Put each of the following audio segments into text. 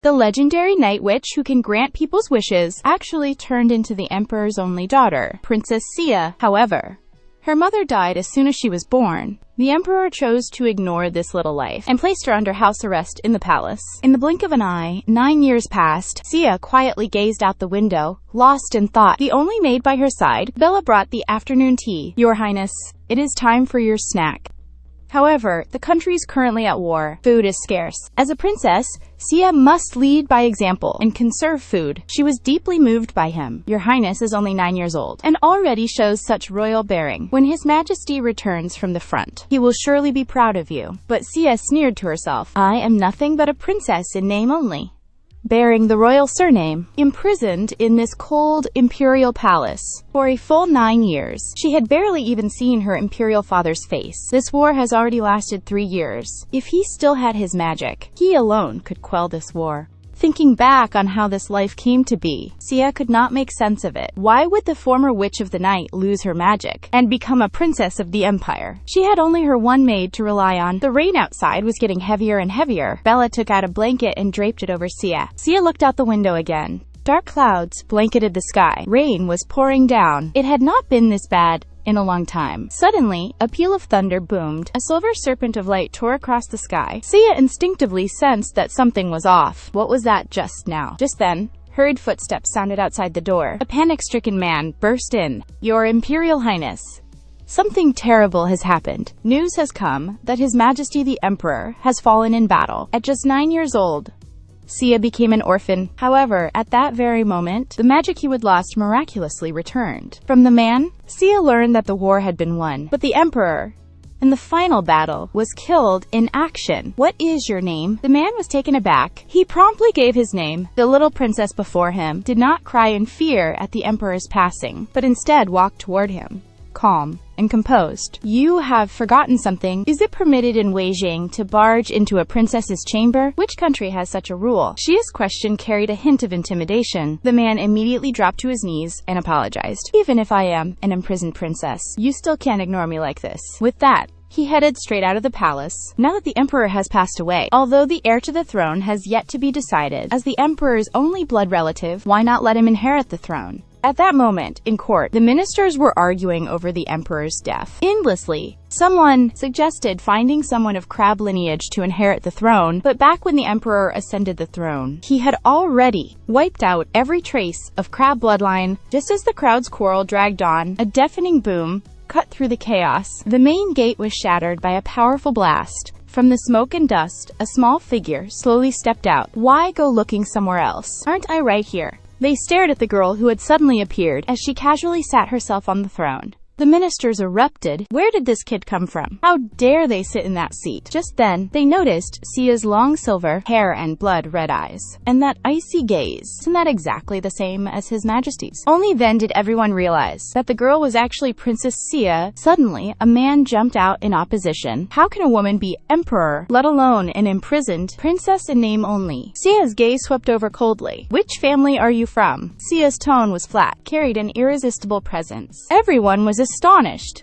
The legendary night witch who can grant people's wishes, actually turned into the emperor's only daughter, Princess Sia. However, her mother died as soon as she was born. The emperor chose to ignore this little life and placed her under house arrest in the palace. In the blink of an eye, 9 years passed. Sia quietly gazed out the window, lost in thought. The only maid by her side, Bella, brought the afternoon tea. "Your Highness, it is time for your snack." However, the country is currently at war. Food is scarce. As a princess, Sia must lead by example and conserve food. She was deeply moved by him. "Your Highness is only 9 years old, and already shows such royal bearing. When His Majesty returns from the front, he will surely be proud of you." But Sia sneered to herself. "I am nothing but a princess in name only, bearing the royal surname, imprisoned in this cold imperial palace for a full 9 years. She had barely even seen her imperial father's face. This war has already lasted 3 years. If he still had his magic, he alone could quell this war. Thinking back on how this life came to be, Sia could not make sense of it. Why would the former witch of the night lose her magic and become a princess of the empire? She had only her one maid to rely on. The rain outside was getting heavier and heavier. Bella took out a blanket and draped it over Sia. Sia looked out the window again. Dark clouds blanketed the sky. Rain was pouring down. It had not been this bad in a long time. Suddenly, a peal of thunder boomed. A silver serpent of light tore across the sky. Sia instinctively sensed that something was off. What was that just now? Just then, hurried footsteps sounded outside the door. A panic-stricken man burst in. "Your Imperial Highness, something terrible has happened. News has come that His Majesty the Emperor has fallen in battle." At just 9 years old, Sia became an orphan. However, at that very moment, the magic he had lost miraculously returned. From the man, Sia learned that the war had been won, but the emperor, in the final battle, was killed in action. "What is your name?" The man was taken aback. He promptly gave his name. The little princess before him did not cry in fear at the emperor's passing, but instead walked toward him, calm and composed. "You have forgotten something. Is it permitted in Weijing to barge into a princess's chamber? Which country has such a rule?" Xia's question carried a hint of intimidation. The man immediately dropped to his knees and apologized. "Even if I am an imprisoned princess, you still can't ignore me like this." With that, he headed straight out of the palace. Now that the emperor has passed away, although the heir to the throne has yet to be decided, as the emperor's only blood relative, why not let him inherit the throne? At that moment, in court, the ministers were arguing over the emperor's death. Endlessly, someone suggested finding someone of crab lineage to inherit the throne, but back when the emperor ascended the throne, he had already wiped out every trace of crab bloodline. Just as the crowd's quarrel dragged on, a deafening boom cut through the chaos. The main gate was shattered by a powerful blast. From the smoke and dust, a small figure slowly stepped out. "Why go looking somewhere else? Aren't I right here?" They stared at the girl who had suddenly appeared as she casually sat herself on the throne. The ministers erupted. Where did this kid come from? How dare they sit in that seat? Just then, they noticed Sia's long silver hair and blood-red eyes, and that icy gaze. Isn't that exactly the same as His Majesty's? Only then did everyone realize that the girl was actually Princess Sia. Suddenly, a man jumped out in opposition. How can a woman be emperor, let alone an imprisoned princess in name only? Sia's gaze swept over coldly. "Which family are you from?" Sia's tone was flat, carried an irresistible presence. Everyone was astonished.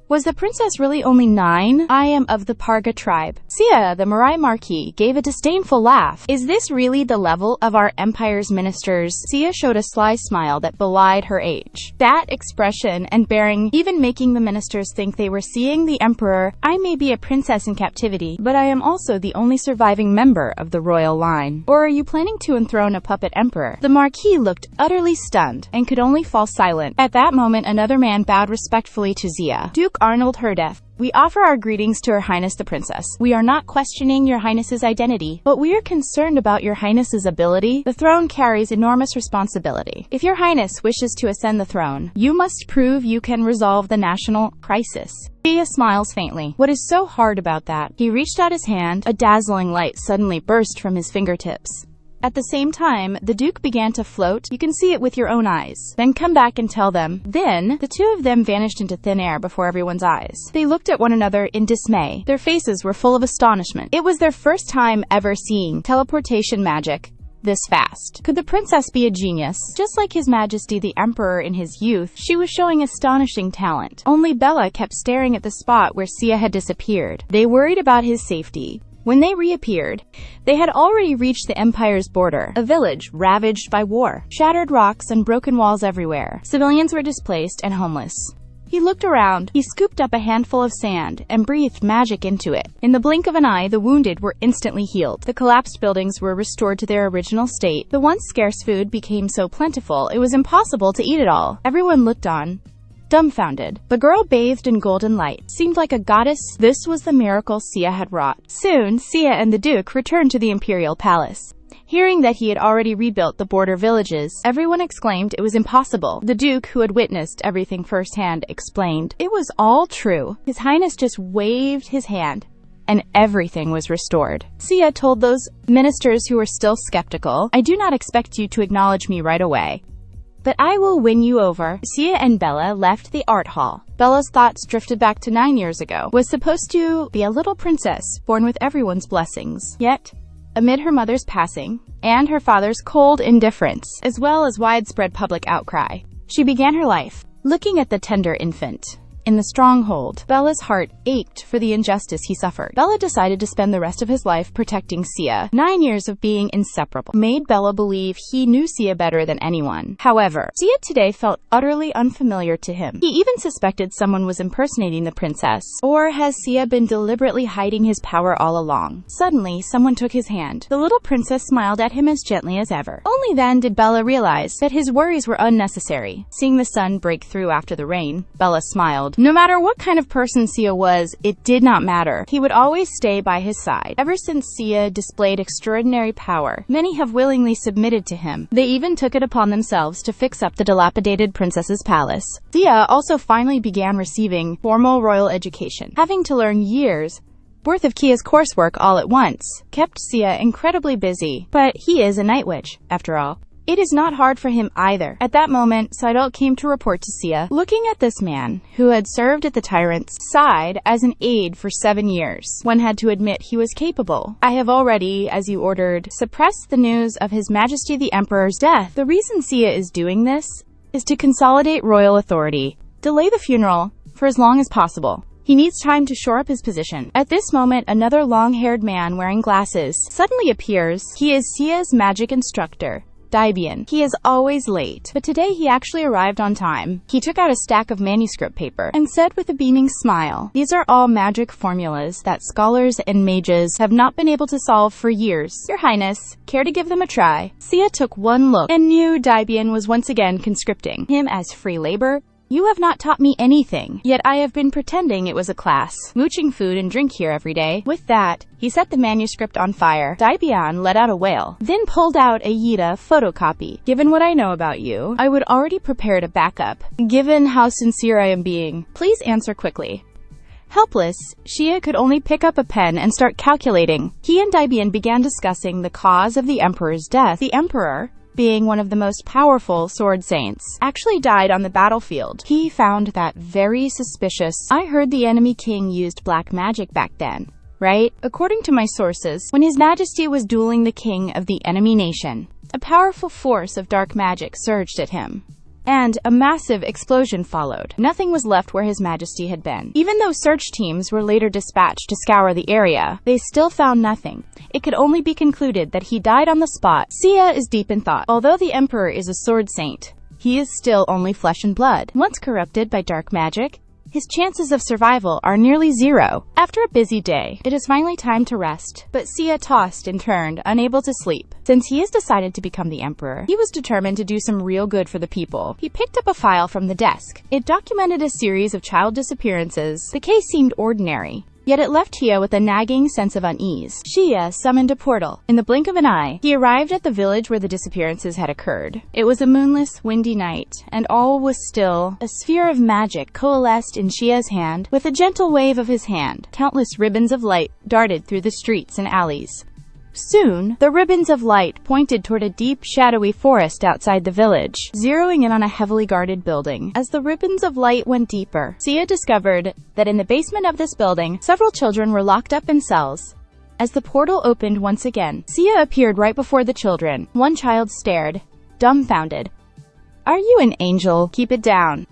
Was the princess really only 9? "I am of the Parga tribe." Sia, the Marai Marquis, gave a disdainful laugh. "Is this really the level of our empire's ministers?" Sia showed a sly smile that belied her age. That expression and bearing even making the ministers think they were seeing the emperor. "I may be a princess in captivity, but I am also the only surviving member of the royal line. Or are you planning to enthrone a puppet emperor?" The Marquis looked utterly stunned and could only fall silent. At that moment, another man bowed respectfully to Sia. "Duke Arnold Herdef, we offer our greetings to Her Highness the Princess. We are not questioning Your Highness's identity, but we are concerned about Your Highness's ability. The throne carries enormous responsibility. If Your Highness wishes to ascend the throne, you must prove you can resolve the national crisis." Sia smiles faintly. "What is so hard about that?" He reached out his hand. A dazzling light suddenly burst from his fingertips. At the same time, the Duke began to float. "You can see it with your own eyes. Then come back and tell them." Then, the two of them vanished into thin air before everyone's eyes. They looked at one another in dismay. Their faces were full of astonishment. It was their first time ever seeing teleportation magic this fast. Could the princess be a genius? Just like His Majesty the Emperor in his youth, she was showing astonishing talent. Only Bella kept staring at the spot where Sia had disappeared. They worried about his safety. When they reappeared, they had already reached the Empire's border, a village ravaged by war, shattered rocks and broken walls everywhere. Civilians were displaced and homeless. He looked around, he scooped up a handful of sand, and breathed magic into it. In the blink of an eye, the wounded were instantly healed. The collapsed buildings were restored to their original state. The once scarce food became so plentiful, it was impossible to eat it all. Everyone looked on, dumbfounded. The girl, bathed in golden light, seemed like a goddess. This was the miracle Sia had wrought. Soon, Sia and the Duke returned to the imperial palace. Hearing that he had already rebuilt the border villages, everyone exclaimed it was impossible. The Duke, who had witnessed everything firsthand, explained it was all true. His Highness just waved his hand, and everything was restored. Sia told those ministers who were still skeptical, "I do not expect you to acknowledge me right away, but I will win you over." Sia and Bella left the art hall. Bella's thoughts drifted back to 9 years ago. Was supposed to be a little princess, born with everyone's blessings. Yet, amid her mother's passing, and her father's cold indifference, as well as widespread public outcry, she began her life looking at the tender infant in the stronghold. Bella's heart ached for the injustice he suffered. Bella decided to spend the rest of his life protecting Sia. 9 years of being inseparable made Bella believe he knew Sia better than anyone. However, Sia today felt utterly unfamiliar to him. He even suspected someone was impersonating the princess. Or has Sia been deliberately hiding his power all along? Suddenly, someone took his hand. The little princess smiled at him as gently as ever. Only then did Bella realize that his worries were unnecessary. Seeing the sun break through after the rain, Bella smiled. No matter what kind of person Sia was, it did not matter. He would always stay by his side. Ever since Sia displayed extraordinary power, many have willingly submitted to him. They even took it upon themselves to fix up the dilapidated princess's palace. Sia also finally began receiving formal royal education. Having to learn years worth of Kia's coursework all at once kept Sia incredibly busy. But he is a night witch, after all. It is not hard for him either. At that moment, Seidel came to report to Sia, looking at this man, who had served at the tyrant's side as an aide for 7 years. One had to admit he was capable. "I have already, as you ordered, suppressed the news of His Majesty the Emperor's death. The reason Sia is doing this is to consolidate royal authority, delay the funeral for as long as possible. He needs time to shore up his position." At this moment, another long-haired man wearing glasses suddenly appears. He is Sia's magic instructor, Daibian. He is always late, but today he actually arrived on time. He took out a stack of manuscript paper and said with a beaming smile, "These are all magic formulas that scholars and mages have not been able to solve for years. Your Highness, care to give them a try?" Sia took one look and knew Daibian was once again conscripting him as free labor. "You have not taught me anything, yet I have been pretending it was a class, mooching food and drink here every day." With that, he set the manuscript on fire. Daibian let out a wail, then pulled out a Yida photocopy. "Given what I know about you, I would already prepared a backup. Given how sincere I am being, please answer quickly." Helpless, Sia could only pick up a pen and start calculating. He and Daibian began discussing the cause of the Emperor's death. The Emperor, being one of the most powerful sword saints, actually died on the battlefield. He found that very suspicious. "I heard the enemy king used black magic back then, right? According to my sources, when His Majesty was dueling the king of the enemy nation, a powerful force of dark magic surged at him, and a massive explosion followed. Nothing was left where His Majesty had been. Even though search teams were later dispatched to scour the area, they still found nothing. It could only be concluded that he died on the spot." Sia is deep in thought. Although the Emperor is a sword saint, he is still only flesh and blood. Once corrupted by dark magic, his chances of survival are nearly zero. After a busy day, it is finally time to rest. But Sia tossed and turned, unable to sleep. Since he has decided to become the Emperor, he was determined to do some real good for the people. He picked up a file from the desk. It documented a series of child disappearances. The case seemed ordinary, yet it left Sia with a nagging sense of unease. Sia summoned a portal. In the blink of an eye, he arrived at the village where the disappearances had occurred. It was a moonless, windy night, and all was still. A sphere of magic coalesced in Sia's hand. With a gentle wave of his hand, countless ribbons of light darted through the streets and alleys. Soon, the ribbons of light pointed toward a deep, shadowy forest outside the village, zeroing in on a heavily guarded building. As the ribbons of light went deeper, Sia discovered that in the basement of this building, several children were locked up in cells. As the portal opened once again, Sia appeared right before the children. One child stared, dumbfounded. "Are you an angel? Keep it down."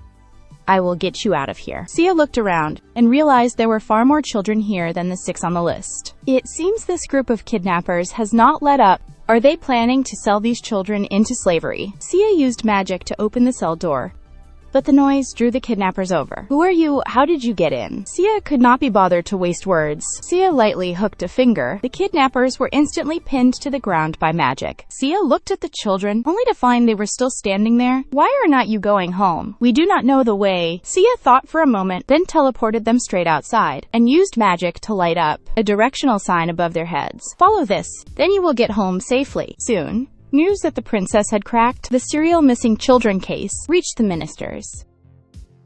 I will get you out of here. Sia looked around and realized there were far more children here than the 6 on the list. It seems this group of kidnappers has not let up. Are they planning to sell these children into slavery? Sia used magic to open the cell door, but the noise drew the kidnappers over. Who are you? How did you get in? Sia could not be bothered to waste words. Sia lightly hooked a finger. The kidnappers were instantly pinned to the ground by magic. Sia looked at the children, only to find they were still standing there. Why are not you going home? We do not know the way. Sia thought for a moment, then teleported them straight outside, and used magic to light up a directional sign above their heads. Follow this, then you will get home safely. Soon, news that the princess had cracked the serial missing children case reached the ministers.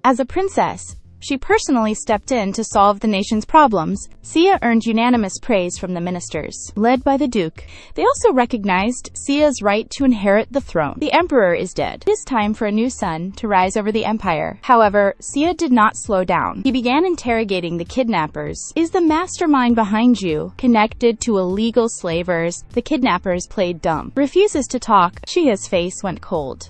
As a princess, she personally stepped in to solve the nation's problems. Sia earned unanimous praise from the ministers, led by the Duke. They also recognized Sia's right to inherit the throne. The emperor is dead. It is time for a new son to rise over the empire. However, Sia did not slow down. He began interrogating the kidnappers. Is the mastermind behind you connected to illegal slavers? The kidnappers played dumb. Refuses to talk. Sia's face went cold.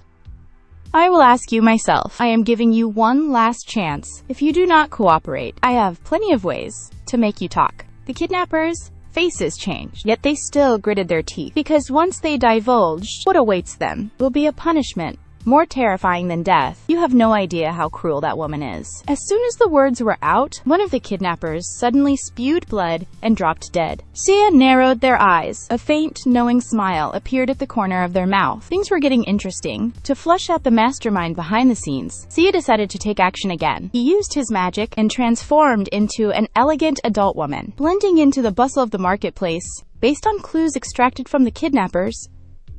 I will ask you myself. I am giving you one last chance. If you do not cooperate, I have plenty of ways to make you talk. The kidnappers' faces changed, yet they still gritted their teeth, because once they divulged what awaits them will be a punishment more terrifying than death. You have no idea how cruel that woman is. As soon as the words were out, one of the kidnappers suddenly spewed blood and dropped dead. Sia narrowed their eyes. A faint, knowing smile appeared at the corner of their mouth. Things were getting interesting. To flush out the mastermind behind the scenes, Sia decided to take action again. He used his magic and transformed into an elegant adult woman, blending into the bustle of the marketplace. Based on clues extracted from the kidnappers'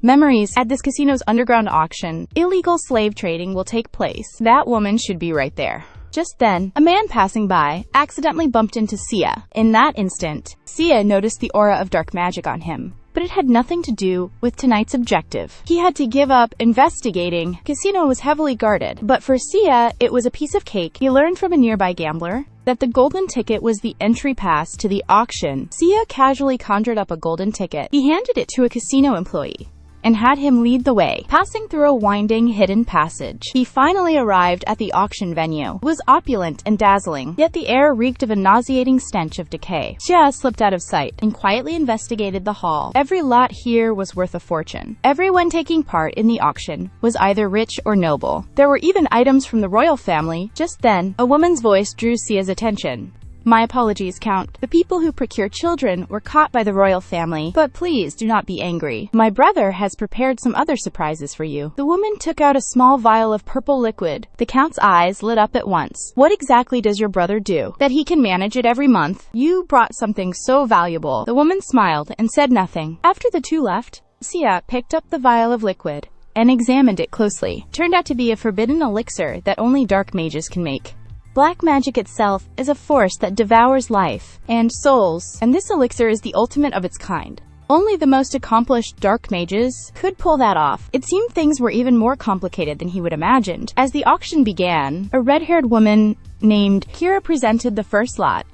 memories, at this casino's underground auction, illegal slave trading will take place. That woman should be right there. Just then, a man passing by accidentally bumped into Sia. In that instant, Sia noticed the aura of dark magic on him, but it had nothing to do with tonight's objective. He had to give up investigating. Casino was heavily guarded, but for Sia, it was a piece of cake. He learned from a nearby gambler that the golden ticket was the entry pass to the auction. Sia casually conjured up a golden ticket. He handed it to a casino employee and had him lead the way. Passing through a winding, hidden passage, he finally arrived at the auction venue. It was opulent and dazzling, yet the air reeked of a nauseating stench of decay. Xia slipped out of sight and quietly investigated the hall. Every lot here was worth a fortune. Everyone taking part in the auction was either rich or noble. There were even items from the royal family. Just then, a woman's voice drew Xia's attention. My apologies, Count. The people who procure children were caught by the royal family, but please do not be angry. My brother has prepared some other surprises for you. The woman took out a small vial of purple liquid. The Count's eyes lit up at once. What exactly does your brother do that he can manage it every month? You brought something so valuable. The woman smiled and said nothing. After the two left, Xia picked up the vial of liquid and examined it closely. It turned out to be a forbidden elixir that only dark mages can make. Black magic itself is a force that devours life and souls, and this elixir is the ultimate of its kind. Only the most accomplished dark mages could pull that off. It seemed things were even more complicated than he would imagined. As the auction began, a red-haired woman named Kira presented the first lot.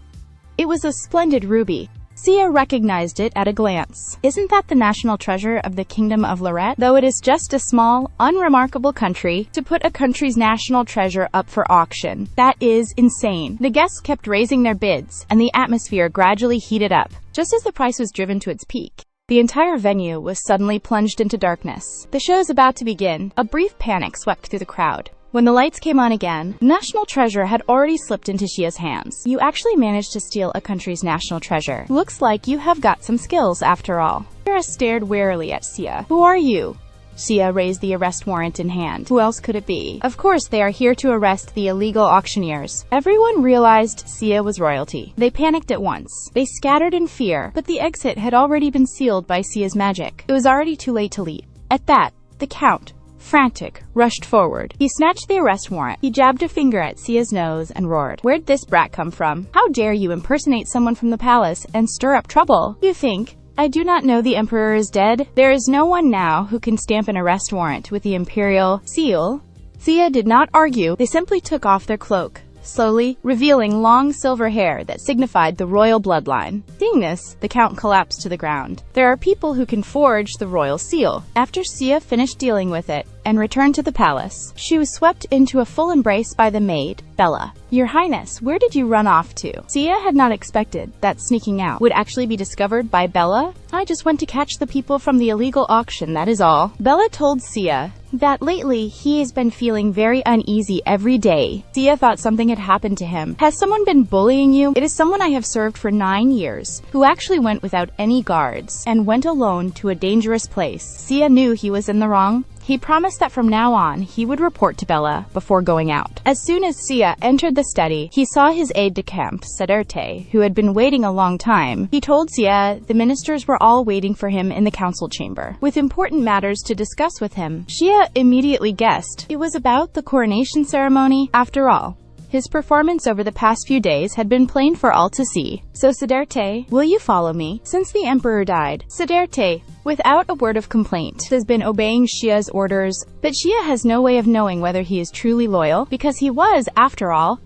It was a splendid ruby. Sia recognized it at a glance. Isn't that the national treasure of the Kingdom of Lorette? Though it is just a small, unremarkable country, to put a country's national treasure up for auction, that is insane. The guests kept raising their bids, and the atmosphere gradually heated up. Just as the price was driven to its peak, the entire venue was suddenly plunged into darkness. The show is about to begin. A brief panic swept through the crowd. When the lights came on again, national treasure had already slipped into Xia's hands. You actually managed to steal a country's national treasure. Looks like you have got some skills after all. Kira stared warily at Xia. Who are you? Xia raised the arrest warrant in hand. Who else could it be? Of course, they are here to arrest the illegal auctioneers. Everyone realized Xia was royalty. They panicked at once. They scattered in fear, but the exit had already been sealed by Xia's magic. It was already too late to leave. At that, the Count, frantic, rushed forward. He snatched the arrest warrant. He jabbed a finger at Xia's nose and roared. Where'd this brat come from? How dare you impersonate someone from the palace and stir up trouble? You think I do not know the emperor is dead? There is no one now who can stamp an arrest warrant with the imperial seal. Xia did not argue. They simply took off their cloak, slowly revealing long silver hair that signified the royal bloodline. Seeing this, the count collapsed to the ground. There are people who can forge the royal seal. After Sia finished dealing with it and returned to the palace, she was swept into a full embrace by the maid, Bella. "Your Highness, where did you run off to?" Sia had not expected that sneaking out would actually be discovered by Bella. "I just went to catch the people from the illegal auction, that is all." Bella told Sia that lately he has been feeling very uneasy every day. Sia thought something had happened to him. "Has someone been bullying you?" "It is someone I have served for 9 years, who actually went without any guards and went alone to a dangerous place." Sia knew he was in the wrong. He promised that from now on, he would report to Bella before going out. As soon as Sia entered the study, he saw his aide-de-camp, Sederte, who had been waiting a long time. He told Sia the ministers were all waiting for him in the council chamber, with important matters to discuss with him. Sia immediately guessed it was about the coronation ceremony. After all, his performance over the past few days had been plain for all to see. "So Sederte, will you follow me?" Since the emperor died, Sederte, without a word of complaint, has been obeying Xia's orders, but Xia has no way of knowing whether he is truly loyal, because he was, after all,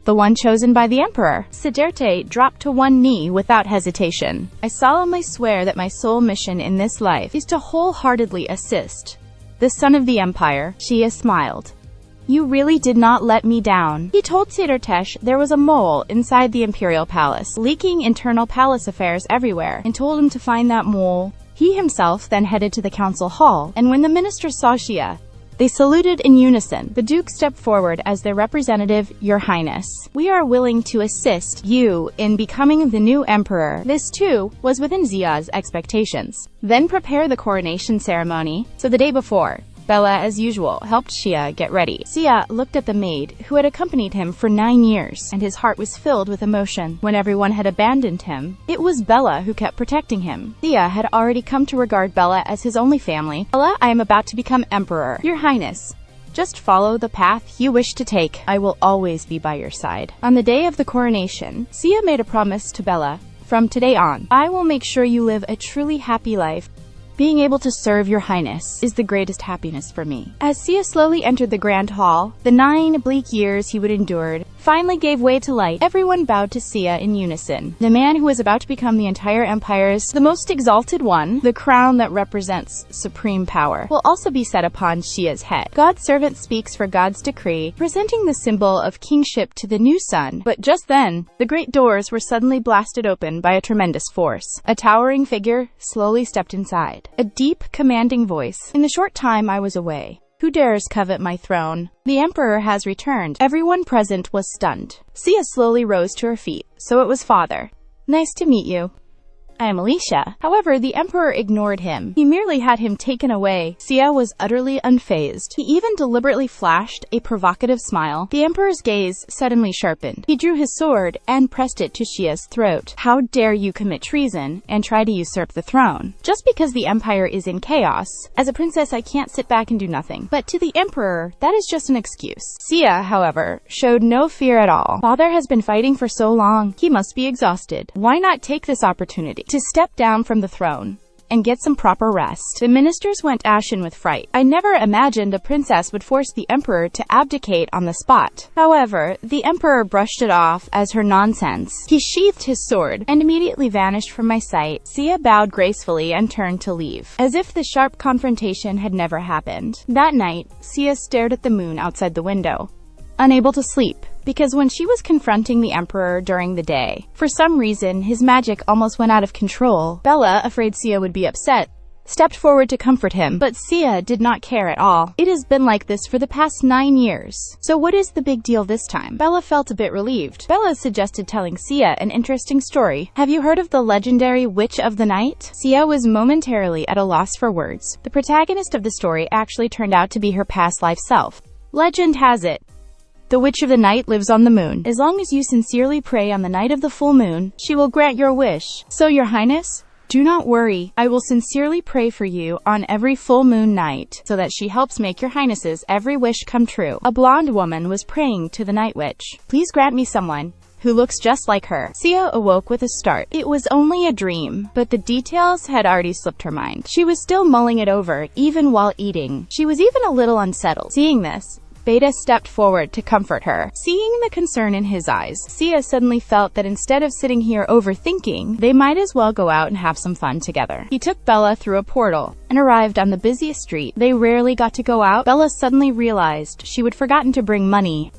the one chosen by the emperor. Sederte dropped to one knee without hesitation. "I solemnly swear that my sole mission in this life is to wholeheartedly assist the son of the empire." Xia smiled. "You really did not let me down." He told Sederte there was a mole inside the imperial palace, leaking internal palace affairs everywhere, and told him to find that mole. He himself then headed to the council hall, and when the ministers saw Xia, they saluted in unison. The Duke stepped forward as their representative. "Your Highness, we are willing to assist you in becoming the new emperor." This, too, was within Xia's expectations. "Then prepare the coronation ceremony." So the day before, Bella, as usual, helped Xia get ready. Xia looked at the maid who had accompanied him for 9 years, and his heart was filled with emotion. When everyone had abandoned him, it was Bella who kept protecting him. Xia had already come to regard Bella as his only family. "Bella, I am about to become emperor. Your Highness, just follow the path you wish to take. I will always be by your side." On the day of the coronation, Xia made a promise to Bella. "From today on, I will make sure you live a truly happy life. Being able to serve your Highness is the greatest happiness for me." As Xia slowly entered the grand hall, the 9 bleak years he would endured finally gave way to light. Everyone bowed to Xia in unison. The man who was about to become the entire empire's the most exalted one, the crown that represents supreme power, will also be set upon Xia's head. God's servant speaks for God's decree, presenting the symbol of kingship to the new son. But just then, the great doors were suddenly blasted open by a tremendous force. A towering figure slowly stepped inside. A deep, commanding voice. "In the short time I was away, who dares covet my throne? The emperor has returned." Everyone present was stunned. Xia slowly rose to her feet. "So it was father. Nice to meet you. I am Alicia." However, the emperor ignored him. He merely had him taken away. Xia was utterly unfazed. He even deliberately flashed a provocative smile. The emperor's gaze suddenly sharpened. He drew his sword and pressed it to Xia's throat. "How dare you commit treason and try to usurp the throne? Just because the empire is in chaos, as a princess I can't sit back and do nothing. But to the emperor, that is just an excuse." Xia, however, showed no fear at all. Father has been fighting for so long. He must be exhausted. Why not take this opportunity to step down from the throne and get some proper rest? The ministers went ashen with fright. I never imagined a princess would force the emperor to abdicate on the spot. However, the emperor brushed it off as her nonsense. He sheathed his sword and immediately vanished from my sight. Xia bowed gracefully and turned to leave, as if the sharp confrontation had never happened. That night, Xia stared at the moon outside the window, unable to sleep, because when she was confronting the emperor during the day, for some reason his magic almost went out of control. Bella, afraid Xia would be upset, stepped forward to comfort him, but Xia did not care at all. "It has been like this for the past 9 years. So what is the big deal this time?" Bella felt a bit relieved. Bella suggested telling Xia an interesting story. "Have you heard of the legendary Witch of the Night?" Xia was momentarily at a loss for words. The protagonist of the story actually turned out to be her past life self. Legend has it, the Witch of the Night lives on the moon. As long as you sincerely pray on the night of the full moon, she will grant your wish. So, Your Highness, do not worry. I will sincerely pray for you on every full moon night, so that she helps make Your Highness's every wish come true." A blonde woman was praying to the Night Witch. "Please grant me someone who looks just like her." Xia awoke with a start. It was only a dream, but the details had already slipped her mind. She was still mulling it over, even while eating. She was even a little unsettled. Seeing this, Beta stepped forward to comfort her. Seeing the concern in his eyes, Sia suddenly felt that instead of sitting here overthinking, they might as well go out and have some fun together. He took Bella through a portal and arrived on the busiest street. They rarely got to go out. Bella suddenly realized she would forgotten to bring money.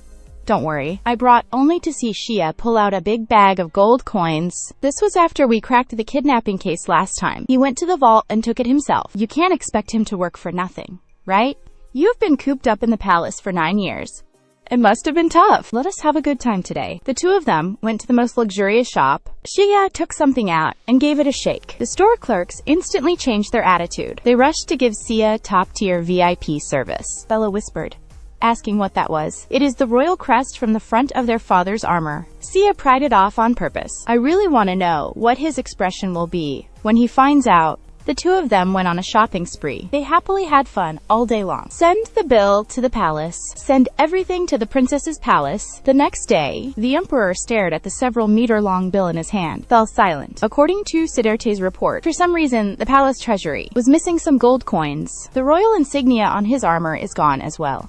Don't worry, I brought only to see Shia pull out a big bag of gold coins. This was after we cracked the kidnapping case last time. He went to the vault and took it himself. You can't expect him to work for nothing, right? You've been cooped up in the palace for 9 years. It must have been tough. Let us have a good time today. The two of them went to the most luxurious shop. Shia took something out and gave it a shake. The store clerks instantly changed their attitude. They rushed to give Sia top-tier VIP service. Bella whispered, asking what that was. It is the royal crest from the front of their father's armor. Sia pried it off on purpose. I really want to know what his expression will be when he finds out. The two of them went on a shopping spree. They happily had fun all day long. Send the bill to the palace. Send everything to the princess's palace. The next day, the emperor stared at the several-meter-long bill in his hand, fell silent. According to Siddharthe's report, for some reason, the palace treasury was missing some gold coins. The royal insignia on his armor is gone as well.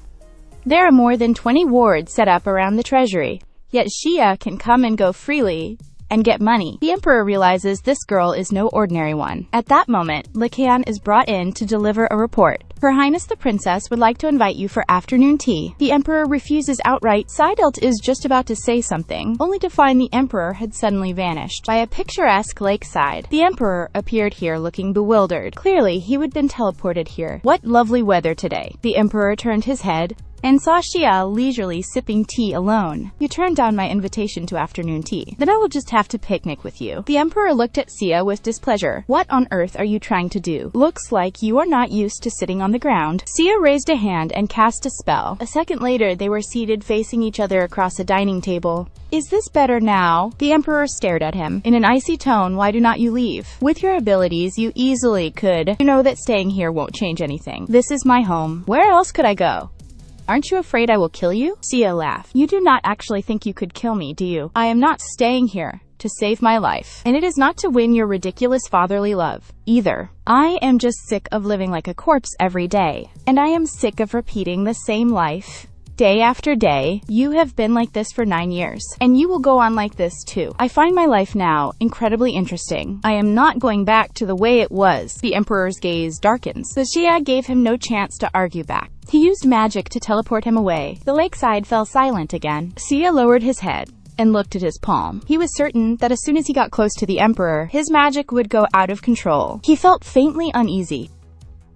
There are more than 20 wards set up around the treasury, yet Shia can come and go freely and get money. The emperor realizes this girl is no ordinary one. At that moment, Likian is brought in to deliver a report. Her Highness the Princess would like to invite you for afternoon tea. The emperor refuses outright. Sidelt is just about to say something, only to find the emperor had suddenly vanished. By a picturesque lakeside, the emperor appeared here looking bewildered. Clearly, he would been teleported here. What lovely weather today. The emperor turned his head and saw Shia leisurely sipping tea alone. You turned down my invitation to afternoon tea. Then I will just have to picnic with you. The emperor looked at Sia with displeasure. What on earth are you trying to do? Looks like you are not used to sitting on the ground. Sia raised a hand and cast a spell. A second later, they were seated facing each other across a dining table. Is this better now? The emperor stared at him. In an icy tone, why do not you leave? With your abilities, you easily could. You know that staying here won't change anything. This is my home. Where else could I go? Aren't you afraid I will kill you? Sia laughed. You do not actually think you could kill me, do you? I am not staying here to save my life. And it is not to win your ridiculous fatherly love, either. I am just sick of living like a corpse every day. And I am sick of repeating the same life. Day after day, you have been like this for 9 years, and you will go on like this too. I find my life now incredibly interesting. I am not going back to the way it was. The emperor's gaze darkens. The Shia gave him no chance to argue back. He used magic to teleport him away. The lakeside fell silent again. Sia lowered his head and looked at his palm. He was certain that as soon as he got close to the emperor, his magic would go out of control. He felt faintly uneasy.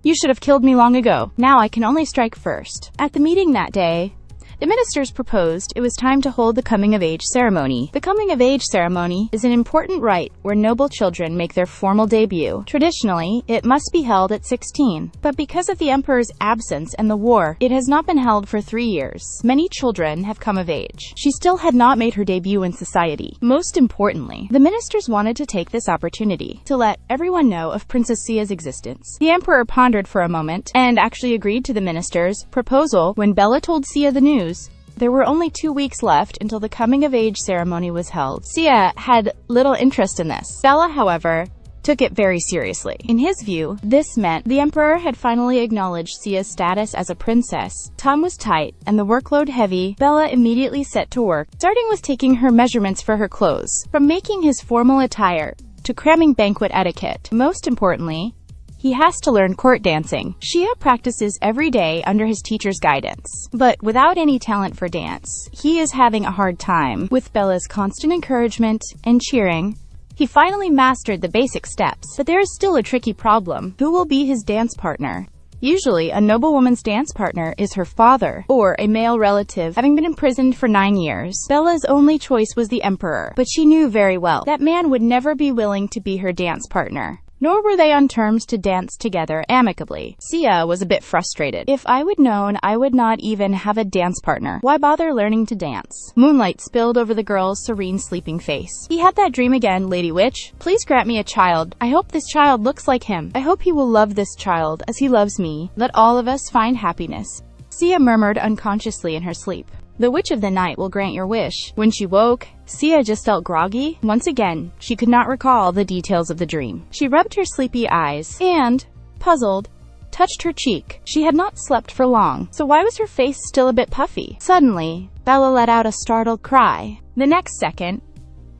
You should have killed me long ago. Now I can only strike first. At the meeting that day, the ministers proposed it was time to hold the coming-of-age ceremony. The coming-of-age ceremony is an important rite where noble children make their formal debut. Traditionally, it must be held at 16. But because of the emperor's absence and the war, it has not been held for 3 years. Many children have come of age. She still had not made her debut in society. Most importantly, the ministers wanted to take this opportunity to let everyone know of Princess Sia's existence. The emperor pondered for a moment and actually agreed to the ministers' proposal. When Bella told Sia the news, there were only 2 weeks left until the coming-of-age ceremony was held. Sia had little interest in this. Bella, however, took it very seriously. In his view, this meant the emperor had finally acknowledged Sia's status as a princess. Time was tight, and the workload heavy. Bella immediately set to work, starting with taking her measurements for her clothes, from making his formal attire to cramming banquet etiquette. Most importantly, he has to learn court dancing. Shia practices every day under his teacher's guidance. But without any talent for dance, he is having a hard time. With Bella's constant encouragement and cheering, he finally mastered the basic steps. But there is still a tricky problem. Who will be his dance partner? Usually, a noblewoman's dance partner is her father, or a male relative. Having been imprisoned for 9 years, Bella's only choice was the emperor. But she knew very well that man would never be willing to be her dance partner. Nor were they on terms to dance together amicably. Sia was a bit frustrated. If I would known I would not even have a dance partner, why bother learning to dance? Moonlight spilled over the girl's serene sleeping face. He had that dream again, Lady Witch. Please grant me a child. I hope this child looks like him. I hope he will love this child as he loves me. Let all of us find happiness. Sia murmured unconsciously in her sleep. The Witch of the Night will grant your wish. When she woke, Sia just felt groggy. Once again, she could not recall the details of the dream. She rubbed her sleepy eyes and, puzzled, touched her cheek. She had not slept for long, so why was her face still a bit puffy? Suddenly, Bella let out a startled cry. The next second,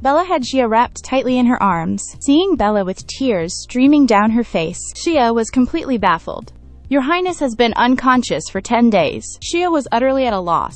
Bella had Xia wrapped tightly in her arms. Seeing Bella with tears streaming down her face, Xia was completely baffled. "Your Highness has been unconscious for 10 days. Xia was utterly at a loss.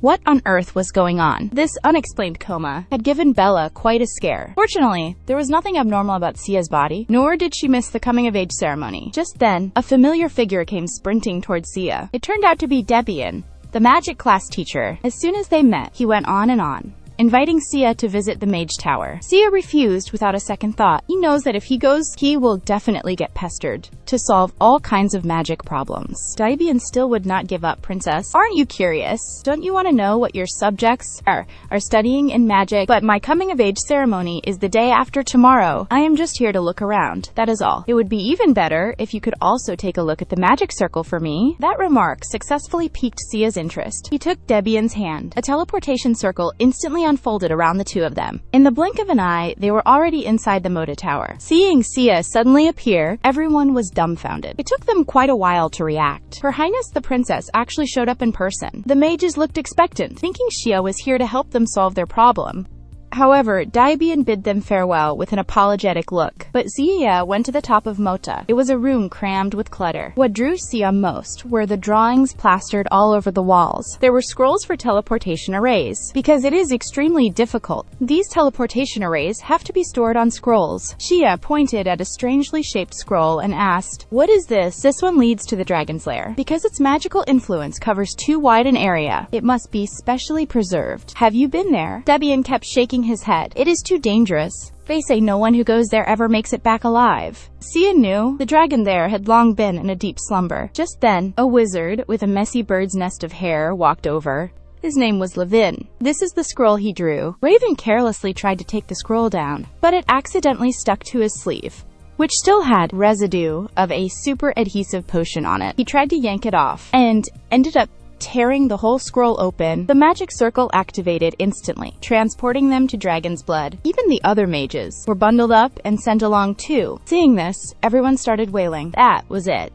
What on earth was going on? This unexplained coma had given Bella quite a scare. Fortunately, there was nothing abnormal about Xia's body, nor did she miss the coming-of-age ceremony. Just then, a familiar figure came sprinting towards Xia. It turned out to be Debian, the magic class teacher. As soon as they met, he went on and on, inviting Xia to visit the Mage Tower. Xia refused without a second thought. He knows that if he goes, he will definitely get pestered to solve all kinds of magic problems. Debian still would not give up, Princess. Aren't you curious? Don't you want to know what your subjects are studying in magic? But my coming-of-age ceremony is the day after tomorrow. I am just here to look around, that is all. It would be even better if you could also take a look at the magic circle for me. That remark successfully piqued Xia's interest. He took Debian's hand. A teleportation circle instantly unfolded around the two of them. In the blink of an eye, they were already inside the Moda Tower. Seeing Xia suddenly appear, everyone was dumbfounded. It took them quite a while to react. Her Highness the Princess actually showed up in person. The mages looked expectant, thinking Xia was here to help them solve their problem. However, Debian bid them farewell with an apologetic look. But Xia went to the top of Mota. It was a room crammed with clutter. What drew Xia most were the drawings plastered all over the walls. There were scrolls for teleportation arrays. Because it is extremely difficult, these teleportation arrays have to be stored on scrolls. Xia pointed at a strangely shaped scroll and asked, "What is this?" "This one leads to the Dragon's Lair. Because its magical influence covers too wide an area, it must be specially preserved. Have you been there?" Debian kept shaking his head. "It is too dangerous. They say no one who goes there ever makes it back alive." Xia knew the dragon there had long been in a deep slumber. Just then, a wizard with a messy bird's nest of hair walked over. His name was Levin. "This is the scroll he drew." Raven carelessly tried to take the scroll down, but it accidentally stuck to his sleeve, which still had residue of a super adhesive potion on it. He tried to yank it off, and ended up tearing the whole scroll open. The magic circle activated instantly, transporting them to Dragon's Blood. Even the other mages were bundled up and sent along too. Seeing this, everyone started wailing. That was it.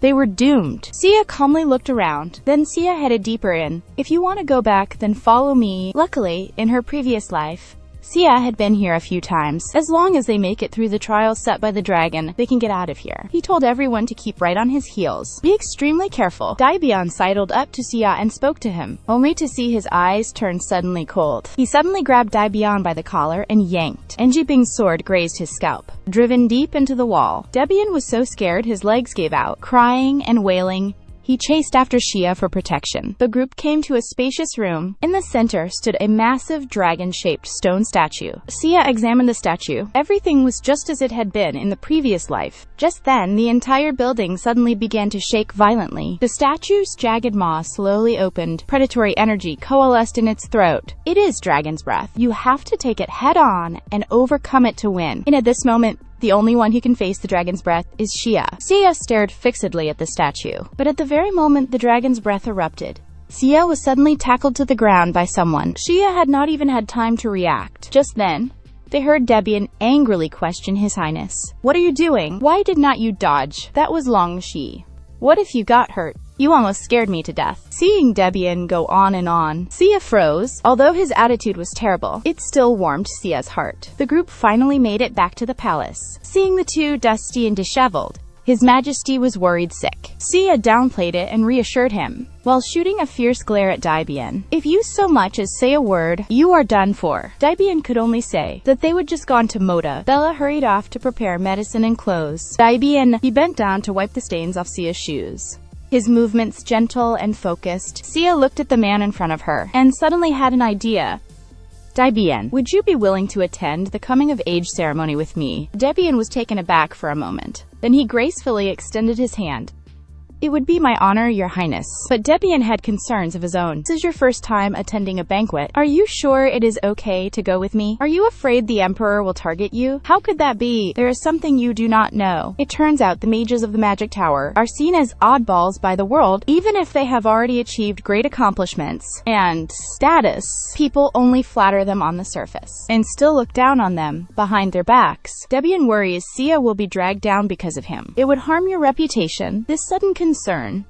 They were doomed. Xia calmly looked around. Then Xia headed deeper in. "If you want to go back, then follow me." Luckily, in her previous life, Xia had been here a few times. As long as they make it through the trials set by the dragon, they can get out of here. He told everyone to keep right on his heels. "Be extremely careful." Debian sidled up to Xia and spoke to him, only to see his eyes turn suddenly cold. He suddenly grabbed Debian by the collar and yanked. Enjibing's sword grazed his scalp, driven deep into the wall. Debian was so scared his legs gave out. Crying and wailing, he chased after Xia for protection. The group came to a spacious room. In the center stood a massive dragon-shaped stone statue. Xia examined the statue. Everything was just as it had been in the previous life. Just then, the entire building suddenly began to shake violently. The statue's jagged maw slowly opened. Predatory energy coalesced in its throat. "It is Dragon's Breath. You have to take it head-on and overcome it to win." And at this moment, the only one who can face the Dragon's Breath is Xia. Xia stared fixedly at the statue. But at the very moment the Dragon's Breath erupted, Xia was suddenly tackled to the ground by someone. Xia had not even had time to react. Just then, they heard Debian angrily question His Highness. "What are you doing? Why did not you dodge? That was Long Shi. What if you got hurt? You almost scared me to death." Seeing Debian go on and on, Xia froze. Although his attitude was terrible, it still warmed Xia's heart. The group finally made it back to the palace. Seeing the two dusty and disheveled, His Majesty was worried sick. Xia downplayed it and reassured him, while shooting a fierce glare at Debian. "If you so much as say a word, you are done for." Debian could only say that they would just gone to Moda. Bella hurried off to prepare medicine and clothes. Debian, he bent down to wipe the stains off Xia's shoes. His movements gentle and focused. Xia looked at the man in front of her, and suddenly had an idea. "Debian, would you be willing to attend the coming-of-age ceremony with me?" Debian was taken aback for a moment. Then he gracefully extended his hand. "It would be my honor, your highness." But Debian had concerns of his own. "This is your first time attending a banquet. Are you sure it is okay to go with me? Are you afraid the emperor will target you? How could that be? There is something you do not know. It turns out the mages of the magic tower are seen as oddballs by the world, even if they have already achieved great accomplishments and status. People only flatter them on the surface and still look down on them behind their backs. Debian worries Sia will be dragged down because of him. It would harm your reputation." This sudden concern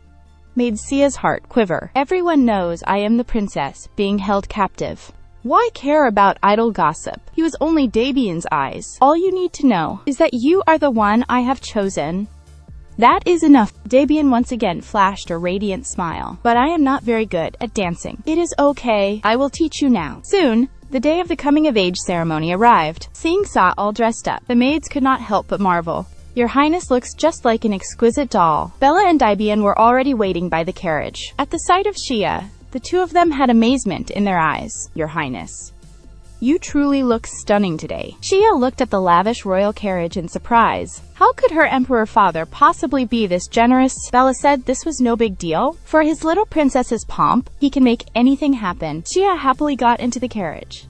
made Sia's heart quiver. "Everyone knows I am the princess being held captive. Why care about idle gossip?" He was only Debian's eyes. "All you need to know is that you are the one I have chosen. That is enough." Debian once again flashed a radiant smile. "But I am not very good at dancing." "It is okay. I will teach you now." Soon, the day of the coming-of-age ceremony arrived. Seeing Sa all dressed up, the maids could not help but marvel. "Your highness looks just like an exquisite doll." Bella and Debian were already waiting by the carriage. At the sight of Xia, the two of them had amazement in their eyes. "Your highness, you truly look stunning today." Xia looked at the lavish royal carriage in surprise. How could her emperor father possibly be this generous? Bella said this was no big deal. For his little princess's pomp, he can make anything happen. Xia happily got into the carriage.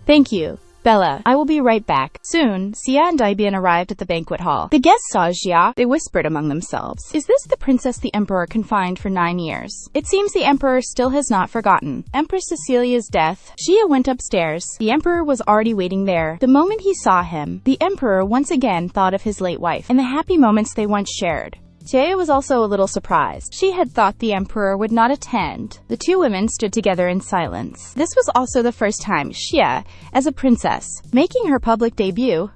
"Thank you, Bella. I will be right back." Soon, Xia and Debian arrived at the banquet hall. The guests saw Xia. They whispered among themselves, "Is this the princess the emperor confined for 9 years? It seems the emperor still has not forgotten." Empress Cecilia's death. Xia went upstairs. The emperor was already waiting there. The moment he saw him, the emperor once again thought of his late wife and the happy moments they once shared. Xia was also a little surprised. She had thought the emperor would not attend. The two women stood together in silence. This was also the first time Xia, as a princess, making her public debut.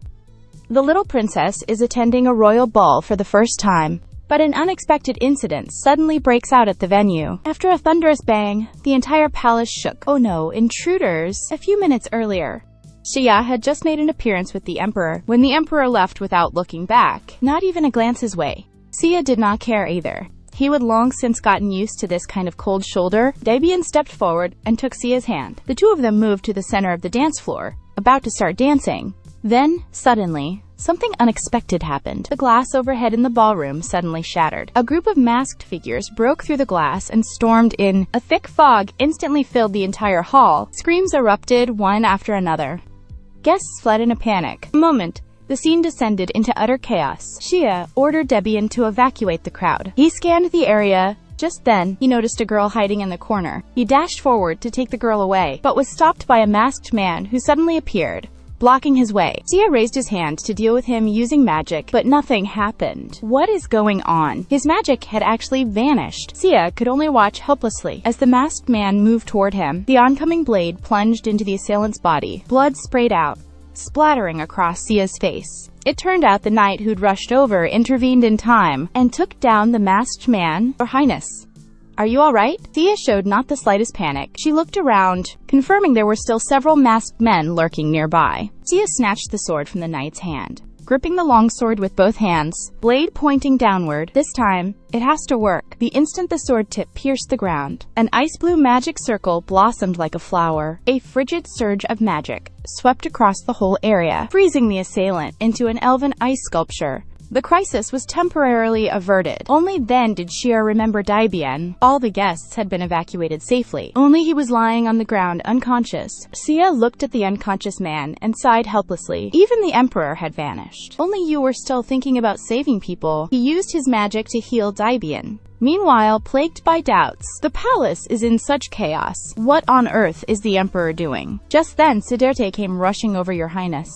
The little princess is attending a royal ball for the first time. But an unexpected incident suddenly breaks out at the venue. After a thunderous bang, the entire palace shook. Oh no, intruders! A few minutes earlier, Xia had just made an appearance with the emperor, when the emperor left without looking back, not even a glance his way. Xia did not care either. He would long since gotten used to this kind of cold shoulder. Debian stepped forward and took Xia's hand. The two of them moved to the center of the dance floor, about to start dancing. Then, suddenly, something unexpected happened. The glass overhead in the ballroom suddenly shattered. A group of masked figures broke through the glass and stormed in. A thick fog instantly filled the entire hall. Screams erupted, one after another. Guests fled in a panic. A moment, the scene descended into utter chaos. Xia ordered Debian to evacuate the crowd. He scanned the area. Just then, he noticed a girl hiding in the corner. He dashed forward to take the girl away, but was stopped by a masked man who suddenly appeared, blocking his way. Xia raised his hand to deal with him using magic, but nothing happened. What is going on? His magic had actually vanished. Xia could only watch helplessly as the masked man moved toward him. The oncoming blade plunged into the assailant's body. Blood sprayed out, splattering across Xia's face. It turned out the knight who'd rushed over intervened in time and took down the masked man. "Your Highness, are you all right?" Xia showed not the slightest panic. She looked around, confirming there were still several masked men lurking nearby. Xia snatched the sword from the knight's hand, gripping the long sword with both hands, blade pointing downward. This time, it has to work. The instant the sword tip pierced the ground, an ice-blue magic circle blossomed like a flower. A frigid surge of magic swept across the whole area, freezing the assailant into an elven ice sculpture. The crisis was temporarily averted. Only then did Xia remember Debian. All the guests had been evacuated safely. Only he was lying on the ground unconscious. Xia looked at the unconscious man and sighed helplessly. Even the emperor had vanished. Only you were still thinking about saving people. He used his magic to heal Debian. Meanwhile, plagued by doubts, the palace is in such chaos. What on earth is the emperor doing? Just then, Siddhartha came rushing over, "Your Highness,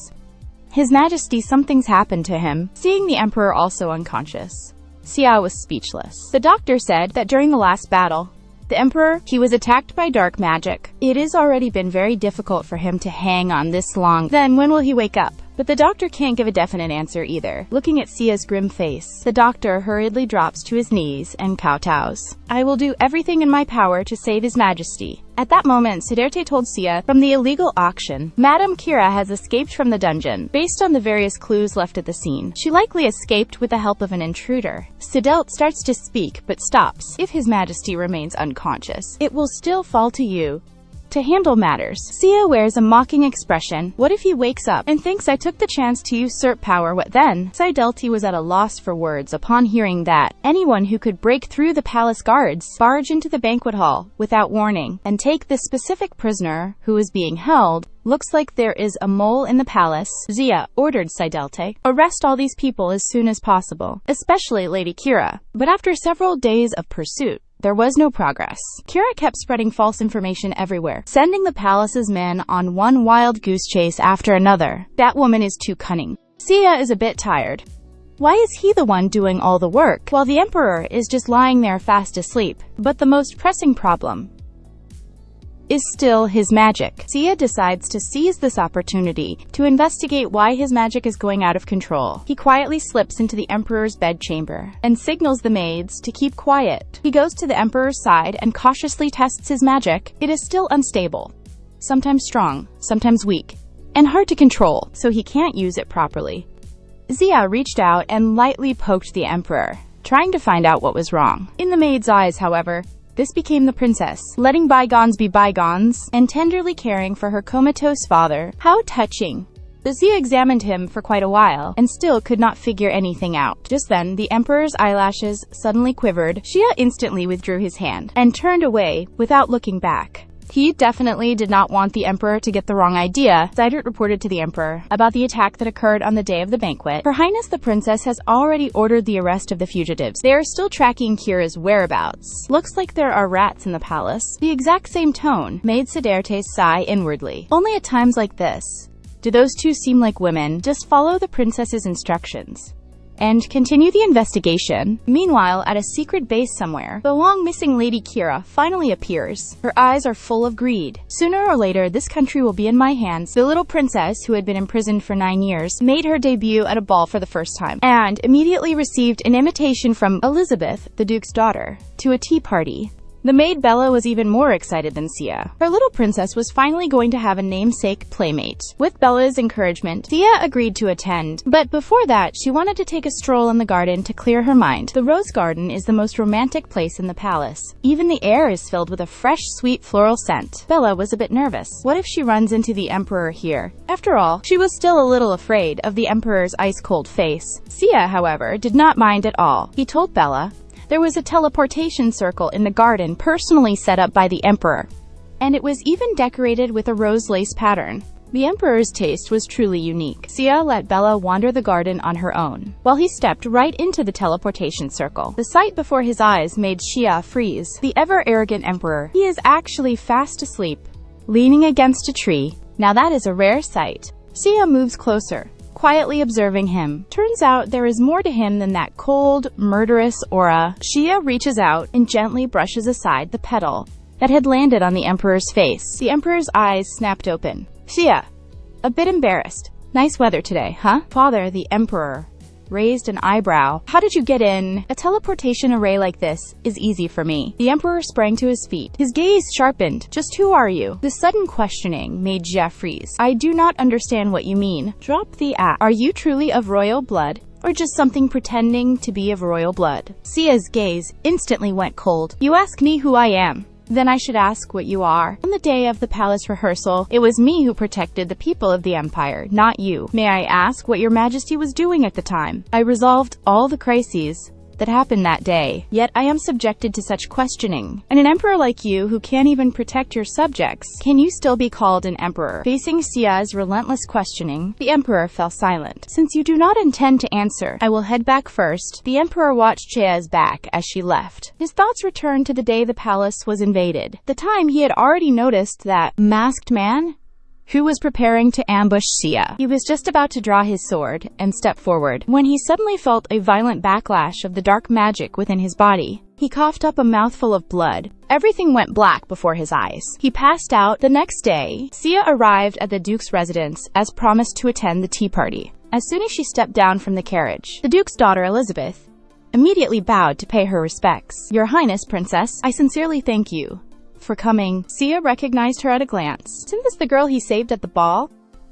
His Majesty, something's happened to him." Seeing the emperor also unconscious, Xia was speechless. The doctor said that during the last battle, the emperor, he was attacked by dark magic. It has already been very difficult for him to hang on this long. Then when will he wake up? But the doctor can't give a definite answer either. Looking at Xia's grim face, the doctor hurriedly drops to his knees and kowtows. "I will do everything in my power to save His Majesty." At that moment, Siddhartha told Xia, from the illegal auction, Madame Kira has escaped from the dungeon. Based on the various clues left at the scene, she likely escaped with the help of an intruder. Siddhartha starts to speak, but stops. "If His Majesty remains unconscious, it will still fall to you to handle matters. Sia wears a mocking expression. What if he wakes up and thinks I took the chance to usurp power? What then? Saidelti was at a loss for words upon hearing that anyone who could break through the palace guards, barge into the banquet hall without warning, and take this specific prisoner who is being held. Looks like there is a mole in the palace. Zia ordered Saidelti, arrest all these people as soon as possible, especially Lady Kira. But after several days of pursuit, there was no progress. Kira kept spreading false information everywhere, sending the palace's men on one wild goose chase after another. That woman is too cunning. Sia is a bit tired. Why is he the one doing all the work, while the emperor is just lying there fast asleep? But the most pressing problem is still his magic. Sia decides to seize this opportunity to investigate why his magic is going out of control. He quietly slips into the emperor's bedchamber and signals the maids to keep quiet. He goes to the emperor's side and cautiously tests his magic. It is still unstable, sometimes strong, sometimes weak, and hard to control, so he can't use it properly. Zia reached out and lightly poked the emperor, trying to find out what was wrong. In the maid's eyes, however, this became the princess, letting bygones be bygones, and tenderly caring for her comatose father. How touching. Zia examined him for quite a while, and still could not figure anything out. Just then, the emperor's eyelashes suddenly quivered. Xia instantly withdrew his hand, and turned away, without looking back. He definitely did not want the emperor to get the wrong idea. Zidert reported to the emperor about the attack that occurred on the day of the banquet. Her Highness the Princess has already ordered the arrest of the fugitives. They are still tracking Kira's whereabouts. Looks like there are rats in the palace. The exact same tone made Siderte sigh inwardly. Only at times like this do those two seem like women. Just follow the princess's instructions and continue the investigation. Meanwhile, at a secret base somewhere, the long-missing Lady Kira finally appears. Her eyes are full of greed. Sooner or later, this country will be in my hands. The little princess, who had been imprisoned for 9 years, made her debut at a ball for the first time, and immediately received an invitation from Elizabeth, the Duke's daughter, to a tea party. The maid Bella was even more excited than Sia. Her little princess was finally going to have a namesake playmate. With Bella's encouragement, Sia agreed to attend, but before that, she wanted to take a stroll in the garden to clear her mind. The rose garden is the most romantic place in the palace. Even the air is filled with a fresh, sweet floral scent. Bella was a bit nervous. What if she runs into the emperor here? After all, she was still a little afraid of the emperor's ice-cold face. Sia, however, did not mind at all. He told Bella there was a teleportation circle in the garden personally set up by the emperor, and it was even decorated with a rose lace pattern. The emperor's taste was truly unique. Sia let Bella wander the garden on her own, while he stepped right into the teleportation circle. The sight before his eyes made Xia freeze. The ever-arrogant emperor. He is actually fast asleep, leaning against a tree. Now that is a rare sight. Xia moves closer, quietly observing him. Turns out there is more to him than that cold, murderous aura. Xia reaches out and gently brushes aside the petal that had landed on the emperor's face. The emperor's eyes snapped open. Xia, a bit embarrassed. Nice weather today, huh? Father, the emperor raised an eyebrow. How did you get in? A teleportation array like this is easy for me. The emperor sprang to his feet. His gaze sharpened. Just who are you? The sudden questioning made Xia freeze. I do not understand what you mean. Drop the act. Are you truly of royal blood, or just something pretending to be of royal blood? Sia's gaze instantly went cold. You ask me who I am, then I should ask what you are. On the day of the palace rehearsal, it was me who protected the people of the empire, not you. May I ask what your majesty was doing at the time? I resolved all the crises that happened that day, yet I am subjected to such questioning. And an emperor like you, who can't even protect your subjects, can you still be called an emperor? Facing Xia's relentless questioning, the emperor fell silent. Since you do not intend to answer, I will head back first. The emperor watched Xia's back as she left. His thoughts returned to the day the palace was invaded. The time he had already noticed that masked man who was preparing to ambush Xia. He was just about to draw his sword and step forward when he suddenly felt a violent backlash of the dark magic within his body. He coughed up a mouthful of blood. Everything went black before his eyes. He passed out. The next day, Xia arrived at the Duke's residence as promised to attend the tea party. As soon as she stepped down from the carriage, the Duke's daughter, Elizabeth, immediately bowed to pay her respects. Your Highness, Princess, I sincerely thank you for coming. Xia recognized her at a glance. Isn't this the girl he saved at the ball?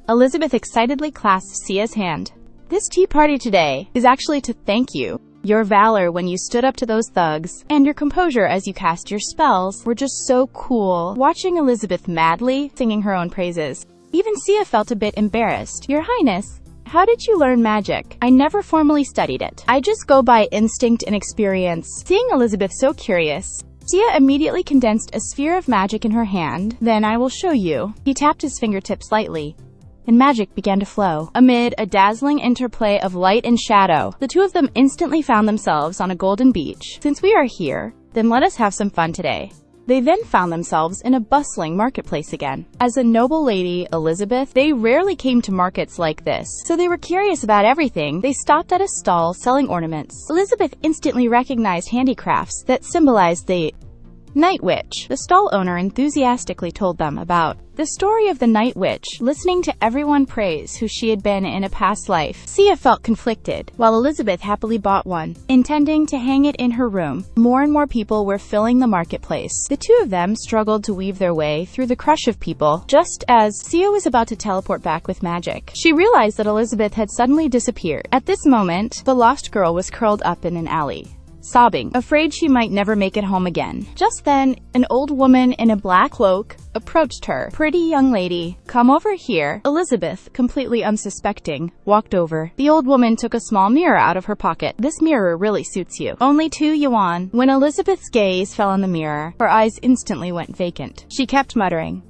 Elizabeth excitedly clasped Xia's hand. This tea party today is actually to thank you. Your valor when you stood up to those thugs, and your composure as you cast your spells, were just so cool. Watching Elizabeth madly singing her own praises, even Sia felt a bit embarrassed. Your Highness, how did you learn magic? I never formally studied it. I just go by instinct and experience. Seeing Elizabeth so curious, Sia immediately condensed a sphere of magic in her hand. Then I will show you. He tapped his fingertips lightly, and magic began to flow. Amid a dazzling interplay of light and shadow, the two of them instantly found themselves on a golden beach. Since we are here, then let us have some fun today. They then found themselves in a bustling marketplace again. As a noble lady, Elizabeth, they rarely came to markets like this, so they were curious about everything. They stopped at a stall selling ornaments. Elizabeth instantly recognized handicrafts that symbolized the Night Witch. The stall owner enthusiastically told them about the story of the Night Witch, listening to everyone praise who she had been in a past life. Sia felt conflicted, while Elizabeth happily bought one, intending to hang it in her room. More and more people were filling the marketplace. The two of them struggled to weave their way through the crush of people. Just as Sia was about to teleport back with magic, she realized that Elizabeth had suddenly disappeared. At this moment, the lost girl was curled up in an alley, sobbing, afraid she might never make it home again. Just then, an old woman in a black cloak approached her. Pretty young lady, come over here. Elizabeth, completely unsuspecting, walked over. The old woman took a small mirror out of her pocket. This mirror really suits you. Only 2 yuan. When Elizabeth's gaze fell on the mirror, her eyes instantly went vacant. She kept muttering,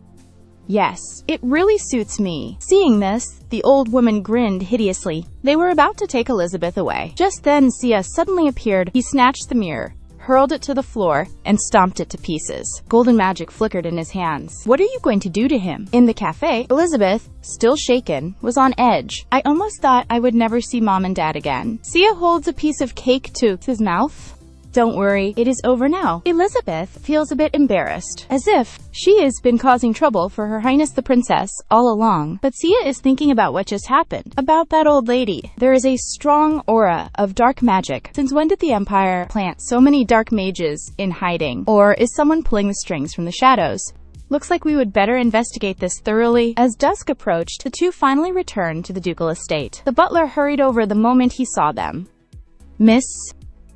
yes, it really suits me. Seeing this, the old woman grinned hideously. They were about to take Elizabeth away. Just then, Sia suddenly appeared. He snatched the mirror, hurled it to the floor, and stomped it to pieces. Golden magic flickered in his hands. What are you going to do to him? In the cafe, Elizabeth, still shaken, was on edge. I almost thought I would never see Mom and Dad again. Sia holds a piece of cake to his mouth. Don't worry, it is over now. Elizabeth feels a bit embarrassed, as if she has been causing trouble for Her Highness the Princess all along. But Sia is thinking about what just happened. About that old lady. There is a strong aura of dark magic. Since when did the Empire plant so many dark mages in hiding? Or is someone pulling the strings from the shadows? Looks like we would better investigate this thoroughly. As dusk approached, the two finally returned to the ducal estate. The butler hurried over the moment he saw them. Miss,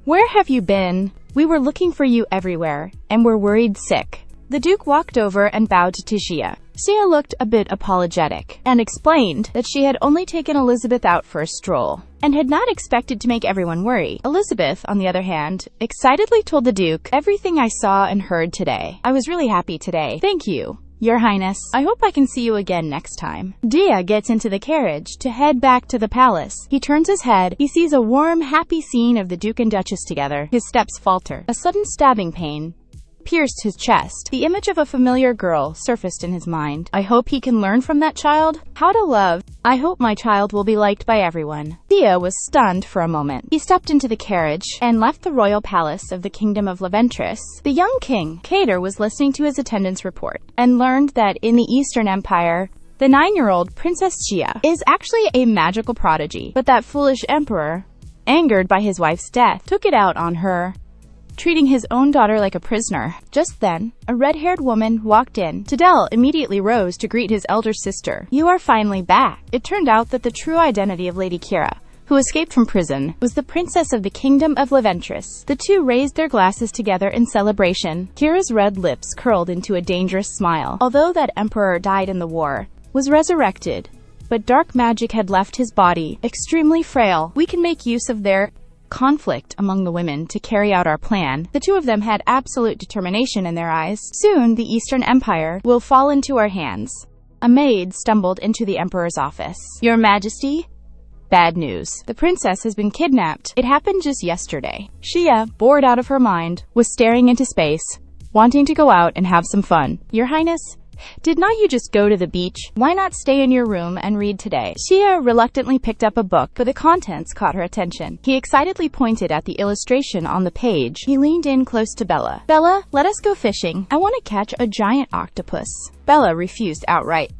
where have you been? We were looking for you everywhere, and were worried sick. The Duke walked over and bowed to Sia. Sia looked a bit apologetic, and explained that she had only taken Elizabeth out for a stroll, and had not expected to make everyone worry. Elizabeth, on the other hand, excitedly told the Duke, everything I saw and heard today. I was really happy today. Thank you, Your Highness. I hope I can see you again next time. Dia gets into the carriage to head back to the palace. He turns his head. He sees a warm, happy scene of the Duke and Duchess together. His steps falter. A sudden stabbing pain pierced his chest. The image of a familiar girl surfaced in his mind. I hope he can learn from that child how to love. I hope my child will be liked by everyone. Thea was stunned for a moment. He stepped into the carriage and left the royal palace of the Kingdom of Leventress. The young king, Kater, was listening to his attendance report and learned that in the Eastern Empire, the 9-year-old Princess Chia is actually a magical prodigy. But that foolish emperor, angered by his wife's death, took it out on her, treating his own daughter like a prisoner. Just then, a red-haired woman walked in. Tadel immediately rose to greet his elder sister. You are finally back. It turned out that the true identity of Lady Kira, who escaped from prison, was the princess of the Kingdom of Leventress. The two raised their glasses together in celebration. Kira's red lips curled into a dangerous smile. Although that emperor died in the war, was resurrected, but dark magic had left his body, extremely frail. We can make use of their conflict among the women to carry out our plan. The two of them had absolute determination in their eyes. Soon, the Eastern Empire will fall into our hands. A maid stumbled into the emperor's office. Your Majesty? Bad news. The princess has been kidnapped. It happened just yesterday. Shia, bored out of her mind, was staring into space, wanting to go out and have some fun. Your Highness, did not you just go to the beach? Why not stay in your room and read today? Shia reluctantly picked up a book, but the contents caught her attention. He excitedly pointed at the illustration on the page. He leaned in close to Bella. Bella, let us go fishing. I want to catch a giant octopus. Bella refused outright.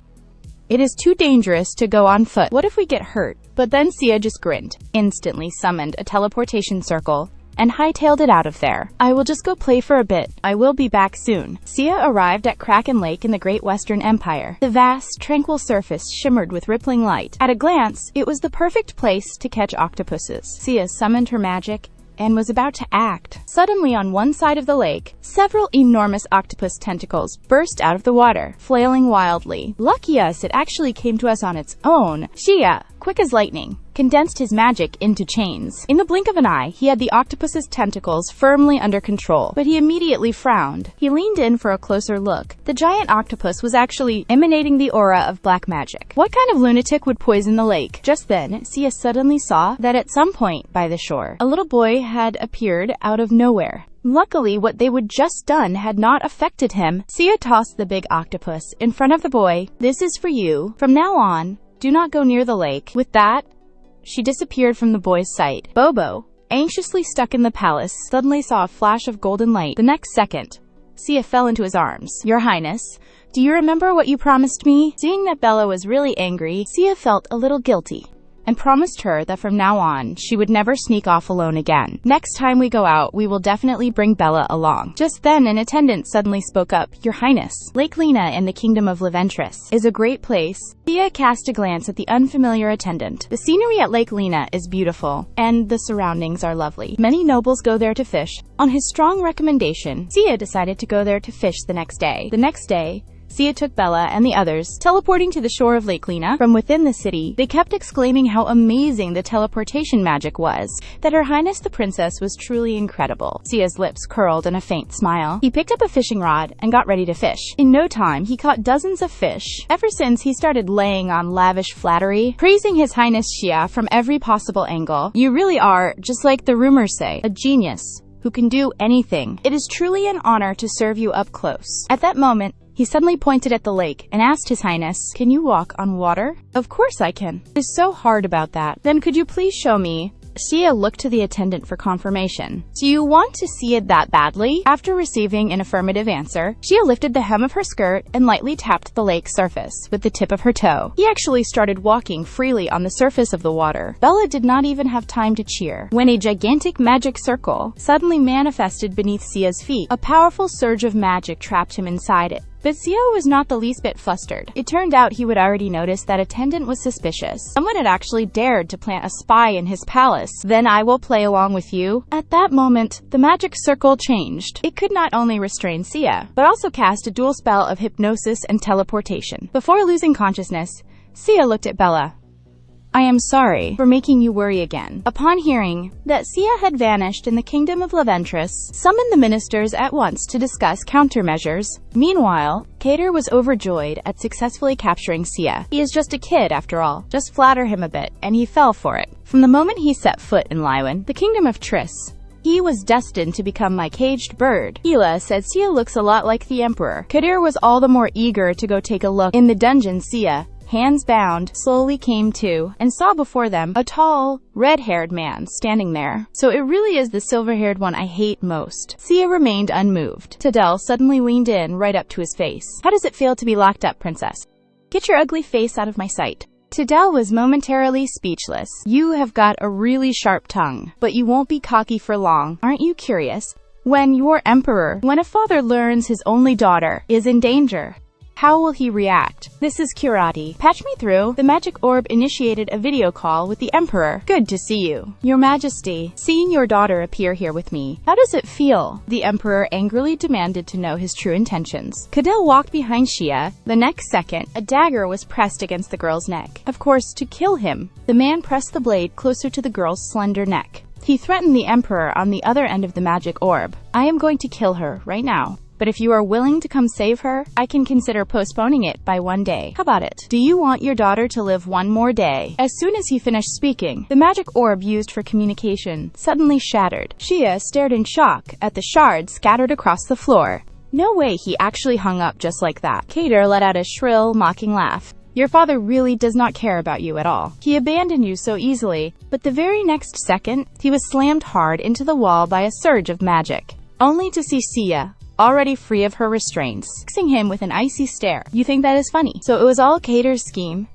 It is too dangerous to go on foot. What if we get hurt? But then Sia just grinned, instantly summoned a teleportation circle, and hightailed it out of there. I will just go play for a bit. I will be back soon. Sia arrived at Kraken Lake in the Great Western Empire. The vast, tranquil surface shimmered with rippling light. At a glance, it was the perfect place to catch octopuses. Sia summoned her magic and was about to act. Suddenly, on one side of the lake, several enormous octopus tentacles burst out of the water, flailing wildly. Lucky us, it actually came to us on its own. Xia, quick as lightning, condensed his magic into chains. In the blink of an eye, he had the octopus's tentacles firmly under control, but he immediately frowned. He leaned in for a closer look. The giant octopus was actually emanating the aura of black magic. What kind of lunatic would poison the lake? Just then, Xia suddenly saw that at some point by the shore, a little boy had appeared out of nowhere. Luckily, what they would just done had not affected him. Xia tossed the big octopus in front of the boy. "This is for you. From now on, do not go near the lake." With that, she disappeared from the boy's sight. Bobo, anxiously stuck in the palace, suddenly saw a flash of golden light. The next second, Xia fell into his arms. "Your Highness, do you remember what you promised me?" Seeing that Bella was really angry, Xia felt a little guilty and promised her that from now on, she would never sneak off alone again. "Next time we go out, we will definitely bring Bella along." Just then, an attendant suddenly spoke up. "Your Highness, Lake Lena in the Kingdom of Relentless is a great place." Xia cast a glance at the unfamiliar attendant. The scenery at Lake Lena is beautiful, and the surroundings are lovely. Many nobles go there to fish. On his strong recommendation, Xia decided to go there to fish the next day. The next day, Xia took Bella and the others, teleporting to the shore of Lake Lena. From within the city, they kept exclaiming how amazing the teleportation magic was, that Her Highness the Princess was truly incredible. Xia's lips curled in a faint smile. He picked up a fishing rod and got ready to fish. In no time, he caught dozens of fish. Ever since, he started laying on lavish flattery, praising His Highness Xia from every possible angle. "You really are, just like the rumors say, a genius who can do anything. It is truly an honor to serve you up close." At that moment, he suddenly pointed at the lake and asked His Highness, "Can you walk on water?" "Of course I can. It is so hard about that." "Then could you please show me?" Xia looked to the attendant for confirmation. "Do you want to see it that badly?" After receiving an affirmative answer, Xia lifted the hem of her skirt and lightly tapped the lake's surface with the tip of her toe. He actually started walking freely on the surface of the water. Bella did not even have time to cheer when a gigantic magic circle suddenly manifested beneath Xia's feet. A powerful surge of magic trapped him inside it. But Xia was not the least bit flustered. It turned out he would already noticed that attendant was suspicious. Someone had actually dared to plant a spy in his palace. "Then I will play along with you." At that moment, the magic circle changed. It could not only restrain Xia, but also cast a dual spell of hypnosis and teleportation. Before losing consciousness, Xia looked at Bella. "I am sorry for making you worry again." Upon hearing that Xia had vanished in the Kingdom of Leventress, summoned the ministers at once to discuss countermeasures. Meanwhile, Kater was overjoyed at successfully capturing Xia. He is just a kid after all. Just flatter him a bit, and he fell for it. From the moment he set foot in Liyuan, the Kingdom of Triss, he was destined to become my caged bird. Hila said Xia looks a lot like the Emperor. Kadir was all the more eager to go take a look. In the dungeon, Xia, hands bound, slowly came to, and saw before them a tall, red-haired man standing there. "So it really is the silver-haired one I hate most." Xia remained unmoved. Tadel suddenly leaned in right up to his face. "How does it feel to be locked up, princess? Get your ugly face out of my sight." Tadel was momentarily speechless. "You have got a really sharp tongue, but you won't be cocky for long. Aren't you curious? When a father learns his only daughter is in danger, how will he react?" "This is Kurati. Patch me through." The magic orb initiated a video call with the Emperor. "Good to see you, Your Majesty. Seeing your daughter appear here with me, how does it feel?" The Emperor angrily demanded to know his true intentions. Cadell walked behind Xia. The next second, a dagger was pressed against the girl's neck. Of course, to kill him, the man pressed the blade closer to the girl's slender neck. He threatened the Emperor on the other end of the magic orb. "I am going to kill her right now. But if you are willing to come save her, I can consider postponing it by 1 day. How about it? Do you want your daughter to live 1 more day?" As soon as he finished speaking, the magic orb used for communication suddenly shattered. Xia stared in shock at the shards scattered across the floor. No way he actually hung up just like that. Kater let out a shrill, mocking laugh. "Your father really does not care about you at all. He abandoned you so easily." But the very next second, he was slammed hard into the wall by a surge of magic, only to see Xia, already free of her restraints, fixing him with an icy stare. "You think that is funny? So it was all Kater's scheme?"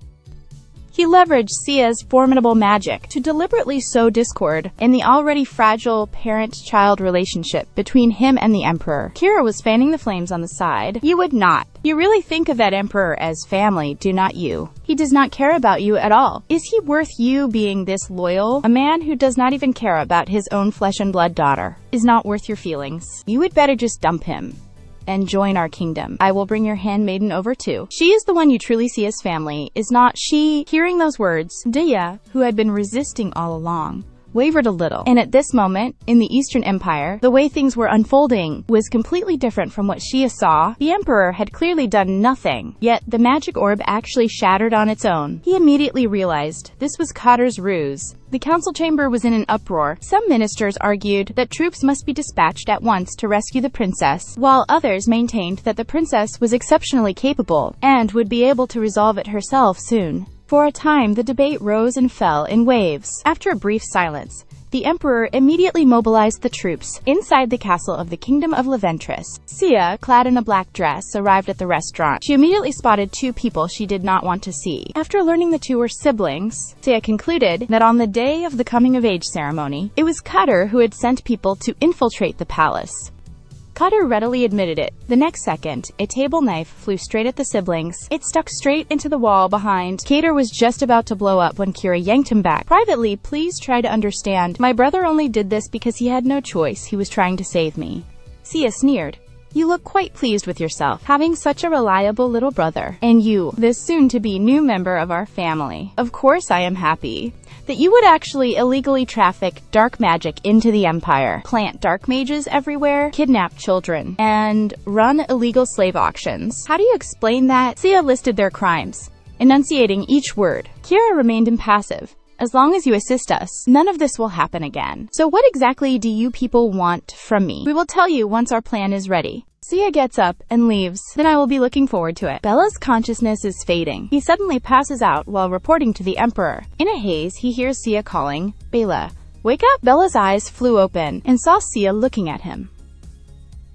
He leveraged Sia's formidable magic to deliberately sow discord in the already fragile parent-child relationship between him and the Emperor. Kira was fanning the flames on the side. You would not. You really think of that Emperor as family, do not you? He does not care about you at all. Is he worth you being this loyal? A man who does not even care about his own flesh and blood daughter is not worth your feelings. You would better just dump him and join our kingdom. I will bring your handmaiden over too. She is the one you truly see as family, is not she? Hearing those words, Dia, who had been resisting all along, wavered a little. And at this moment, in the Eastern Empire, the way things were unfolding was completely different from what Shia saw. The Emperor had clearly done nothing, yet the magic orb actually shattered on its own. He immediately realized this was Cotter's ruse. The council chamber was in an uproar. Some ministers argued that troops must be dispatched at once to rescue the princess, while others maintained that the princess was exceptionally capable and would be able to resolve it herself soon. For a time, the debate rose and fell in waves. After a brief silence, the Emperor immediately mobilized the troops inside the castle of the Kingdom of Relentless. Sia, clad in a black dress, arrived at the restaurant. She immediately spotted two people she did not want to see. After learning the two were siblings, Sia concluded that on the day of the coming-of-age ceremony, it was Cutter who had sent people to infiltrate the palace. Cutter readily admitted it. The next second, a table knife flew straight at the siblings. It stuck straight into the wall behind. Cater was just about to blow up when Kira yanked him back. Privately, please try to understand. My brother only did this because he had no choice. He was trying to save me. Sia sneered. You look quite pleased with yourself, having such a reliable little brother. And you, this soon-to-be new member of our family. Of course I am happy that you would actually illegally traffic dark magic into the Empire, plant dark mages everywhere, kidnap children, and run illegal slave auctions. How do you explain that? Sia listed their crimes, enunciating each word. Kira remained impassive. As long as you assist us, none of this will happen again. So what exactly do you people want from me? We will tell you once our plan is ready. Sia gets up and leaves. Then I will be looking forward to it. Bella's consciousness is fading. He suddenly passes out while reporting to the Emperor. In a haze, he hears Sia calling, Bella, wake up! Bella's eyes flew open and saw Sia looking at him,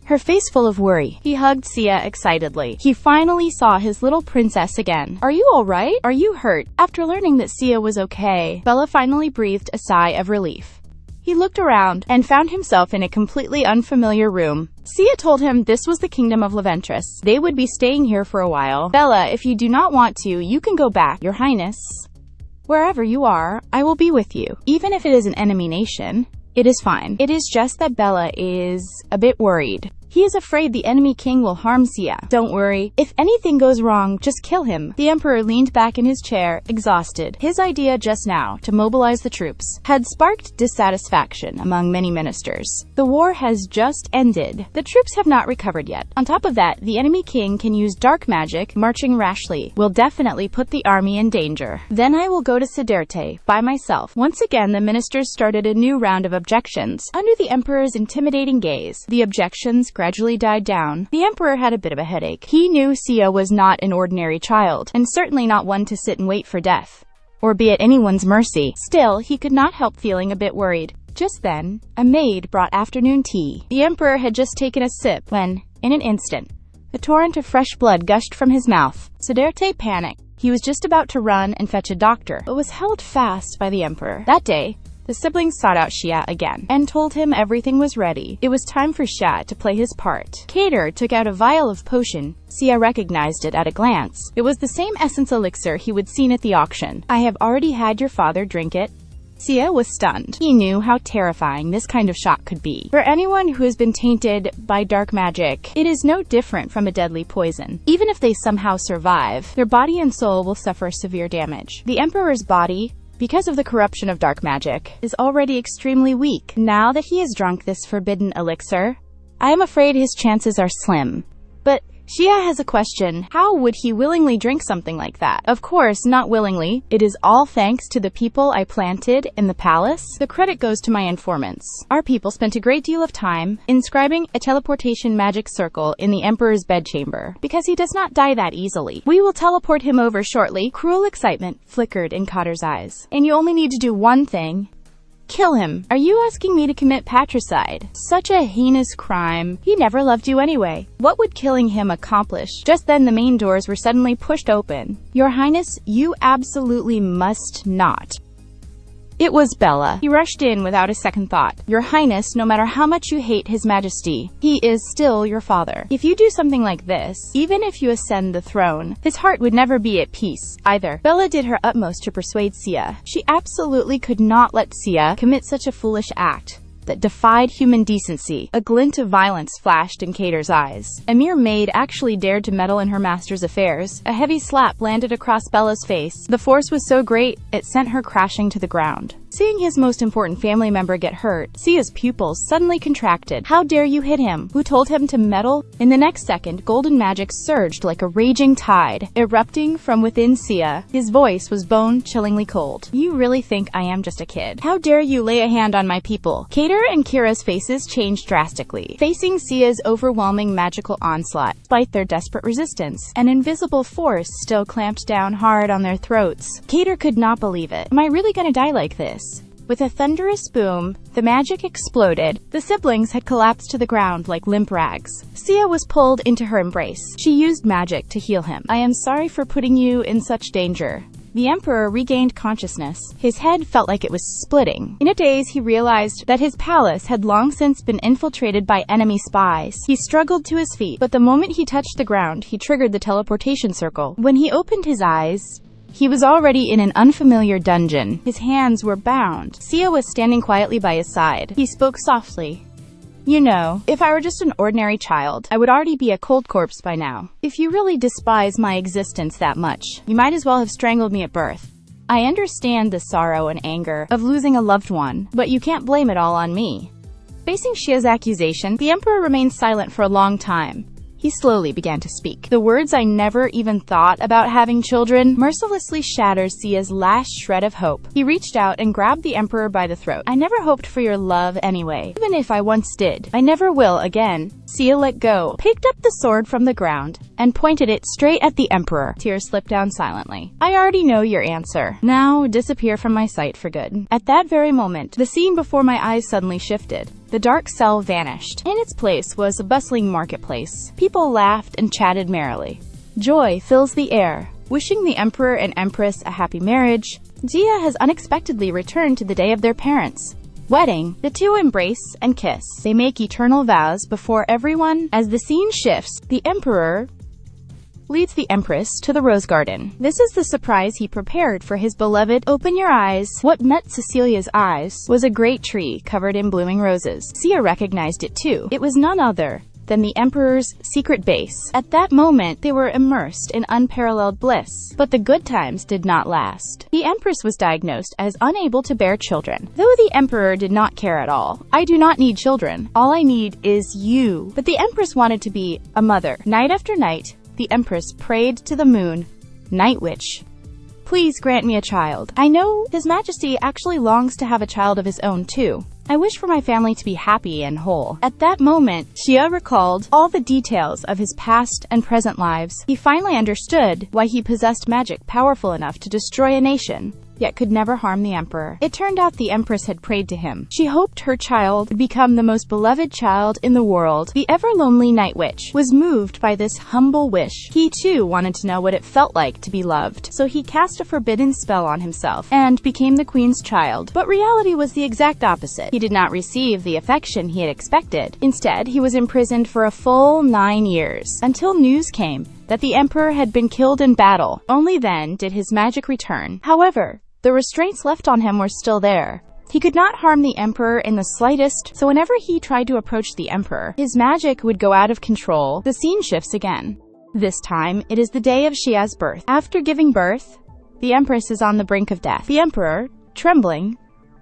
her face full of worry. He hugged Sia excitedly. He finally saw his little princess again. Are you alright? Are you hurt? After learning that Sia was okay, Bella finally breathed a sigh of relief. He looked around and found himself in a completely unfamiliar room. Sia told him this was the Kingdom of Leventress. They would be staying here for a while. Bella, if you do not want to, you can go back. Your Highness, wherever you are, I will be with you. Even if it is an enemy nation, it is fine. It is just that Bella is a bit worried. He is afraid the enemy king will harm Sia. Don't worry. If anything goes wrong, just kill him. The Emperor leaned back in his chair, exhausted. His idea just now, to mobilize the troops, had sparked dissatisfaction among many ministers. The war has just ended. The troops have not recovered yet. On top of that, the enemy king can use dark magic. Marching rashly will definitely put the army in danger. Then I will go to Siderte by myself. Once again, the ministers started a new round of objections. Under the Emperor's intimidating gaze, the objections gradually died down. The Emperor had a bit of a headache. He knew Sia was not an ordinary child, and certainly not one to sit and wait for death, or be at anyone's mercy. Still, he could not help feeling a bit worried. Just then, a maid brought afternoon tea. The Emperor had just taken a sip when, in an instant, a torrent of fresh blood gushed from his mouth. Siderte panicked. He was just about to run and fetch a doctor, but was held fast by the Emperor. That day, the siblings sought out Xia again, and told him everything was ready. It was time for Xia to play his part. Cater took out a vial of potion. Xia recognized it at a glance. It was the same essence elixir he would seen at the auction. I have already had your father drink it. Xia was stunned. He knew how terrifying this kind of shock could be. For anyone who has been tainted by dark magic, it is no different from a deadly poison. Even if they somehow survive, their body and soul will suffer severe damage. The Emperor's body, because of the corruption of dark magic, is already extremely weak. Now that he has drunk this forbidden elixir, I am afraid his chances are slim. But Xia has a question. How would he willingly drink something like that? Of course, not willingly. It is all thanks to the people I planted in the palace. The credit goes to my informants. Our people spent a great deal of time inscribing a teleportation magic circle in the Emperor's bedchamber, because he does not die that easily. We will teleport him over shortly. Cruel excitement flickered in Cotter's eyes. And you only need to do one thing. Kill him. Are you asking me to commit patricide? Such a heinous crime. He never loved you anyway. What would killing him accomplish? Just then the main doors were suddenly pushed open. Your Highness, you absolutely must not. It was Bella. He rushed in without a second thought. Your Highness, no matter how much you hate His Majesty, he is still your father. If you do something like this, even if you ascend the throne, his heart would never be at peace, either. Bella did her utmost to persuade Sia. She absolutely could not let Sia commit such a foolish act that defied human decency. A glint of violence flashed in Cater's eyes. A mere maid actually dared to meddle in her master's affairs. A heavy slap landed across Bella's face. The force was so great, it sent her crashing to the ground. Seeing his most important family member get hurt, Sia's pupils suddenly contracted. How dare you hit him? Who told him to meddle? In the next second, golden magic surged like a raging tide, erupting from within Sia. His voice was bone-chillingly cold. You really think I am just a kid? How dare you lay a hand on my people? Cater and Kira's faces changed drastically, facing Sia's overwhelming magical onslaught. Despite their desperate resistance, an invisible force still clamped down hard on their throats. Cater could not believe it. Am I really gonna die like this? With a thunderous boom, the magic exploded. The siblings had collapsed to the ground like limp rags. Sia was pulled into her embrace. She used magic to heal him. I am sorry for putting you in such danger. The Emperor regained consciousness. His head felt like it was splitting. In a daze, he realized that his palace had long since been infiltrated by enemy spies. He struggled to his feet, but the moment he touched the ground, he triggered the teleportation circle. When he opened his eyes, he was already in an unfamiliar dungeon. His hands were bound. Sia was standing quietly by his side. He spoke softly. You know, if I were just an ordinary child, I would already be a cold corpse by now. If you really despise my existence that much, you might as well have strangled me at birth. I understand the sorrow and anger of losing a loved one, but you can't blame it all on me. Facing Xia's accusation, the Emperor remained silent for a long time. He slowly began to speak. The words "I never even thought about having children" mercilessly shattered Sia's last shred of hope. He reached out and grabbed the Emperor by the throat. I never hoped for your love anyway. Even if I once did, I never will again. Sia let go, picked up the sword from the ground, and pointed it straight at the Emperor. Tears slipped down silently. I already know your answer. Now disappear from my sight for good. At that very moment, the scene before my eyes suddenly shifted. The dark cell vanished. In its place was a bustling marketplace. People laughed and chatted merrily. Joy fills the air. Wishing the Emperor and Empress a happy marriage, Jia has unexpectedly returned to the day of their parents' wedding. The two embrace and kiss. They make eternal vows before everyone. As the scene shifts, the Emperor leads the Empress to the rose garden. This is the surprise he prepared for his beloved. Open your eyes. What met Cecilia's eyes was a great tree covered in blooming roses. Sia recognized it too. It was none other than the Emperor's secret base. At that moment, they were immersed in unparalleled bliss. But the good times did not last. The Empress was diagnosed as unable to bear children, though the Emperor did not care at all. I do not need children. All I need is you. But the Empress wanted to be a mother. Night after night, the Empress prayed to the moon, Night Witch, please grant me a child. I know His Majesty actually longs to have a child of his own too. I wish for my family to be happy and whole. At that moment, Xia recalled all the details of his past and present lives. He finally understood why he possessed magic powerful enough to destroy a nation, yet could never harm the Emperor. It turned out the Empress had prayed to him. She hoped her child would become the most beloved child in the world. The ever-lonely Night Witch was moved by this humble wish. He too wanted to know what it felt like to be loved, so he cast a forbidden spell on himself and became the Queen's child. But reality was the exact opposite. He did not receive the affection he had expected. Instead, he was imprisoned for a full 9 years, until news came that the Emperor had been killed in battle. Only then did his magic return. However, the restraints left on him were still there. He could not harm the Emperor in the slightest, so whenever he tried to approach the Emperor, his magic would go out of control. The scene shifts again. This time, it is the day of Xia's birth. After giving birth, the Empress is on the brink of death. The Emperor, trembling,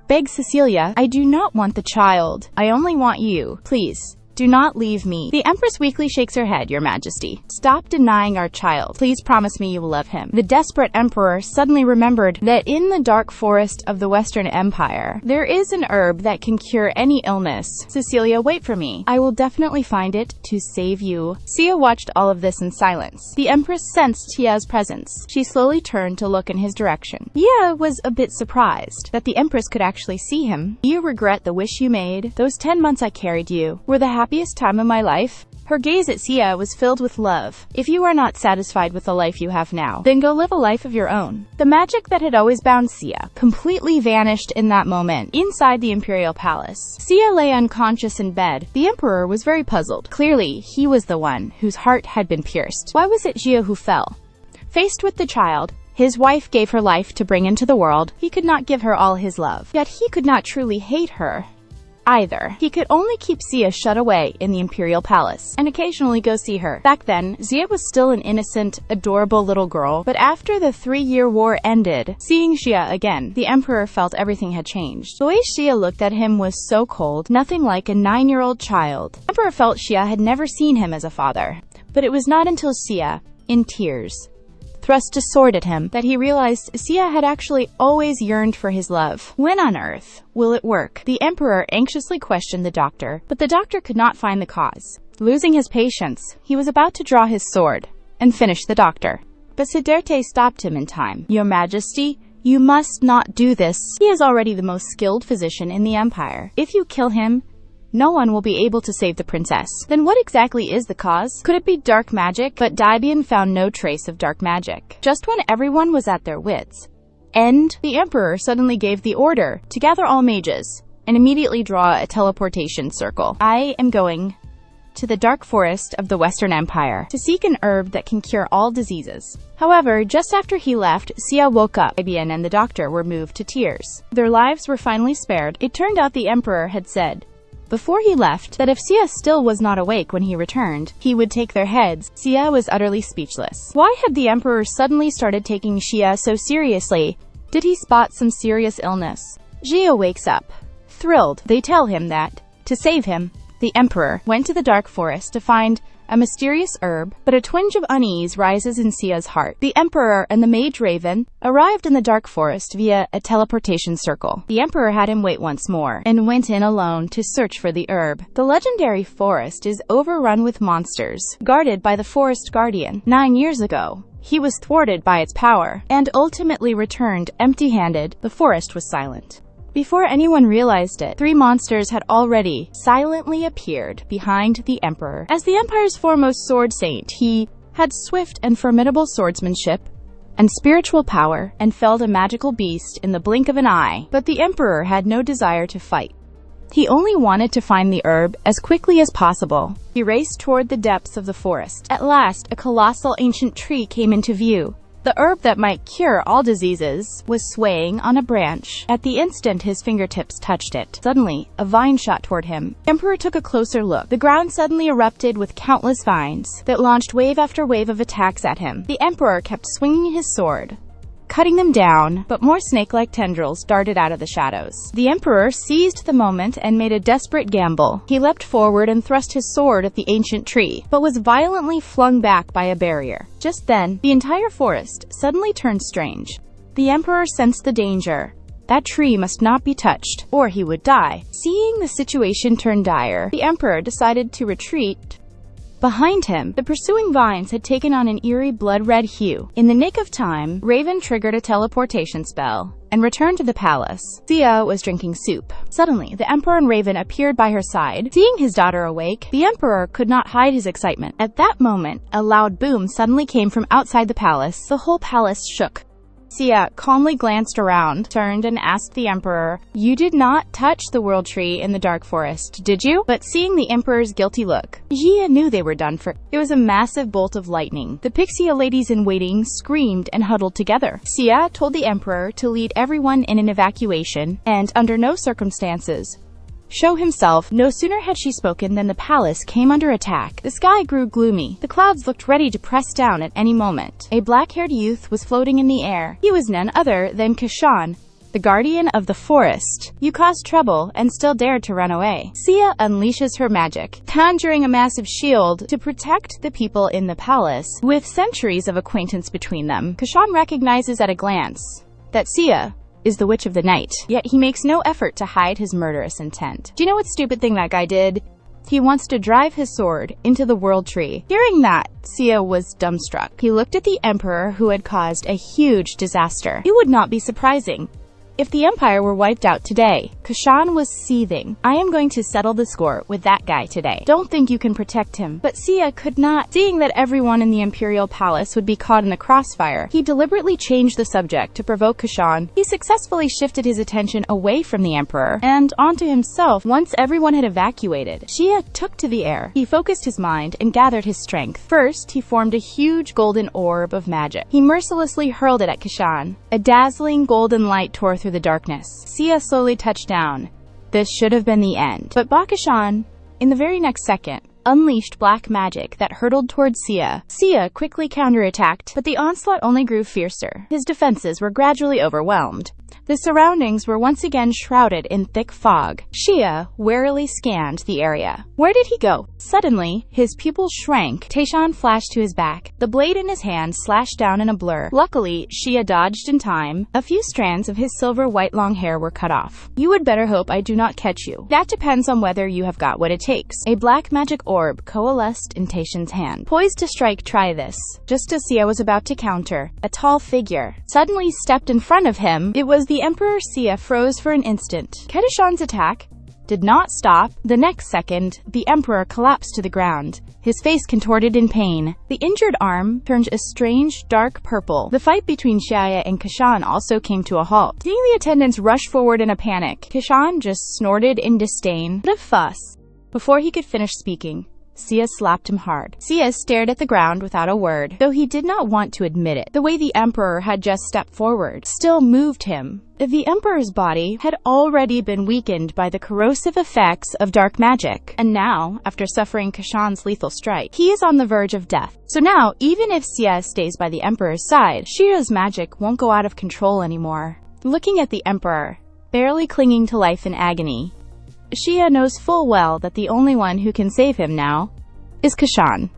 begs Cecilia, I do not want the child. I only want you. Please, Do not leave me. The Empress weakly shakes her head. Your Majesty, stop denying our child. Please promise me you will love him. The desperate Emperor suddenly remembered that in the dark forest of the Western Empire, there is an herb that can cure any illness. Cecilia, wait for me. I will definitely find it to save you. Sia watched all of this in silence. The Empress sensed Tia's presence. She slowly turned to look in his direction. Tia was a bit surprised that the Empress could actually see him. Do you regret the wish you made? Those 10 months I carried you were the happiest time of my life. Her gaze at Sia was filled with love. If you are not satisfied with the life you have now, then go live a life of your own. The magic that had always bound Sia completely vanished in that moment. Inside the Imperial Palace, Sia lay unconscious in bed. The Emperor was very puzzled. Clearly, he was the one whose heart had been pierced. Why was it Jia who fell? Faced with the child his wife gave her life to bring into the world, he could not give her all his love. Yet he could not truly hate her either. He could only keep Sia shut away in the Imperial Palace and occasionally go see her. Back then, Sia was still an innocent, adorable little girl, but after the 3-year war ended, seeing Sia again, the Emperor felt everything had changed. The way Sia looked at him was so cold, nothing like a 9-year-old child. The Emperor felt Sia had never seen him as a father. But it was not until Sia, in tears, thrust a sword at him that he realized Sia had actually always yearned for his love. When on earth will it work? The Emperor anxiously questioned the doctor, but the doctor could not find the cause. Losing his patience, he was about to draw his sword and finish the doctor. But Siddhartha stopped him in time. Your Majesty, you must not do this. He is already the most skilled physician in the Empire. If you kill him, no one will be able to save the princess. Then what exactly is the cause? Could it be dark magic? But Daibian found no trace of dark magic. Just when everyone was at their wits' end, the Emperor suddenly gave the order to gather all mages and immediately draw a teleportation circle. I am going to the dark forest of the Western Empire to seek an herb that can cure all diseases. However, just after he left, Sia woke up. Daibian and the doctor were moved to tears. Their lives were finally spared. It turned out the Emperor had said before he left that if Sia still was not awake when he returned, he would take their heads. Sia was utterly speechless. Why had the Emperor suddenly started taking Sia so seriously? Did he spot some serious illness? Jia wakes up, thrilled. They tell him that, to save him, the Emperor went to the dark forest to find a mysterious herb, but a twinge of unease rises in Sia's heart. The Emperor and the mage Raven arrived in the dark forest via a teleportation circle. The Emperor had him wait once more, and went in alone to search for the herb. The legendary forest is overrun with monsters, guarded by the forest guardian. 9 years ago, he was thwarted by its power, and ultimately returned empty-handed. The forest was silent. Before anyone realized it, 3 monsters had already silently appeared behind the Emperor. As the Empire's foremost sword saint, he had swift and formidable swordsmanship and spiritual power, and felled a magical beast in the blink of an eye. But the Emperor had no desire to fight. He only wanted to find the herb as quickly as possible. He raced toward the depths of the forest. At last, a colossal ancient tree came into view. The herb that might cure all diseases was swaying on a branch. At the instant his fingertips touched it, suddenly, a vine shot toward him. The Emperor took a closer look. The ground suddenly erupted with countless vines that launched wave after wave of attacks at him. The Emperor kept swinging his sword, cutting them down, but more snake-like tendrils darted out of the shadows. The Emperor seized the moment and made a desperate gamble. He leapt forward and thrust his sword at the ancient tree, but was violently flung back by a barrier. Just then, the entire forest suddenly turned strange. The Emperor sensed the danger. That tree must not be touched, or he would die. Seeing the situation turn dire, the Emperor decided to retreat. Behind him, the pursuing vines had taken on an eerie blood-red hue. In the nick of time, Raven triggered a teleportation spell and returned to the palace. Sia was drinking soup. Suddenly, the Emperor and Raven appeared by her side. Seeing his daughter awake, the Emperor could not hide his excitement. At that moment, a loud boom suddenly came from outside the palace. The whole palace shook. Sia calmly glanced around, turned and asked the Emperor, "You did not touch the world tree in the dark forest, did you?" But seeing the Emperor's guilty look, Jia knew they were done for. It was a massive bolt of lightning. The Pixia ladies-in-waiting screamed and huddled together. Sia told the Emperor to lead everyone in an evacuation, and under no circumstances show himself. No sooner had she spoken than the palace came under attack. The sky grew gloomy. The clouds looked ready to press down at any moment. A black-haired youth was floating in the air. He was none other than Kashan, the guardian of the forest. You caused trouble and still dared to run away. Sia unleashes her magic, conjuring a massive shield to protect the people in the palace, with centuries of acquaintance between them. Kashan recognizes at a glance that Sia is the Witch of the Night, yet he makes no effort to hide his murderous intent. Do you know what stupid thing that guy did? He wants to drive his sword into the world tree. Hearing that, Sia was dumbstruck. He looked at the emperor who had caused a huge disaster. It would not be surprising if the empire were wiped out today. Kashan was seething. I am going to settle the score with that guy today. Don't think you can protect him. But Sia could not. Seeing that everyone in the imperial palace would be caught in the crossfire, he deliberately changed the subject to provoke Kashan. He successfully shifted his attention away from the emperor and onto himself. Once everyone had evacuated, Sia took to the air. He focused his mind and gathered his strength. First, he formed a huge golden orb of magic. He mercilessly hurled it at Kashan. A dazzling golden light tore through the darkness. Sia slowly touched down. This should have been the end. But Bakashan, in the very next second, unleashed black magic that hurtled towards Sia. Sia quickly counterattacked, but the onslaught only grew fiercer. His defenses were gradually overwhelmed. The surroundings were once again shrouded in thick fog. Sia warily scanned the area. Where did he go? Suddenly, his pupils shrank. Taishan flashed to his back. The blade in his hand slashed down in a blur. Luckily, Sia dodged in time. A few strands of his silver-white long hair were cut off. You would better hope I do not catch you. That depends on whether you have got what it takes. A black magic orb coalesced in Taishan's hand. Poised to strike, try this. Just as Sia was about to counter, a tall figure suddenly stepped in front of him. It was the Emperor. Sia froze for an instant. Kedishan's attack did not stop. The next second, the Emperor collapsed to the ground, his face contorted in pain. The injured arm turned a strange, dark purple. The fight between Sia and Kashan also came to a halt. Seeing the attendants rush forward in a panic, Kashan just snorted in disdain. What a fuss. Before he could finish speaking, Sia slapped him hard. Sia stared at the ground without a word, though he did not want to admit it. The way the Emperor had just stepped forward still moved him. The Emperor's body had already been weakened by the corrosive effects of dark magic, and now, after suffering Kashan's lethal strike, he is on the verge of death. So now, even if Sia stays by the Emperor's side, Shia's magic won't go out of control anymore. Looking at the Emperor, barely clinging to life in agony, Sia knows full well that the only one who can save him now is Kashan.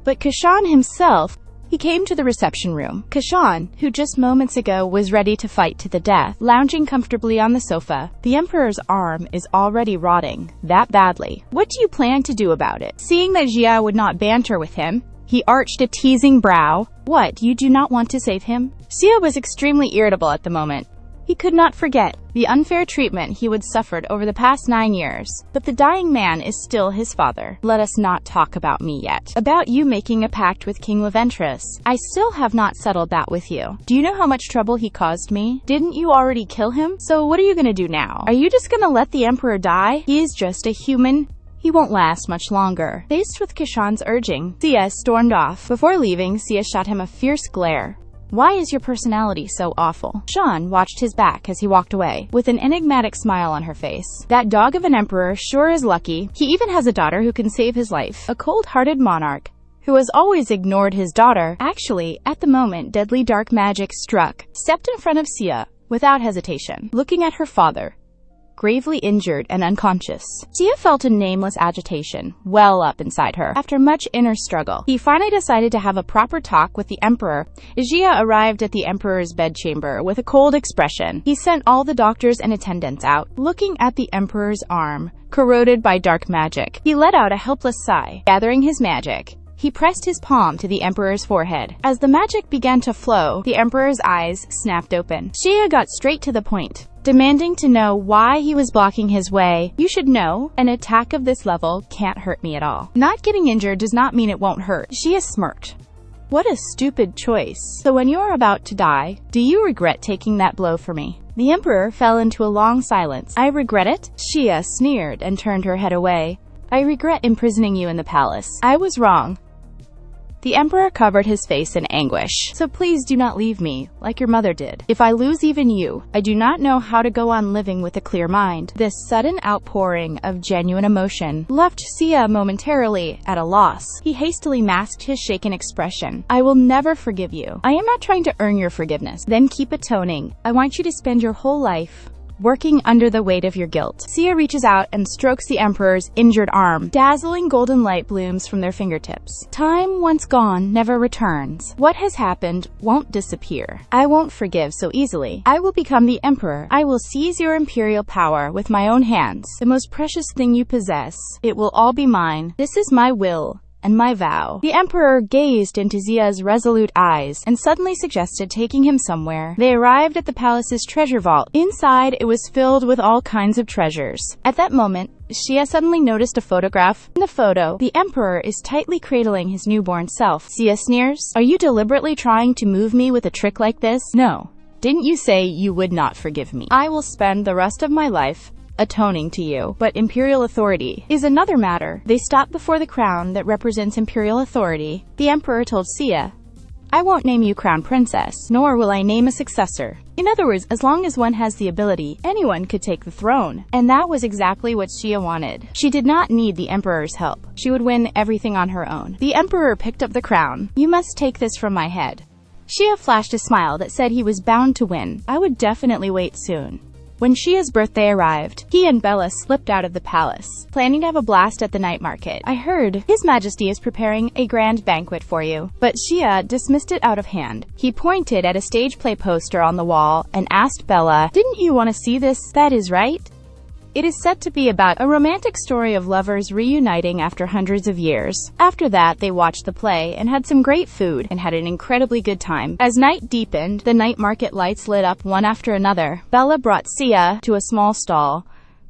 But Kashan himself, he came to the reception room. Kashan, who just moments ago was ready to fight to the death, lounging comfortably on the sofa. The Emperor's arm is already rotting, that badly. What do you plan to do about it? Seeing that Jia would not banter with him, he arched a teasing brow. What, you do not want to save him? Sia was extremely irritable at the moment. He could not forget the unfair treatment he would suffered over the past 9 years. But the dying man is still his father. Let us not talk about me yet. About you making a pact with King Empress. I still have not settled that with you. Do you know how much trouble he caused me? Didn't you already kill him? So what are you gonna do now? Are you just gonna let the Emperor die? He is just a human. He won't last much longer. Faced with Kashan's urging, Sia stormed off. Before leaving, Sia shot him a fierce glare. Why is your personality so awful? Shan watched his back as he walked away, with an enigmatic smile on her face. That dog of an emperor sure is lucky. He even has a daughter who can save his life. A cold-hearted monarch who has always ignored his daughter. Actually, at the moment deadly dark magic struck, stepped in front of Sia without hesitation, looking at her father, gravely injured and unconscious. Sia felt a nameless agitation well up inside her. After much inner struggle, he finally decided to have a proper talk with the Emperor. Jia arrived at the Emperor's bedchamber with a cold expression. He sent all the doctors and attendants out, looking at the Emperor's arm, corroded by dark magic. He let out a helpless sigh. Gathering his magic, he pressed his palm to the Emperor's forehead. As the magic began to flow, the Emperor's eyes snapped open. Jia got straight to the point, demanding to know why he was blocking his way. You should know, an attack of this level can't hurt me at all. Not getting injured does not mean it won't hurt. Jia smirked. What a stupid choice. So when you're about to die, do you regret taking that blow for me? The Emperor fell into a long silence. I regret it? Jia sneered and turned her head away. I regret imprisoning you in the palace. I was wrong. The emperor covered his face in anguish. So please do not leave me, like your mother did. If I lose even you, I do not know how to go on living with a clear mind. This sudden outpouring of genuine emotion left Sia momentarily at a loss. He hastily masked his shaken expression. I will never forgive you. I am not trying to earn your forgiveness. Then keep atoning. I want you to spend your whole life working under the weight of your guilt. Sia reaches out and strokes the emperor's injured arm. Dazzling golden light blooms from their fingertips. Time once gone never returns. What has happened won't disappear. I won't forgive so easily. I will become the emperor. I will seize your imperial power with my own hands. The most precious thing you possess. It will all be mine. This is my will and my vow. The emperor gazed into Sia's resolute eyes and suddenly suggested taking him somewhere. They arrived at the palace's treasure vault. Inside, it was filled with all kinds of treasures. At that moment, Sia suddenly noticed a photograph. In the photo, the emperor is tightly cradling his newborn self. Sia sneers, "Are you deliberately trying to move me with a trick like this?" "No. Didn't you say you would not forgive me? I will spend the rest of my life atoning to you. But imperial authority is another matter." They stopped before the crown that represents imperial authority. The emperor told Sia, "I won't name you crown princess, nor will I name a successor. In other words, as long as one has the ability, anyone could take the throne." And that was exactly what Sia wanted. She did not need the emperor's help. She would win everything on her own. The emperor picked up the crown. "You must take this from my head." Sia flashed a smile that said he was bound to win. "I would definitely wait soon." When Shia's birthday arrived, he and Bella slipped out of the palace, planning to have a blast at the night market. "I heard His Majesty is preparing a grand banquet for you." But Shia dismissed it out of hand. He pointed at a stage play poster on the wall and asked Bella, "Didn't you want to see this?" "That is right. It is said to be about a romantic story of lovers reuniting after hundreds of years." After that, they watched the play and had some great food and had an incredibly good time. As night deepened, the night market lights lit up one after another. Bella brought Sia to a small stall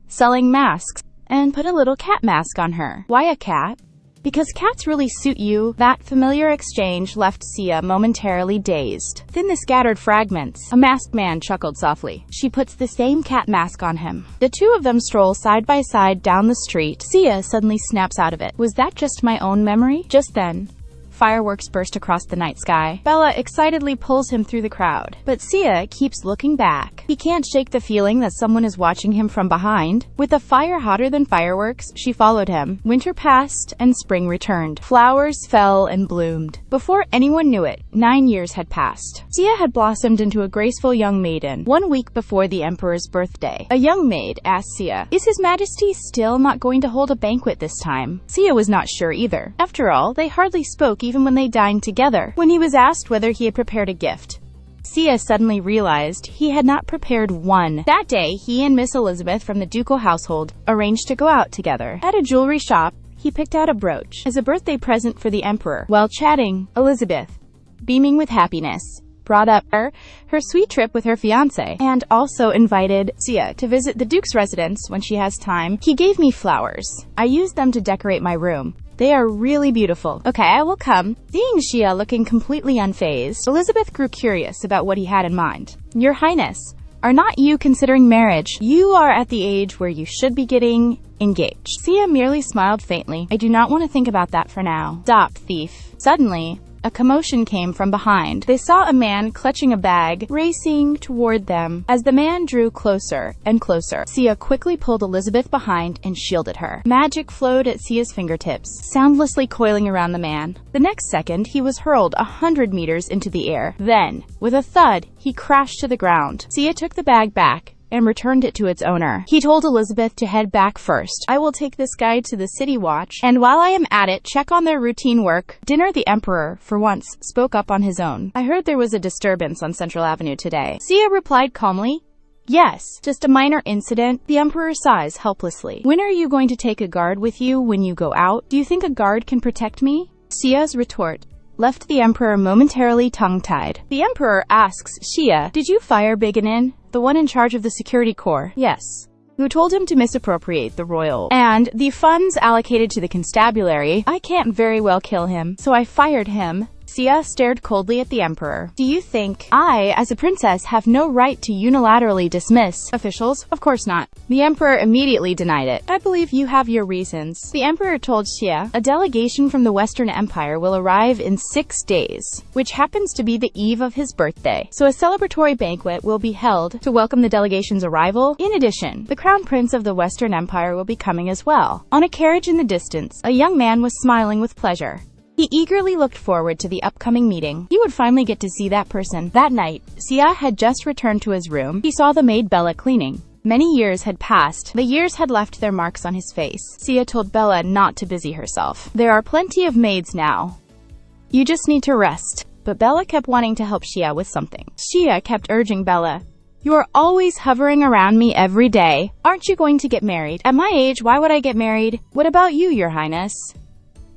selling masks and put a little cat mask on her. "Why a cat?" "Because cats really suit you." That familiar exchange left Sia momentarily dazed. Then the scattered fragments. A masked man chuckled softly. She puts the same cat mask on him. The two of them stroll side by side down the street. Sia suddenly snaps out of it. Was that just my own memory? Just then, fireworks burst across the night sky. Bella excitedly pulls him through the crowd, but Sia keeps looking back. He can't shake the feeling that someone is watching him from behind. With a fire hotter than fireworks, she followed him. Winter passed and spring returned. Flowers fell and bloomed. Before anyone knew it, 9 years had passed. Sia had blossomed into a graceful young maiden. 1 week before the emperor's birthday, a young maid asked Sia, "Is His Majesty still not going to hold a banquet this time?" Sia was not sure either. After all, they hardly spoke even when they dined together. When he was asked whether he had prepared a gift, Sia suddenly realized he had not prepared one. That day, he and Miss Elizabeth from the ducal household arranged to go out together. At a jewelry shop, he picked out a brooch as a birthday present for the emperor. While chatting, Elizabeth, beaming with happiness, brought up her sweet trip with her fiancé, and also invited Sia to visit the Duke's residence when she has time. "He gave me flowers. I used them to decorate my room. They are really beautiful." "Okay, I will come." Seeing Sia looking completely unfazed, Elizabeth grew curious about what he had in mind. "Your Highness, are not you considering marriage? You are at the age where you should be getting engaged." Sia merely smiled faintly. "I do not want to think about that for now." "Stop, thief." Suddenly, a commotion came from behind. They saw a man clutching a bag, racing toward them. As the man drew closer and closer, Sia quickly pulled Elizabeth behind and shielded her. Magic flowed at Sia's fingertips, soundlessly coiling around the man. The next second, he was hurled 100 meters into the air. Then, with a thud, he crashed to the ground. Sia took the bag back and returned it to its owner. He told Elizabeth to head back first. "I will take this guy to the city watch, and while I am at it, check on their routine work." Dinner. The emperor, for once, spoke up on his own. "I heard there was a disturbance on Central Avenue today." Sia replied calmly, "Yes, just a minor incident." The emperor sighs helplessly. "When are you going to take a guard with you when you go out? Do you think a guard can protect me?" Sia's retort left the emperor momentarily tongue-tied. The emperor asks Sia, "Did you fire Biganin, the one in charge of the security corps?" "Yes." "Who told him to misappropriate the royal and the funds allocated to the constabulary? I can't very well kill him, so I fired him." Xia stared coldly at the emperor. Do you think I, as a princess, have no right to unilaterally dismiss officials? Of course not. The emperor immediately denied it. I believe you have your reasons. The emperor told Xia, a delegation from the Western Empire will arrive in 6 days, which happens to be the eve of his birthday. So a celebratory banquet will be held to welcome the delegation's arrival. In addition, the crown prince of the Western Empire will be coming as well. On a carriage in the distance, a young man was smiling with pleasure. He eagerly looked forward to the upcoming meeting. He would finally get to see that person. That night, Xia had just returned to his room. He saw the maid Bella cleaning. Many years had passed. The years had left their marks on his face. Xia told Bella not to busy herself. There are plenty of maids now. You just need to rest. But Bella kept wanting to help Xia with something. Xia kept urging Bella. You are always hovering around me every day. Aren't you going to get married? At my age, why would I get married? What about you, Your Highness?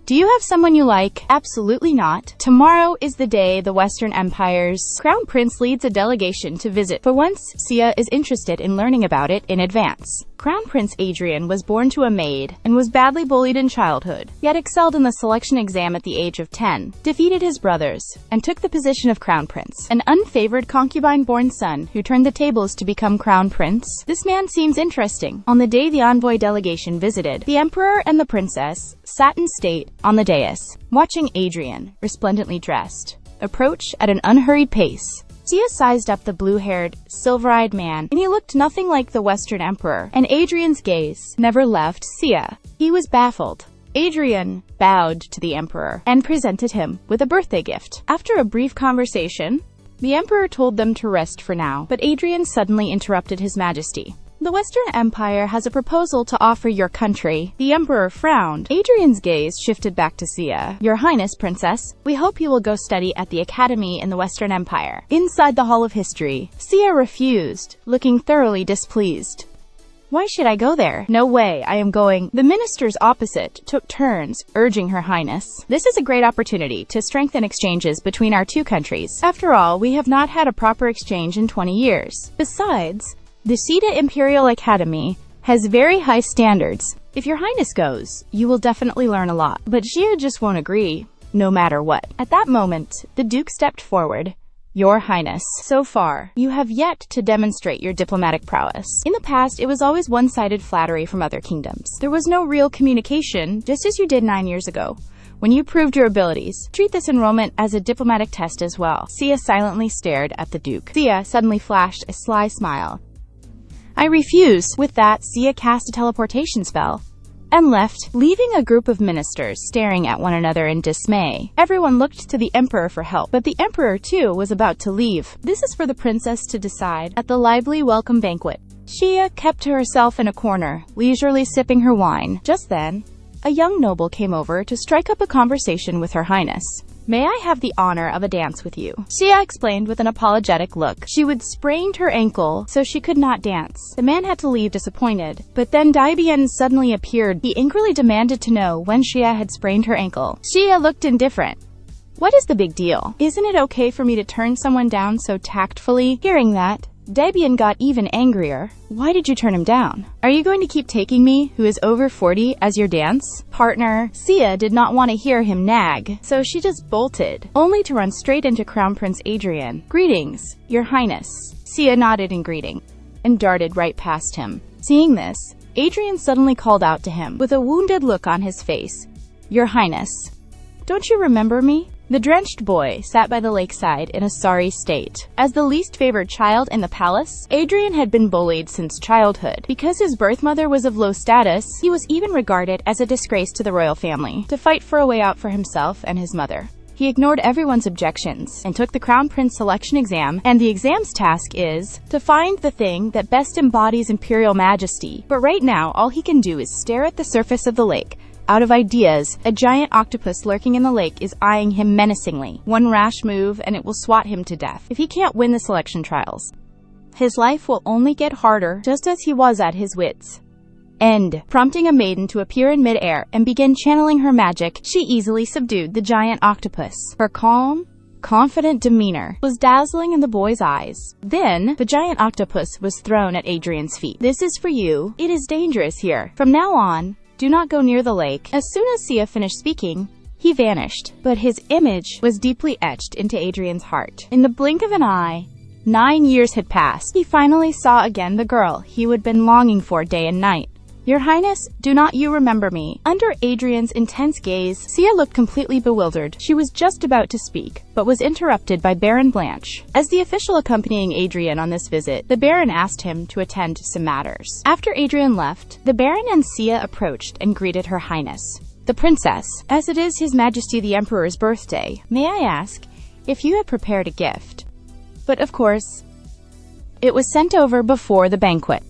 Do you have someone you like? Absolutely not. Tomorrow is the day the Western Empire's crown prince leads a delegation to visit. For once, Xia is interested in learning about it in advance. Crown Prince Adrian was born to a maid and was badly bullied in childhood, yet excelled in the selection exam at the age of 10, defeated his brothers, and took the position of Crown Prince. An unfavored concubine-born son who turned the tables to become Crown Prince. This man seems interesting. On the day the envoy delegation visited, the emperor and the princess sat in state on the dais, watching Adrian, resplendently dressed, approach at an unhurried pace. Xia sized up the blue-haired, silver-eyed man, and he looked nothing like the Western Emperor, and Adrian's gaze never left Xia. He was baffled. Adrian bowed to the emperor and presented him with a birthday gift. After a brief conversation, the emperor told them to rest for now, but Adrian suddenly interrupted His Majesty. The Western Empire has a proposal to offer your country. The emperor frowned. Adrian's gaze shifted back to Xia. Your Highness, Princess, we hope you will go study at the academy in the Western Empire. Inside the Hall of History, Xia refused, looking thoroughly displeased. Why should I go there? No way, I am going. The ministers opposite took turns, urging Her Highness. This is a great opportunity to strengthen exchanges between our two countries. After all, we have not had a proper exchange in 20 years. Besides, the Sita Imperial Academy has very high standards. If Your Highness goes, you will definitely learn a lot. But Xia just won't agree, no matter what. At that moment, the Duke stepped forward. Your Highness, so far, you have yet to demonstrate your diplomatic prowess. In the past, it was always one-sided flattery from other kingdoms. There was no real communication, just as you did 9 years ago, when you proved your abilities. Treat this enrollment as a diplomatic test as well. Xia silently stared at the Duke. Xia suddenly flashed a sly smile. I refuse. With that, Xia cast a teleportation spell and left, leaving a group of ministers staring at one another in dismay. Everyone looked to the emperor for help, but the emperor too was about to leave. This is for the princess to decide. At the lively welcome banquet, Xia kept to herself in a corner, leisurely sipping her wine. Just then, a young noble came over to strike up a conversation with Her Highness. May I have the honor of a dance with you? Xia explained with an apologetic look. She would sprained her ankle, so she could not dance. The man had to leave disappointed. But then Daibian suddenly appeared. He angrily demanded to know when Xia had sprained her ankle. Xia looked indifferent. What is the big deal? Isn't it okay for me to turn someone down so tactfully? Hearing that, Daibian got even angrier. Why did you turn him down? Are you going to keep taking me, who is over 40, as your dance partner? Xia did not want to hear him nag, so she just bolted, only to run straight into Crown Prince Adrian. Greetings, Your Highness. Xia nodded in greeting, and darted right past him. Seeing this, Adrian suddenly called out to him, with a wounded look on his face. Your Highness, don't you remember me? The drenched boy sat by the lakeside in a sorry state. As the least favored child in the palace, Adrian had been bullied since childhood. Because his birth mother was of low status, he was even regarded as a disgrace to the royal family. To fight for a way out for himself and his mother, he ignored everyone's objections and took the Crown Prince selection exam, and the exam's task is to find the thing that best embodies imperial majesty. But right now, all he can do is stare at the surface of the lake. Out of ideas, a giant octopus lurking in the lake is eyeing him menacingly. One rash move and it will swat him to death. If he can't win the selection trials, his life will only get harder, just as he was at his wits' end. Prompting a maiden to appear in mid-air and begin channeling her magic, she easily subdued the giant octopus. Her calm, confident demeanor was dazzling in the boy's eyes. Then, the giant octopus was thrown at Adrian's feet. This is for you. It is dangerous here. From now on, do not go near the lake. As soon as Xia finished speaking, He vanished, but his image was deeply etched into Adrian's heart. In the blink of an eye, 9 years had passed. He finally saw again the girl he had been longing for day and night. "Your Highness, do not you remember me?" Under Adrian's intense gaze, Sia looked completely bewildered. She was just about to speak, but was interrupted by Baron Blanche. As the official accompanying Adrian on this visit, the Baron asked him to attend to some matters. After Adrian left, the Baron and Sia approached and greeted Her Highness, the Princess. "As it is His Majesty the Emperor's birthday, may I ask if you had prepared a gift?" But of course, it was sent over before the banquet.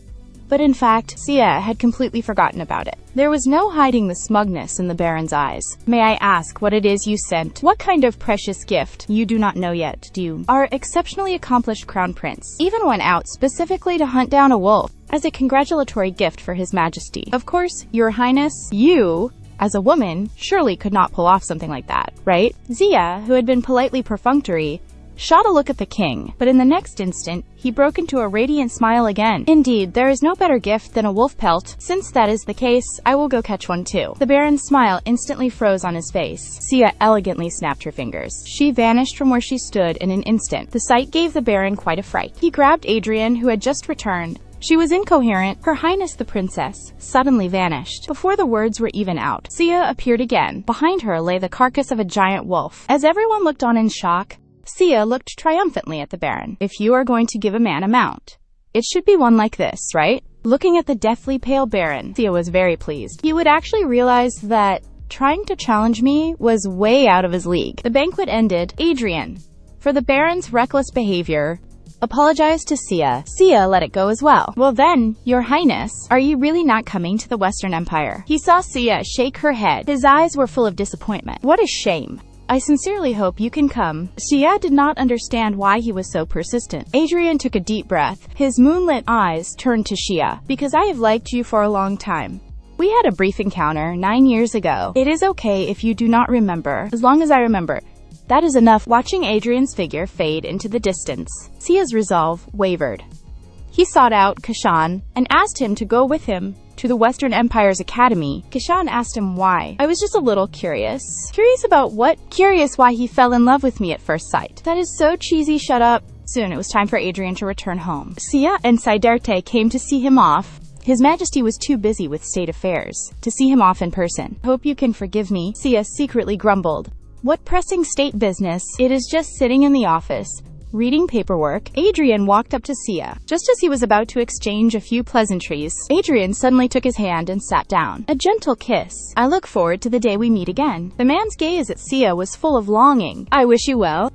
But in fact, Sia had completely forgotten about it. There was no hiding the smugness in the Baron's eyes. "May I ask what it is you sent? What kind of precious gift? You do not know yet, do you? Our exceptionally accomplished Crown Prince even went out specifically to hunt down a wolf as a congratulatory gift for His Majesty. Of course, Your Highness, you, as a woman, surely could not pull off something like that, right?" Sia, who had been politely perfunctory, shot a look at the king, but in the next instant, he broke into a radiant smile again. "Indeed, there is no better gift than a wolf pelt. Since that is the case, I will go catch one too." The Baron's smile instantly froze on his face. Sia elegantly snapped her fingers. She vanished from where she stood in an instant. The sight gave the Baron quite a fright. He grabbed Adrian, who had just returned. She was incoherent. Her Highness the Princess suddenly vanished. Before the words were even out, Sia appeared again. Behind her lay the carcass of a giant wolf. As everyone looked on in shock, Sia looked triumphantly at the Baron. "If you are going to give a man a mount, it should be one like this, right?" Looking at the deathly pale Baron, Sia was very pleased. He would actually realize that trying to challenge me was way out of his league. The banquet ended. Adrian, for the Baron's reckless behavior, apologized to Sia. Sia let it go as well. "Well then, Your Highness, are you really not coming to the Western Empire?" He saw Sia shake her head. His eyes were full of disappointment. "What a shame. I sincerely hope you can come." Sia did not understand why he was so persistent. Adrian took a deep breath. His moonlit eyes turned to Sia. "Because I have liked you for a long time. We had a brief encounter 9 years ago. It is okay if you do not remember, as long as I remember. That is enough." Watching Adrian's figure fade into the distance, Sia's resolve wavered. He sought out Kashan and asked him to go with him to the Western Empire's academy. Kashan asked him why. "I was just a little curious." "Curious about what?" "Curious why he fell in love with me at first sight." "That is so cheesy, shut up." Soon it was time for Adrian to return home. Sia and Siderte came to see him off. His Majesty was too busy with state affairs to see him off in person. "Hope you can forgive me," Sia secretly grumbled. "What pressing state business? It is just sitting in the office, reading paperwork." Adrian walked up to Sia. Just as he was about to exchange a few pleasantries, Adrian suddenly took his hand and sat down. A gentle kiss. "I look forward to the day we meet again." The man's gaze at Sia was full of longing. "I wish you well,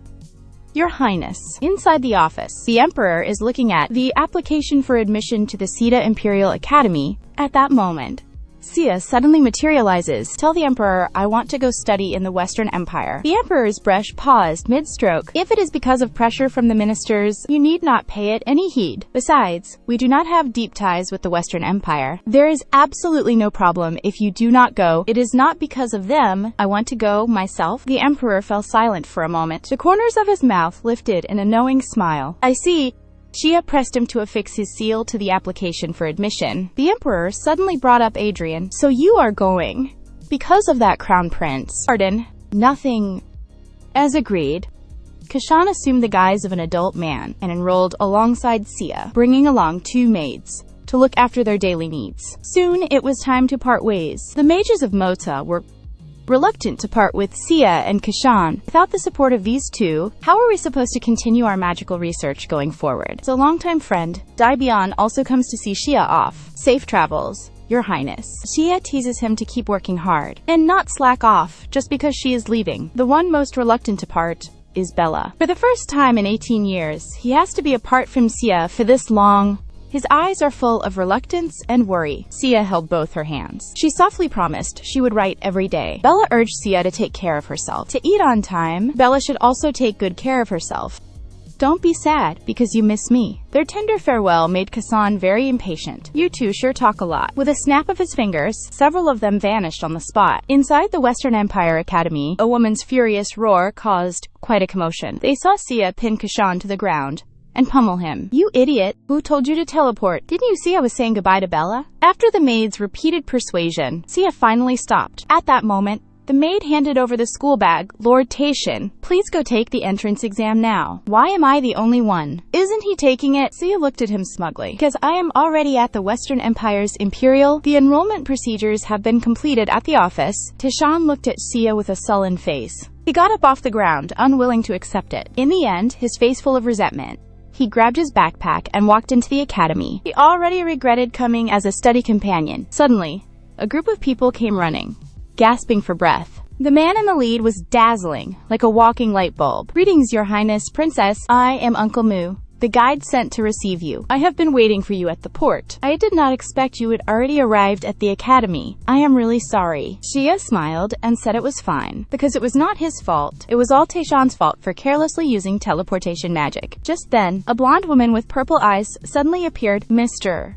Your Highness." Inside the office, the Emperor is looking at the application for admission to the Sita Imperial Academy. At that moment, Sia suddenly materializes. "Tell the Emperor I want to go study in the Western Empire." The Emperor's brush paused mid-stroke. "If it is because of pressure from the ministers, you need not pay it any heed. Besides, we do not have deep ties with the Western Empire. There is absolutely no problem if you do not go. It is not because of them. I want to go myself." The Emperor fell silent for a moment. The corners of his mouth lifted in a knowing smile. "I see." Sia pressed him to affix his seal to the application for admission. The Emperor suddenly brought up Adrian. "So you are going because of that Crown Prince?" "Pardon? Nothing." As agreed, Kashan assumed the guise of an adult man and enrolled alongside Sia, bringing along 2 maids to look after their daily needs. Soon it was time to part ways. The mages of Mota were reluctant to part with Sia and Kashan. Without the support of these two, how are we supposed to continue our magical research going forward? So longtime friend, Daibian also comes to see Sia off. "Safe travels, Your Highness." Sia teases him to keep working hard and not slack off just because she is leaving. The one most reluctant to part is Bella. For the first time in 18 years, he has to be apart from Sia for this long. His eyes are full of reluctance and worry. Sia held both her hands. She softly promised she would write every day. Bella urged Sia to take care of herself. To eat on time, Bella should also take good care of herself. "Don't be sad because you miss me." Their tender farewell made Kassan very impatient. "You two sure talk a lot." With a snap of his fingers, several of them vanished on the spot. Inside the Western Empire Academy, a woman's furious roar caused quite a commotion. They saw Sia pin Kashan to the ground and pummel him. "You idiot! Who told you to teleport? Didn't you see I was saying goodbye to Bella?" After the maid's repeated persuasion, Sia finally stopped. At that moment, The maid handed over the school bag. Lord Taishan, please go take the entrance exam now. Why am I the only one? Isn't he taking it? Sia looked at him smugly. Because I am already at the Western Empire's Imperial. The enrollment procedures have been completed at the office. Taishan looked at Sia with a sullen face. He got up off the ground, unwilling to accept it. In the end, his face full of resentment, he grabbed his backpack and walked into the academy. He already regretted coming as a study companion. Suddenly, a group of people came running, gasping for breath. The man in the lead was dazzling, like a walking light bulb. Greetings, Your Highness, Princess. I am Uncle Mu, the guide sent to receive you. I have been waiting for you at the port. I did not expect you had already arrived at the academy. I am really sorry. Xia smiled and said it was fine, because it was not his fault. It was all Taishan's fault for carelessly using teleportation magic. Just then, a blonde woman with purple eyes suddenly appeared. Mr.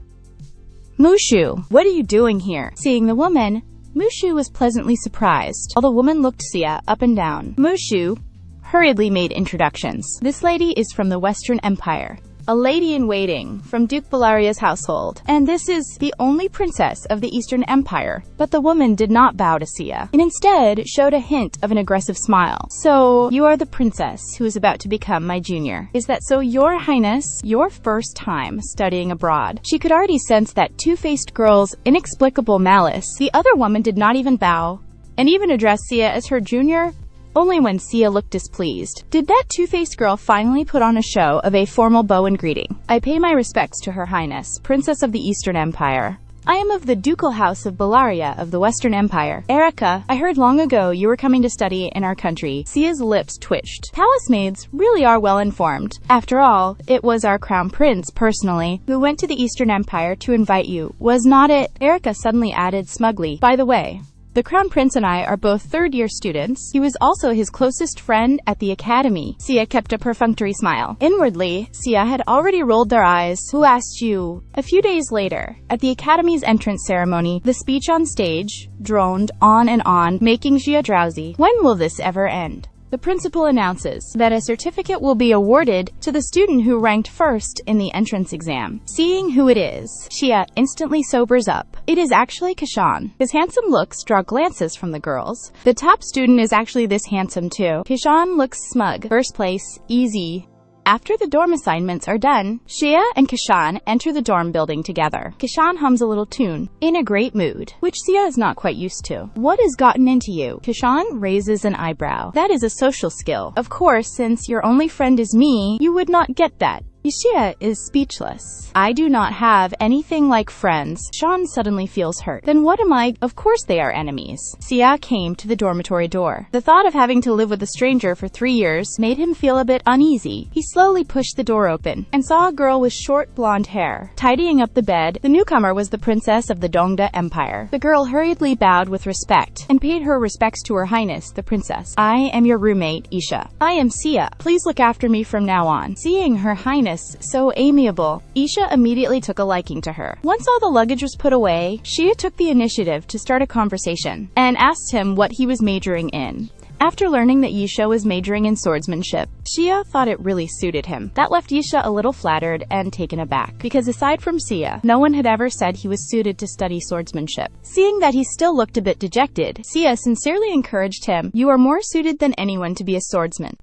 Mushu, what are you doing here? Seeing the woman, Mushu was pleasantly surprised. While the woman looked Sia up and down, Mushu hurriedly made introductions. This lady is from the Western Empire, a lady-in-waiting from Duke Valaria's household, and this is the only princess of the Eastern Empire. But the woman did not bow to Sia, and instead showed a hint of an aggressive smile. So, you are the princess who is about to become my junior. Is that so, Your Highness? Your first time studying abroad. She could already sense that two-faced girl's inexplicable malice. The other woman did not even bow, and even address Sia as her junior, only when Sia looked displeased. Did that two-faced girl finally put on a show of a formal bow and greeting? I pay my respects to Her Highness, Princess of the Eastern Empire. I am of the ducal house of Valaria of the Western Empire. Erica, I heard long ago you were coming to study in our country. Sia's lips twitched. Palace maids really are well informed. After all, it was our crown prince, personally, who went to the Eastern Empire to invite you, was not it? Erica suddenly added smugly. By the way, the Crown Prince and I are both third-year students. He was also his closest friend at the academy. Sia kept a perfunctory smile. Inwardly, Sia had already rolled their eyes. Who asked you? A few days later, at the academy's entrance ceremony, the speech on stage droned on and on, making Xia drowsy. When will this ever end? The principal announces that a certificate will be awarded to the student who ranked first in the entrance exam. Seeing who it is, Xia instantly sobers up. It is actually Kishan. His handsome looks draw glances from the girls. The top student is actually this handsome too. Kishan looks smug. First place, easy. After the dorm assignments are done, Xia and Kishan enter the dorm building together. Kishan hums a little tune, in a great mood, which Xia is not quite used to. What has gotten into you? Kishan raises an eyebrow. That is a social skill. Of course, since your only friend is me, you would not get that. Xia is speechless. I do not have anything like friends. Sean suddenly feels hurt. Then what am I? Of course they are enemies. Xia came to the dormitory door. The thought of having to live with a stranger for 3 years made him feel a bit uneasy. He slowly pushed the door open and saw a girl with short blonde hair tidying up the bed. The newcomer was the princess of the Dongda Empire. The girl hurriedly bowed with respect and paid her respects to Her Highness, the princess. I am your roommate, Isha. I am Xia. Please look after me from now on. Seeing Her Highness so amiable, Isha immediately took a liking to her. Once all the luggage was put away, Xia took the initiative to start a conversation and asked him what he was majoring in. After learning that Yisha was majoring in swordsmanship, Xia thought it really suited him. That left Yisha a little flattered and taken aback, because aside from Xia, no one had ever said he was suited to study swordsmanship. Seeing that he still looked a bit dejected, Xia sincerely encouraged him. You are more suited than anyone to be a swordsman.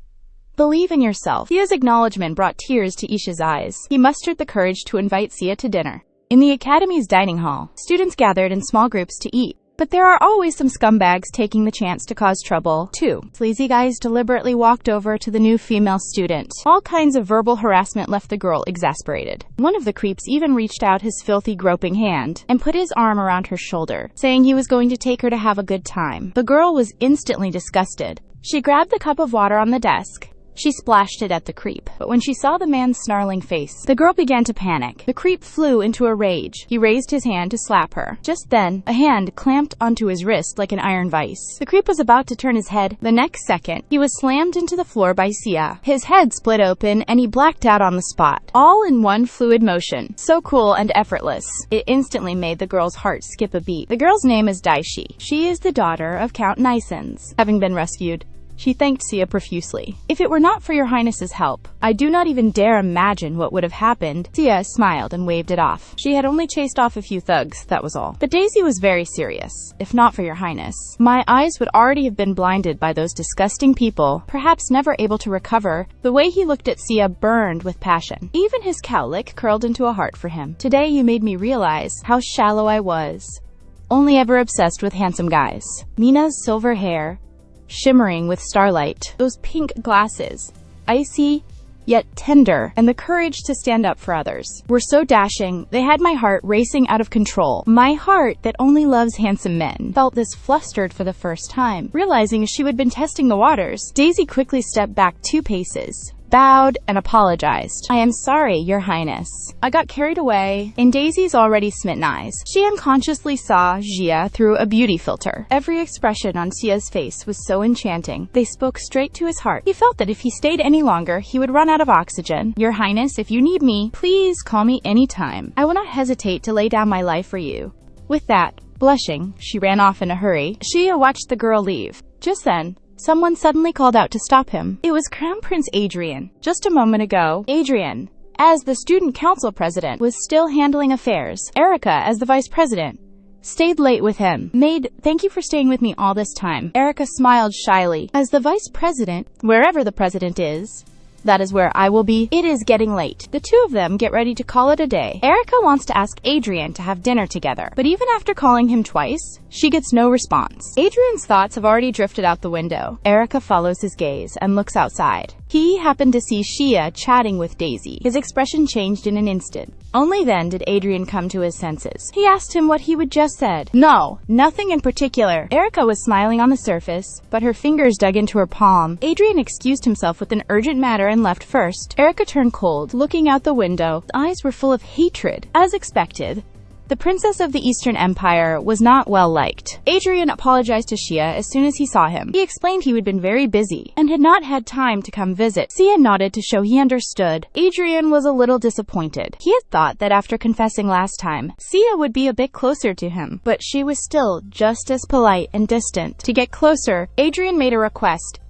Believe in yourself. Xia's acknowledgement brought tears to Isha's eyes. He mustered the courage to invite Xia to dinner. In the academy's dining hall, students gathered in small groups to eat. But there are always some scumbags taking the chance to cause trouble, too. Sleazy guys deliberately walked over to the new female student. All kinds of verbal harassment left the girl exasperated. One of the creeps even reached out his filthy, groping hand and put his arm around her shoulder, saying he was going to take her to have a good time. The girl was instantly disgusted. She grabbed the cup of water on the desk. She splashed it at the creep, but when she saw the man's snarling face, the girl began to panic. The creep flew into a rage. He raised his hand to slap her. Just then, a hand clamped onto his wrist like an iron vise. The creep was about to turn his head. The next second, he was slammed into the floor by Xia. His head split open, and he blacked out on the spot, all in one fluid motion. So cool and effortless. It instantly made the girl's heart skip a beat. The girl's name is Daishi. She is the daughter of Count Nisens. Having been rescued She thanked Sia profusely. "If it were not for your highness's help, I do not even dare imagine what would have happened." Sia smiled and waved it off. She had only chased off a few thugs, that was all. But Daisy was very serious. "If not for your highness, my eyes would already have been blinded by those disgusting people, perhaps never able to recover." The way he looked at Sia burned with passion. Even his cowlick curled into a heart for him. "Today you made me realize how shallow I was. Only ever obsessed with handsome guys." Mina's silver hair, shimmering with starlight, those pink glasses, icy yet tender, and the courage to stand up for others, were so dashing, they had my heart racing out of control. My heart, that only loves handsome men, felt this flustered for the first time. Realizing she had been testing the waters, Daisy quickly stepped back 2 paces, bowed, and apologized. "I am sorry, your highness. I got carried away." In Daisy's already smitten eyes, she unconsciously saw Xia through a beauty filter. Every expression on Xia's face was so enchanting. They spoke straight to his heart. He felt that if he stayed any longer, he would run out of oxygen. "Your highness, if you need me, please call me anytime. I will not hesitate to lay down my life for you." With that, blushing, she ran off in a hurry. Xia watched the girl leave. Just then, someone suddenly called out to stop him. It was Crown Prince Adrian. Just a moment ago, Adrian, as the student council president, was still handling affairs. Erica, as the vice president, stayed late with him. "Maid, thank you for staying with me all this time." Erica smiled shyly. "As the vice president, wherever the president is, that is where I will be. It is getting late." The two of them get ready to call it a day. Erica wants to ask Adrian to have dinner together, but even after calling him twice, she gets no response. Adrian's thoughts have already drifted out the window. Erica follows his gaze and looks outside. He happened to see Xia chatting with Daisy. His expression changed in an instant. Only then did Adrian come to his senses. He asked him what he would just said. "No, nothing in particular." Erica was smiling on the surface, but her fingers dug into her palm. Adrian excused himself with an urgent matter and left first. Erica turned cold, looking out the window. The eyes were full of hatred. As expected, the princess of the Eastern Empire was not well liked. Adrian apologized to Xia as soon as he saw him. He explained he had been very busy and had not had time to come visit. Xia nodded to show he understood. Adrian was a little disappointed. He had thought that after confessing last time, Xia would be a bit closer to him, but she was still just as polite and distant. To get closer, Adrian made a request.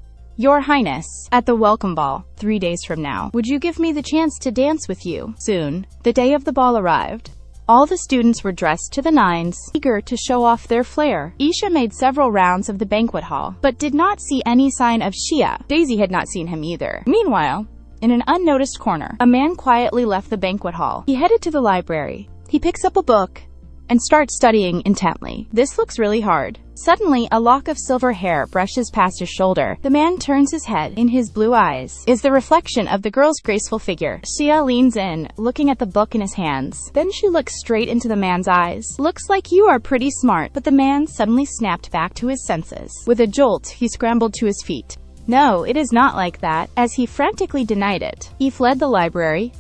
"Your Highness, at the welcome ball, 3 days from now, would you give me the chance to dance with you?" Soon, the day of the ball arrived. All the students were dressed to the nines, eager to show off their flair. Isha made several rounds of the banquet hall, but did not see any sign of Xia. Daisy had not seen him either. Meanwhile, in an unnoticed corner, a man quietly left the banquet hall. He headed to the library. He picks up a book and starts studying intently. This looks really hard. Suddenly, a lock of silver hair brushes past his shoulder. The man turns his head. In his blue eyes is the reflection of the girl's graceful figure. Xia leans in, looking at the book in his hands. Then she looks straight into the man's eyes. "Looks like you are pretty smart." But the man suddenly snapped back to his senses. With a jolt, he scrambled to his feet. "No, it is not like that," as he frantically denied it. He fled the library.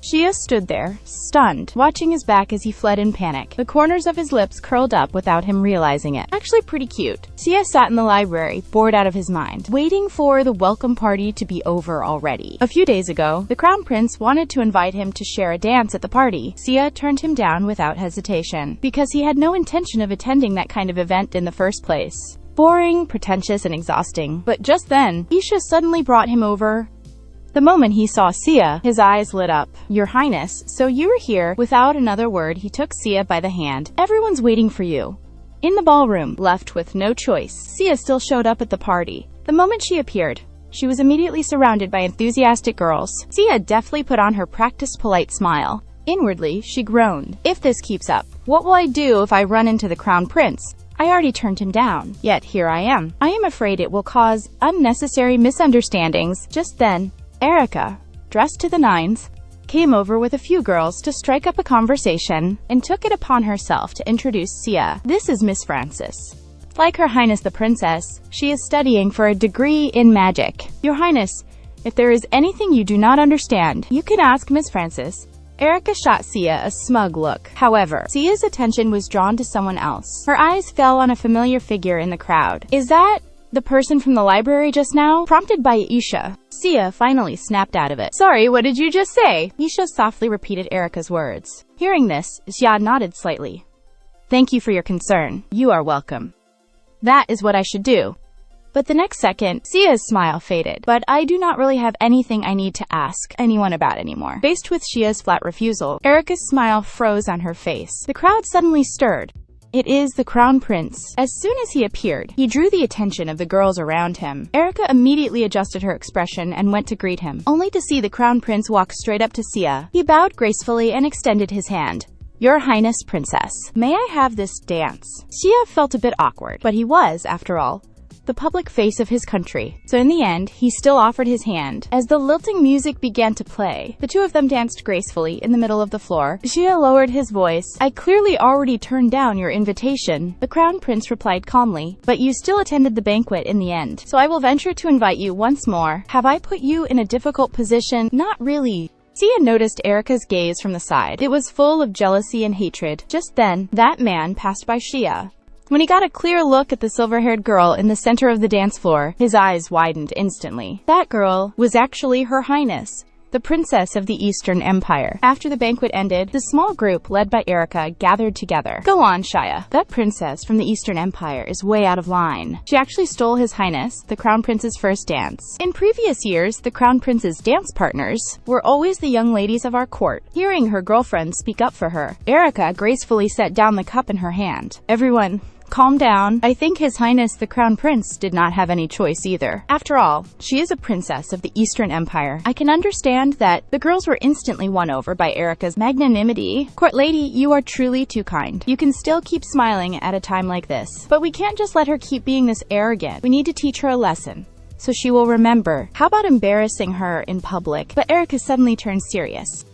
Xia stood there, stunned, watching his back as he fled in panic. The corners of his lips curled up without him realizing it. Actually pretty cute. Xia sat in the library, bored out of his mind, waiting for the welcome party to be over already. A few days ago, the Crown Prince wanted to invite him to share a dance at the party. Xia turned him down without hesitation, because he had no intention of attending that kind of event in the first place. Boring, pretentious, and exhausting. But just then, Isha suddenly brought him over. The moment he saw Xia, his eyes lit up. "Your Highness, so you were here." Without another word, he took Xia by the hand. "Everyone's waiting for you." In the ballroom, left with no choice, Xia still showed up at the party. The moment she appeared, she was immediately surrounded by enthusiastic girls. Xia deftly put on her practiced polite smile. Inwardly, she groaned. "If this keeps up, what will I do if I run into the Crown Prince? I already turned him down, yet here I am. I am afraid it will cause unnecessary misunderstandings." Just then, Erica, dressed to the nines, came over with a few girls to strike up a conversation, and took it upon herself to introduce Xia. "This is Miss Francis. Like Her Highness the Princess, she is studying for a degree in magic. Your Highness, if there is anything you do not understand, you can ask Miss Francis." Erica shot Xia a smug look. However, Xia's attention was drawn to someone else. Her eyes fell on a familiar figure in the crowd. "Is that the person from the library just now?" Prompted by Isha, Xia finally snapped out of it. "Sorry, what did you just say?" Isha softly repeated Erica's words. Hearing this, Xia nodded slightly. "Thank you for your concern. You are welcome. That is what I should do." But the next second, Xia's smile faded. But I do not really have anything I need to ask anyone about anymore. Faced with Xia's flat refusal, Erica's smile froze on her face. The crowd suddenly stirred. It is the Crown Prince. As soon as he appeared, he drew the attention of the girls around him. Erica immediately adjusted her expression and went to greet him, only to see the Crown Prince walk straight up to Xia. He bowed gracefully and extended his hand. Your Highness, Princess. May I have this dance? Xia felt a bit awkward, but he was, after all, the public face of his country. So in the end, he still offered his hand. As the lilting music began to play, the two of them danced gracefully in the middle of the floor. Xia lowered his voice. I clearly already turned down your invitation. The Crown Prince replied calmly, but you still attended the banquet in the end. So I will venture to invite you once more. Have I put you in a difficult position? Not really. Xia noticed Erica's gaze from the side. It was full of jealousy and hatred. Just then, that man passed by Xia. When he got a clear look at the silver-haired girl in the center of the dance floor, his eyes widened instantly. That girl was actually Her Highness, the Princess of the Eastern Empire. After the banquet ended, the small group led by Erica gathered together. Go on, Xia. That princess from the Eastern Empire is way out of line. She actually stole His Highness, the Crown Prince's first dance. In previous years, the Crown Prince's dance partners were always the young ladies of our court. Hearing her girlfriend speak up for her, Erica gracefully set down the cup in her hand. Everyone, calm down. I think His Highness the Crown Prince did not have any choice either. After all, she is a princess of the Eastern Empire. I can understand that. The girls were instantly won over by Erica's magnanimity. Court lady, you are truly too kind. You can still keep smiling at a time like this. But we can't just let her keep being this arrogant. We need to teach her a lesson, so she will remember. How about embarrassing her in public? But Erica suddenly turned serious.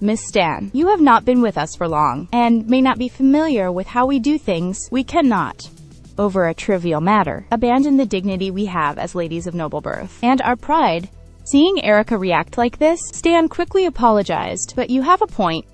Miss Stan, you have not been with us for long, and may not be familiar with how we do things. We cannot, over a trivial matter, abandon the dignity we have as ladies of noble birth, and our pride. Seeing Erica react like this, Stan quickly apologized. But you have a point.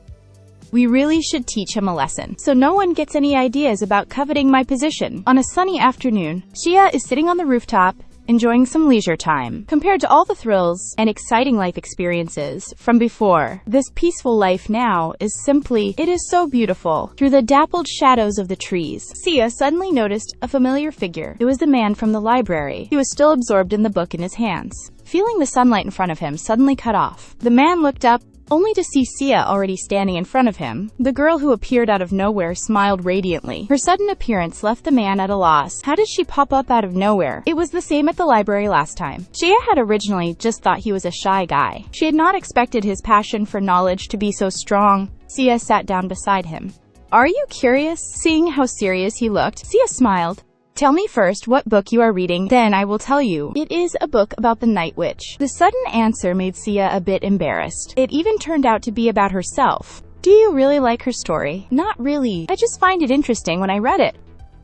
We really should teach him a lesson, so no one gets any ideas about coveting my position. On a sunny afternoon, Xia is sitting on the rooftop, enjoying some leisure time. Compared to all the thrills and exciting life experiences from before, this peaceful life now is simply, it is so beautiful. Through the dappled shadows of the trees, Xia suddenly noticed a familiar figure. It was the man from the library. He was still absorbed in the book in his hands. Feeling the sunlight in front of him suddenly cut off, the man looked up, only to see Xia already standing in front of him. The girl who appeared out of nowhere smiled radiantly. Her sudden appearance left the man at a loss. How did she pop up out of nowhere? It was the same at the library last time. Xia had originally just thought he was a shy guy. She had not expected his passion for knowledge to be so strong. Xia sat down beside him. Are you curious? Seeing how serious he looked, Xia smiled. Tell me first what book you are reading, then I will tell you. It is a book about the Night Witch. The sudden answer made Xia a bit embarrassed. It even turned out to be about herself. Do you really like her story? Not really. I just find it interesting when I read it.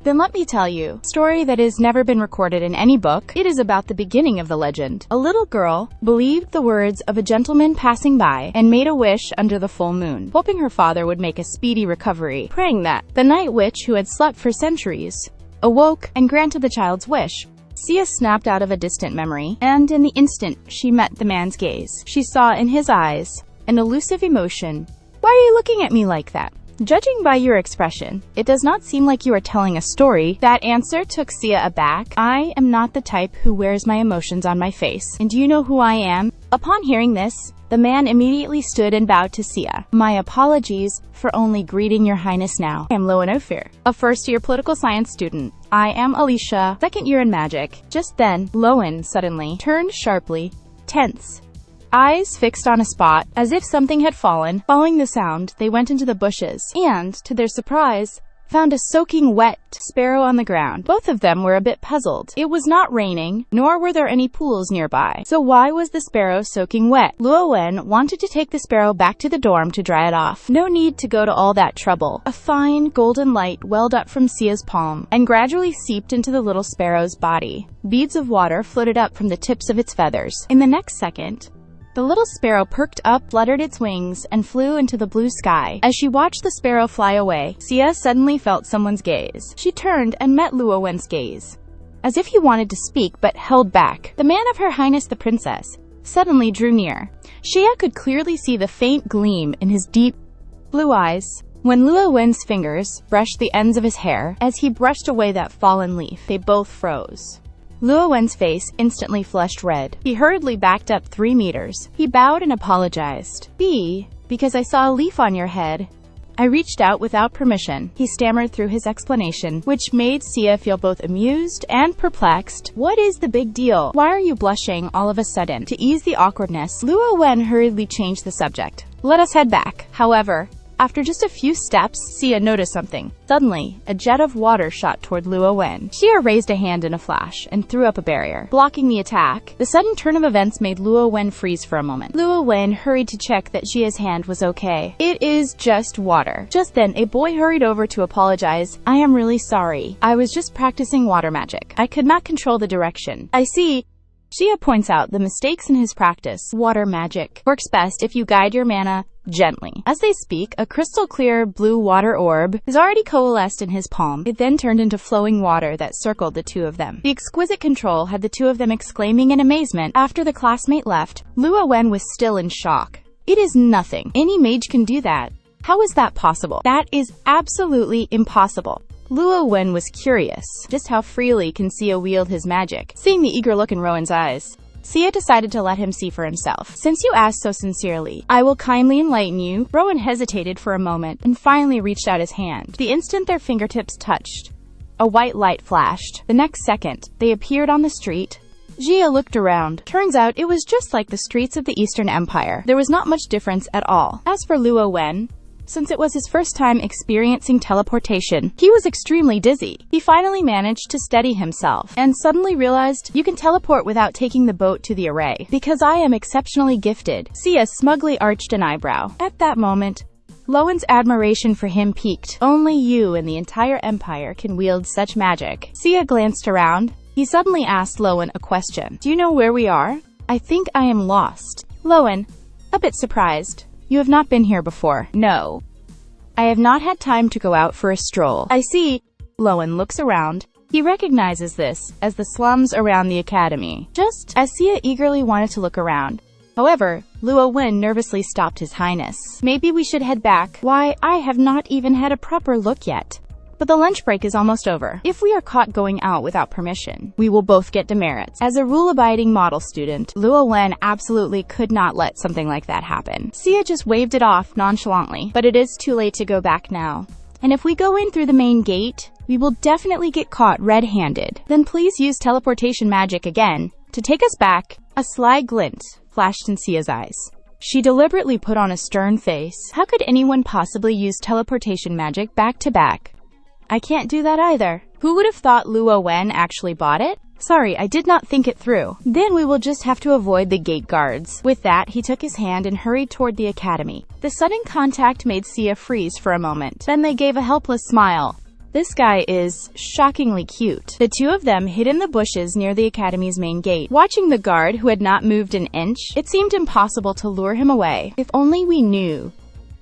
Then let me tell you, a story that has never been recorded in any book. It is about the beginning of the legend. A little girl believed the words of a gentleman passing by and made a wish under the full moon, hoping her father would make a speedy recovery, praying that the Night Witch, who had slept for centuries, awoke and granted the child's wish. Xia snapped out of a distant memory, and in the instant she met the man's gaze, she saw in his eyes an elusive emotion. Why are you looking at me like that? Judging by your expression, it does not seem like you are telling a story. That answer took Xia aback. I am not the type who wears my emotions on my face. And do you know who I am? Upon hearing this, the man immediately stood and bowed to Xia. My apologies for only greeting your highness now. I am Loan Ophir, a first-year political science student. I am Alicia, second year in magic. Just then, Loan suddenly turned sharply, tense, eyes fixed on a spot, as if something had fallen. Following the sound, they went into the bushes, and, to their surprise, found a soaking wet sparrow on the ground. Both of them were a bit puzzled. It was not raining, nor were there any pools nearby. So why was the sparrow soaking wet? Luo Wen wanted to take the sparrow back to the dorm to dry it off. No need to go to all that trouble. A fine, golden light welled up from Xia's palm, and gradually seeped into the little sparrow's body. Beads of water floated up from the tips of its feathers. In the next second, the little sparrow perked up, fluttered its wings, and flew into the blue sky. As she watched the sparrow fly away, Xia suddenly felt someone's gaze. She turned and met Luo Wen's gaze, as if he wanted to speak but held back. The man of Her Highness the Princess suddenly drew near. Xia could clearly see the faint gleam in his deep blue eyes. When Luo Wen's fingers brushed the ends of his hair, as he brushed away that fallen leaf, they both froze. Luo Wen's face instantly flushed red. He hurriedly backed up 3 meters. He bowed and apologized. Because I saw a leaf on your head. I reached out without permission. He stammered through his explanation, which made Sia feel both amused and perplexed. What is the big deal? Why are you blushing all of a sudden? To ease the awkwardness, Luo Wen hurriedly changed the subject. Let us head back. However, after just a few steps, Sia noticed something. Suddenly, a jet of water shot toward Luo Wen. Sia raised a hand in a flash and threw up a barrier, blocking the attack. The sudden turn of events made Luo Wen freeze for a moment. Luo Wen hurried to check that Xia's hand was okay. It is just water. Just then, a boy hurried over to apologize. I am really sorry. I was just practicing water magic. I could not control the direction. I see. Xia points out the mistakes in his practice. Water magic works best if you guide your mana gently. As they speak, a crystal-clear blue water orb is already coalesced in his palm. It then turned into flowing water that circled the two of them. The exquisite control had the two of them exclaiming in amazement. After the classmate left, Luo Wen was still in shock. It is nothing. Any mage can do that. How is that possible? That is absolutely impossible. Luo Wen was curious just how freely can Sia wield his magic. Seeing the eager look in Rowan's eyes, Sia decided to let him see for himself. Since you asked so sincerely, I will kindly enlighten you. Rowan hesitated for a moment and finally reached out his hand. The instant their fingertips touched, a white light flashed. The next second, they appeared on the street. Xia looked around. Turns out it was just like the streets of the Eastern Empire. There was not much difference at all. As for Luo Wen, since it was his first time experiencing teleportation, he was extremely dizzy. He finally managed to steady himself and suddenly realized you can teleport without taking the boat to the array. Because I am exceptionally gifted. Sia smugly arched an eyebrow. At that moment, Lowen's admiration for him peaked. Only you in the entire empire can wield such magic. Sia glanced around. He suddenly asked Lowen a question. Do you know where we are? I think I am lost. Lowen, a bit surprised. You have not been here before. No. I have not had time to go out for a stroll. I see. Lowen looks around. He recognizes this as the slums around the academy, just as Sia eagerly wanted to look around. However, Luo Wen nervously stopped His Highness. Maybe we should head back. Why, I have not even had a proper look yet. But the lunch break is almost over. If we are caught going out without permission, we will both get demerits. As a rule-abiding model student, Luo Wen absolutely could not let something like that happen. Sia just waved it off nonchalantly, but it is too late to go back now. And if we go in through the main gate, we will definitely get caught red-handed. Then please use teleportation magic again to take us back. A sly glint flashed in Sia's eyes. She deliberately put on a stern face. How could anyone possibly use teleportation magic back-to-back? I can't do that either. Who would have thought Luo Wen actually bought it? Sorry, I did not think it through. Then we will just have to avoid the gate guards. With that, he took his hand and hurried toward the academy. The sudden contact made Sia freeze for a moment. Then they gave a helpless smile. This guy is shockingly cute. The two of them hid in the bushes near the academy's main gate. Watching the guard, who had not moved an inch, it seemed impossible to lure him away. If only we knew.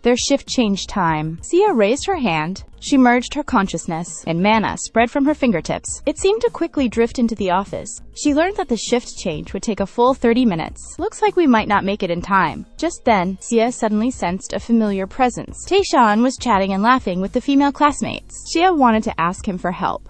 Their shift changed time. Sia raised her hand. She merged her consciousness, and mana spread from her fingertips. It seemed to quickly drift into the office. She learned that the shift change would take a full 30 minutes. Looks like we might not make it in time. Just then, Sia suddenly sensed a familiar presence. Taishan was chatting and laughing with the female classmates. Sia wanted to ask him for help.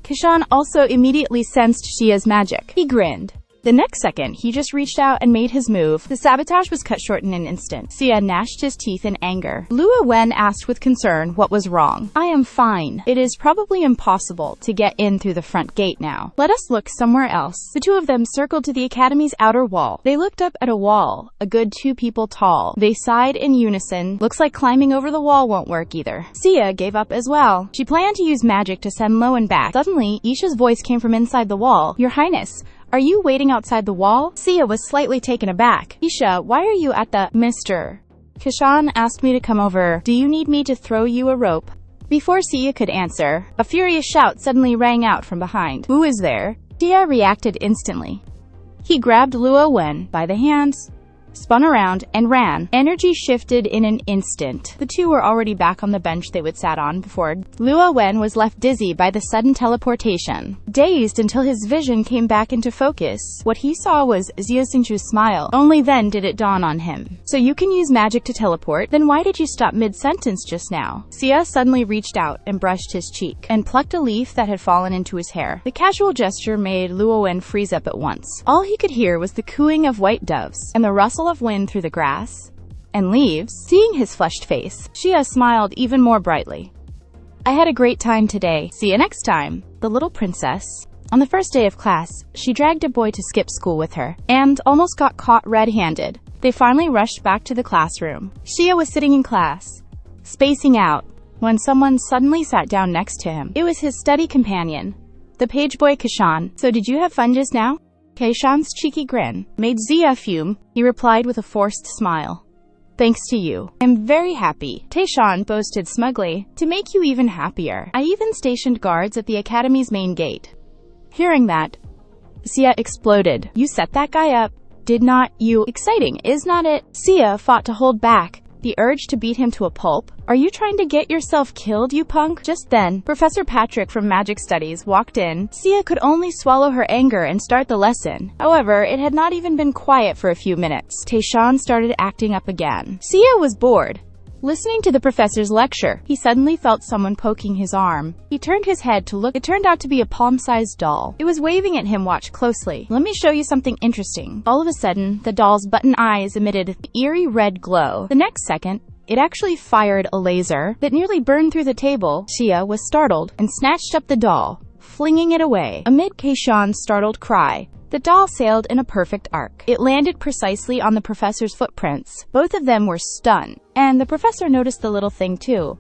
Kishan also immediately sensed Xia's magic. He grinned. The next second, he just reached out and made his move. The sabotage was cut short in an instant. Sia gnashed his teeth in anger. Luo Wen asked with concern what was wrong. I am fine. It is probably impossible to get in through the front gate now. Let us look somewhere else. The two of them circled to the academy's outer wall. They looked up at a wall, a good 2 people tall. They sighed in unison. Looks like climbing over the wall won't work either. Sia gave up as well. She planned to use magic to send Lowen back. Suddenly, Isha's voice came from inside the wall. Your Highness, are you waiting outside the wall? Sia was slightly taken aback. Isha, why are you at the... Mr. Kishan asked me to come over. Do you need me to throw you a rope? Before Sia could answer, a furious shout suddenly rang out from behind. Who is there? Sia reacted instantly. He grabbed Luo Wen by the hands. spun around, and ran. Energy shifted in an instant. The two were already back on the bench they would sat on before. Luo Wen was left dizzy by the sudden teleportation, dazed until his vision came back into focus. What he saw was Xia Xingchu's smile. Only then did it dawn on him. So you can use magic to teleport? Then why did you stop mid-sentence just now? Xia suddenly reached out and brushed his cheek, and plucked a leaf that had fallen into his hair. The casual gesture made Luo Wen freeze up at once. All he could hear was the cooing of white doves, and the rustle of wind through the grass and leaves. Seeing his flushed face, Xia smiled even more brightly. I had a great time today. See you next time. The little princess. On the first day of class, she dragged a boy to skip school with her, and almost got caught red-handed. They finally rushed back to the classroom. Xia was sitting in class, spacing out, when someone suddenly sat down next to him. It was his study companion, the page boy Kashan. So did you have fun just now? Kashan's cheeky grin made Xia fume. He replied with a forced smile. Thanks to you, I'm very happy. Taishan boasted smugly. To make you even happier, I even stationed guards at the academy's main gate. Hearing that, Xia exploded. You set that guy up, did not you? Exciting, is not it? Xia fought to hold back the urge to beat him to a pulp. Are you trying to get yourself killed, you punk? Just then, Professor Patrick from Magic Studies walked in. Xia could only swallow her anger and start the lesson. However, it had not even been quiet for a few minutes. Taishan started acting up again. Xia was bored, listening to the professor's lecture. He suddenly felt someone poking his arm. He turned his head to look. It turned out to be a palm-sized doll. It was waving at him. Watch closely. Let me show you something interesting. All of a sudden, the doll's button eyes emitted an eerie red glow. The next second, it actually fired a laser that nearly burned through the table. Xia was startled and snatched up the doll, flinging it away. Amid Kaishan's startled cry, the doll sailed in a perfect arc. It landed precisely on the professor's footprints. Both of them were stunned, and the professor noticed the little thing too.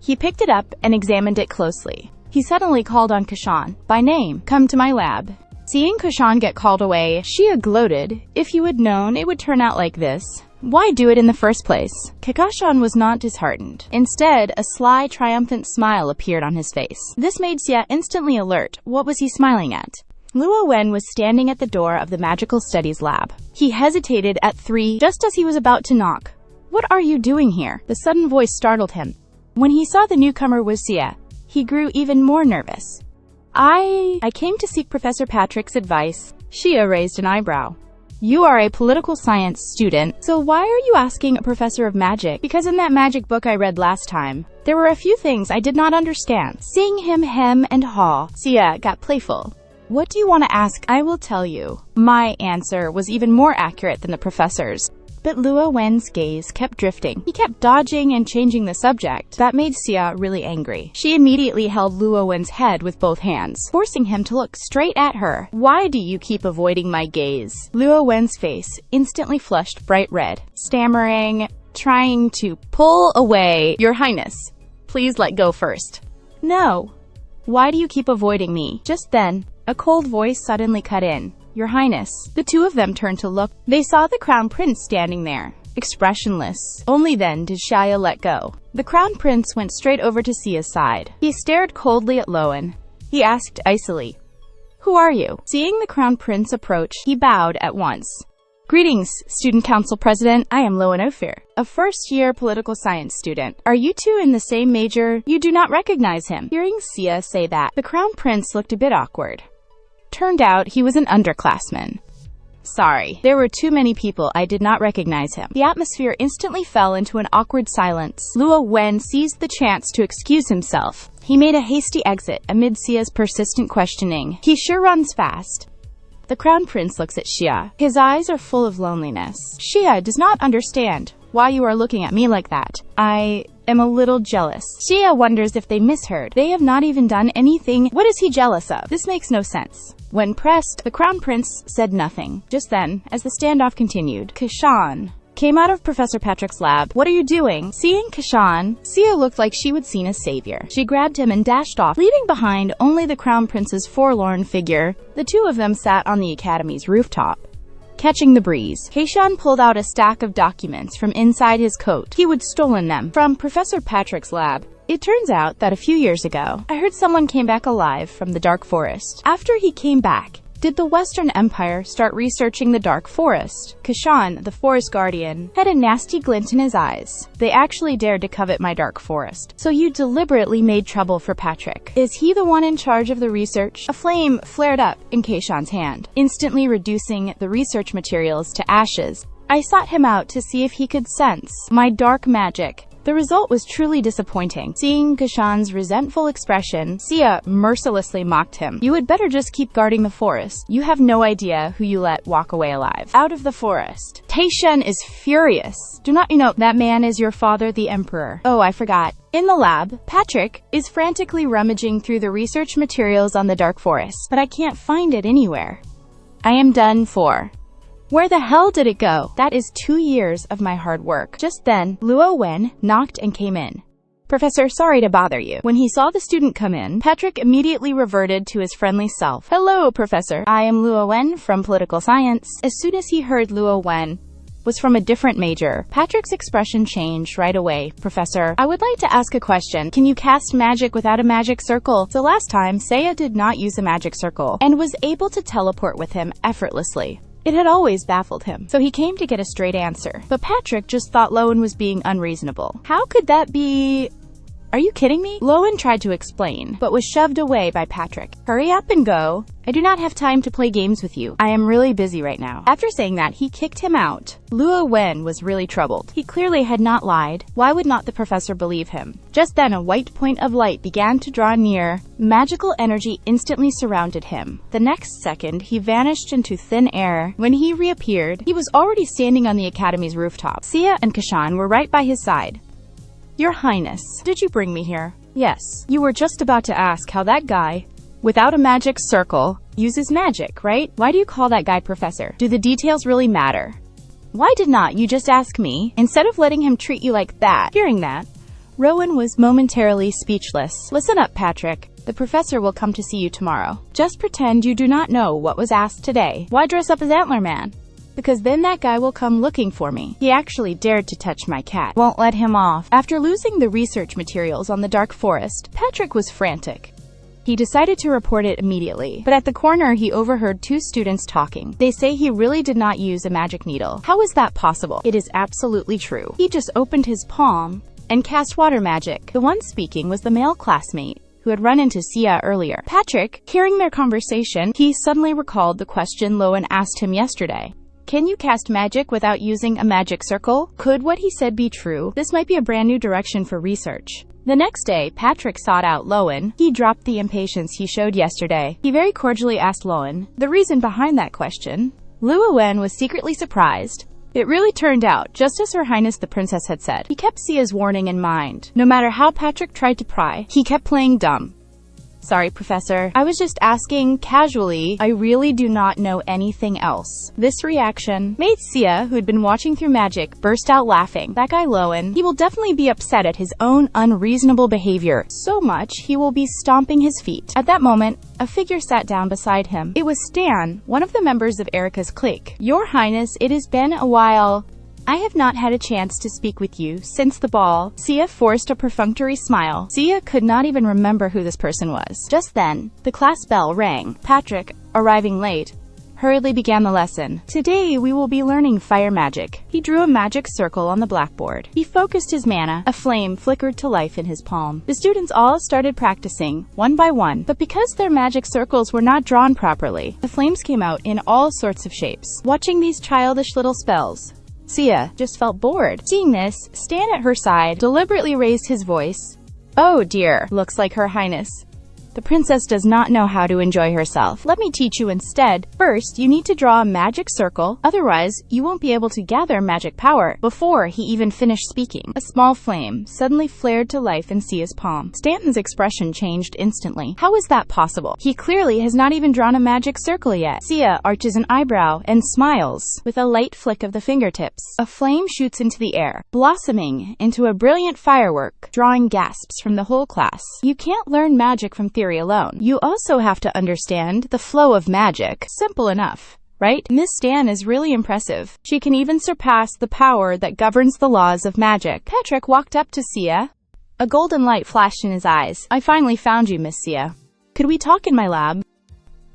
He picked it up and examined it closely. He suddenly called on Kashan by name. Come to my lab. Seeing Kashan get called away, Xia gloated. If you had known it would turn out like this, why do it in the first place? Kashan was not disheartened. Instead, a sly, triumphant smile appeared on his face. This made Xia instantly alert. What was he smiling at? Luo Wen was standing at the door of the Magical Studies lab. He hesitated at 3 just as he was about to knock. What are you doing here? The sudden voice startled him. When he saw the newcomer was Xia, he grew even more nervous. I came to seek Professor Patrick's advice. Xia raised an eyebrow. You are a political science student, so why are you asking a professor of magic? Because in that magic book I read last time, there were a few things I did not understand. Seeing him hem and haw, Xia got playful. What do you want to ask? I will tell you. My answer was even more accurate than the professor's. But Luo Wen's gaze kept drifting. He kept dodging and changing the subject. That made Xia really angry. She immediately held Luo Wen's head with both hands, forcing him to look straight at her. Why do you keep avoiding my gaze? Luo Wen's face instantly flushed bright red, stammering, trying to pull away. Your Highness, please let go first. No. Why do you keep avoiding me? Just then, a cold voice suddenly cut in. Your Highness. The two of them turned to look. They saw the Crown Prince standing there, expressionless. Only then did Xia let go. The Crown Prince went straight over to Xia's side. He stared coldly at Lowen. He asked icily, Who are you? Seeing the Crown Prince approach, he bowed at once. Greetings, Student Council President. I am Lowen Ophir, a first-year political science student. Are you two in the same major? You do not recognize him. Hearing Xia say that, the Crown Prince looked a bit awkward. Turned out he was an underclassman. Sorry, there were too many people. I did not recognize him. The atmosphere instantly fell into an awkward silence. Luo Wen seized the chance to excuse himself. He made a hasty exit amid Xia's persistent questioning. He sure runs fast. The Crown Prince looks at Xia. His eyes are full of loneliness. Xia does not understand why you are looking at me like that. I am a little jealous. Xia wonders if they misheard. They have not even done anything. What is he jealous of? This makes no sense. When pressed, the Crown Prince said nothing. Just then, as the standoff continued, Kashan came out of Professor Patrick's lab. What are you doing? Seeing Kashan, Xia looked like she would seen a savior. She grabbed him and dashed off, leaving behind only the Crown Prince's forlorn figure. The two of them sat on the academy's rooftop, catching the breeze. Kashan pulled out a stack of documents from inside his coat. He would stolen them from Professor Patrick's lab. It turns out that a few years ago, I heard someone came back alive from the dark forest. After he came back, did the Western Empire start researching the Dark Forest. Kashan, the forest guardian, had a nasty glint in his eyes. They actually dared to covet my Dark Forest. So you deliberately made trouble for Patrick. Is he the one in charge of the research? A flame flared up in Kashan's hand, instantly reducing the research materials to ashes. I sought him out to see if he could sense my dark magic. The result was truly disappointing. Seeing Kashan's resentful expression, Sia mercilessly mocked him. You had better just keep guarding the forest. You have no idea who you let walk away alive. Out of the forest. Taishen is furious. Do not you know that man is your father, the Emperor? Oh, I forgot. In the lab, Patrick is frantically rummaging through the research materials on the Dark Forest, but I can't find it anywhere. I am done for. Where the hell did it go? That is 2 years of my hard work. Just then, Luo Wen knocked and came in. Professor, sorry to bother you. When he saw the student come in, Patrick immediately reverted to his friendly self. Hello, Professor. I am Luo Wen from Political Science. As soon as he heard Luo Wen was from a different major, Patrick's expression changed right away. Professor, I would like to ask a question. Can you cast magic without a magic circle? So last time, Seiya did not use a magic circle and was able to teleport with him effortlessly. It had always baffled him, so he came to get a straight answer. But Patrick just thought Lowen was being unreasonable. How could that be? Are you kidding me? Lowen tried to explain, but was shoved away by Patrick. Hurry up and go. I do not have time to play games with you. I am really busy right now. After saying that, he kicked him out. Luo Wen was really troubled. He clearly had not lied. Why would not the professor believe him? Just then, a white point of light began to draw near. Magical energy instantly surrounded him. The next second, he vanished into thin air. When he reappeared, he was already standing on the academy's rooftop. Sia and Kashan were right by his side. Your Highness, did you bring me here? Yes. You were just about to ask how that guy, without a magic circle, uses magic, right? Why do you call that guy Professor? Do the details really matter? Why did not you just ask me, instead of letting him treat you like that? Hearing that, Rowan was momentarily speechless. Listen up, Patrick. The professor will come to see you tomorrow. Just pretend you do not know what was asked today. Why dress up as Antler Man? Because then that guy will come looking for me. He actually dared to touch my cat. Won't let him off. After losing the research materials on the Dark Forest, Patrick was frantic. He decided to report it immediately, but at the corner he overheard 2 students talking. They say he really did not use a magic needle. How is that possible? It is absolutely true. He just opened his palm and cast water magic. The one speaking was the male classmate who had run into Sia earlier. Patrick, hearing their conversation, he suddenly recalled the question Lowen asked him yesterday. Can you cast magic without using a magic circle? Could what he said be true? This might be a brand new direction for research. The next day, Patrick sought out Lowen. He dropped the impatience he showed yesterday. He very cordially asked Lowen the reason behind that question. Luo Wen was secretly surprised. It really turned out, just as Her Highness the Princess had said. He kept Sia's warning in mind. No matter how Patrick tried to pry, he kept playing dumb. Sorry, Professor. I was just asking casually. I really do not know anything else. This reaction made Sia, who had been watching through magic, burst out laughing. That guy Lowen, he will definitely be upset at his own unreasonable behavior. So much, he will be stomping his feet. At that moment, a figure sat down beside him. It was Stan, one of the members of Erika's clique. Your Highness, it has been a while. I have not had a chance to speak with you since the ball. Sia forced a perfunctory smile. Sia could not even remember who this person was. Just then, the class bell rang. Patrick, arriving late, hurriedly began the lesson. Today, we will be learning fire magic. He drew a magic circle on the blackboard. He focused his mana. A flame flickered to life in his palm. The students all started practicing, one by one, but because their magic circles were not drawn properly, the flames came out in all sorts of shapes. Watching these childish little spells, Sia just felt bored. Seeing this, Stan at her side deliberately raised his voice. Oh dear, looks like Her Highness the Princess does not know how to enjoy herself. Let me teach you instead. First, you need to draw a magic circle, otherwise you won't be able to gather magic power. Before he even finished speaking, a small flame suddenly flared to life in Sia's palm. Stanton's expression changed instantly. How is that possible? He clearly has not even drawn a magic circle yet. Sia arches an eyebrow and smiles. With a light flick of the fingertips, a flame shoots into the air, blossoming into a brilliant firework, drawing gasps from the whole class. You can't learn magic from theory alone. You also have to understand the flow of magic. Simple enough, right? Miss Stan is really impressive. She can even surpass the power that governs the laws of magic. Patrick walked up to Sia. A golden light flashed in his eyes. I finally found you, Miss Sia. Could we talk in my lab?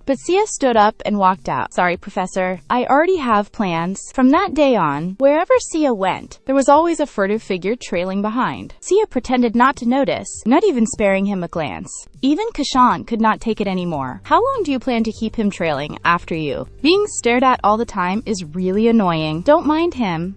But Sia stood up and walked out. "Sorry, Professor. I already have plans." From that day on, wherever Sia went, there was always a furtive figure trailing behind. Sia pretended not to notice, not even sparing him a glance. Even Kashan could not take it anymore. "How long do you plan to keep him trailing after you? Being stared at all the time is really annoying. Don't mind him.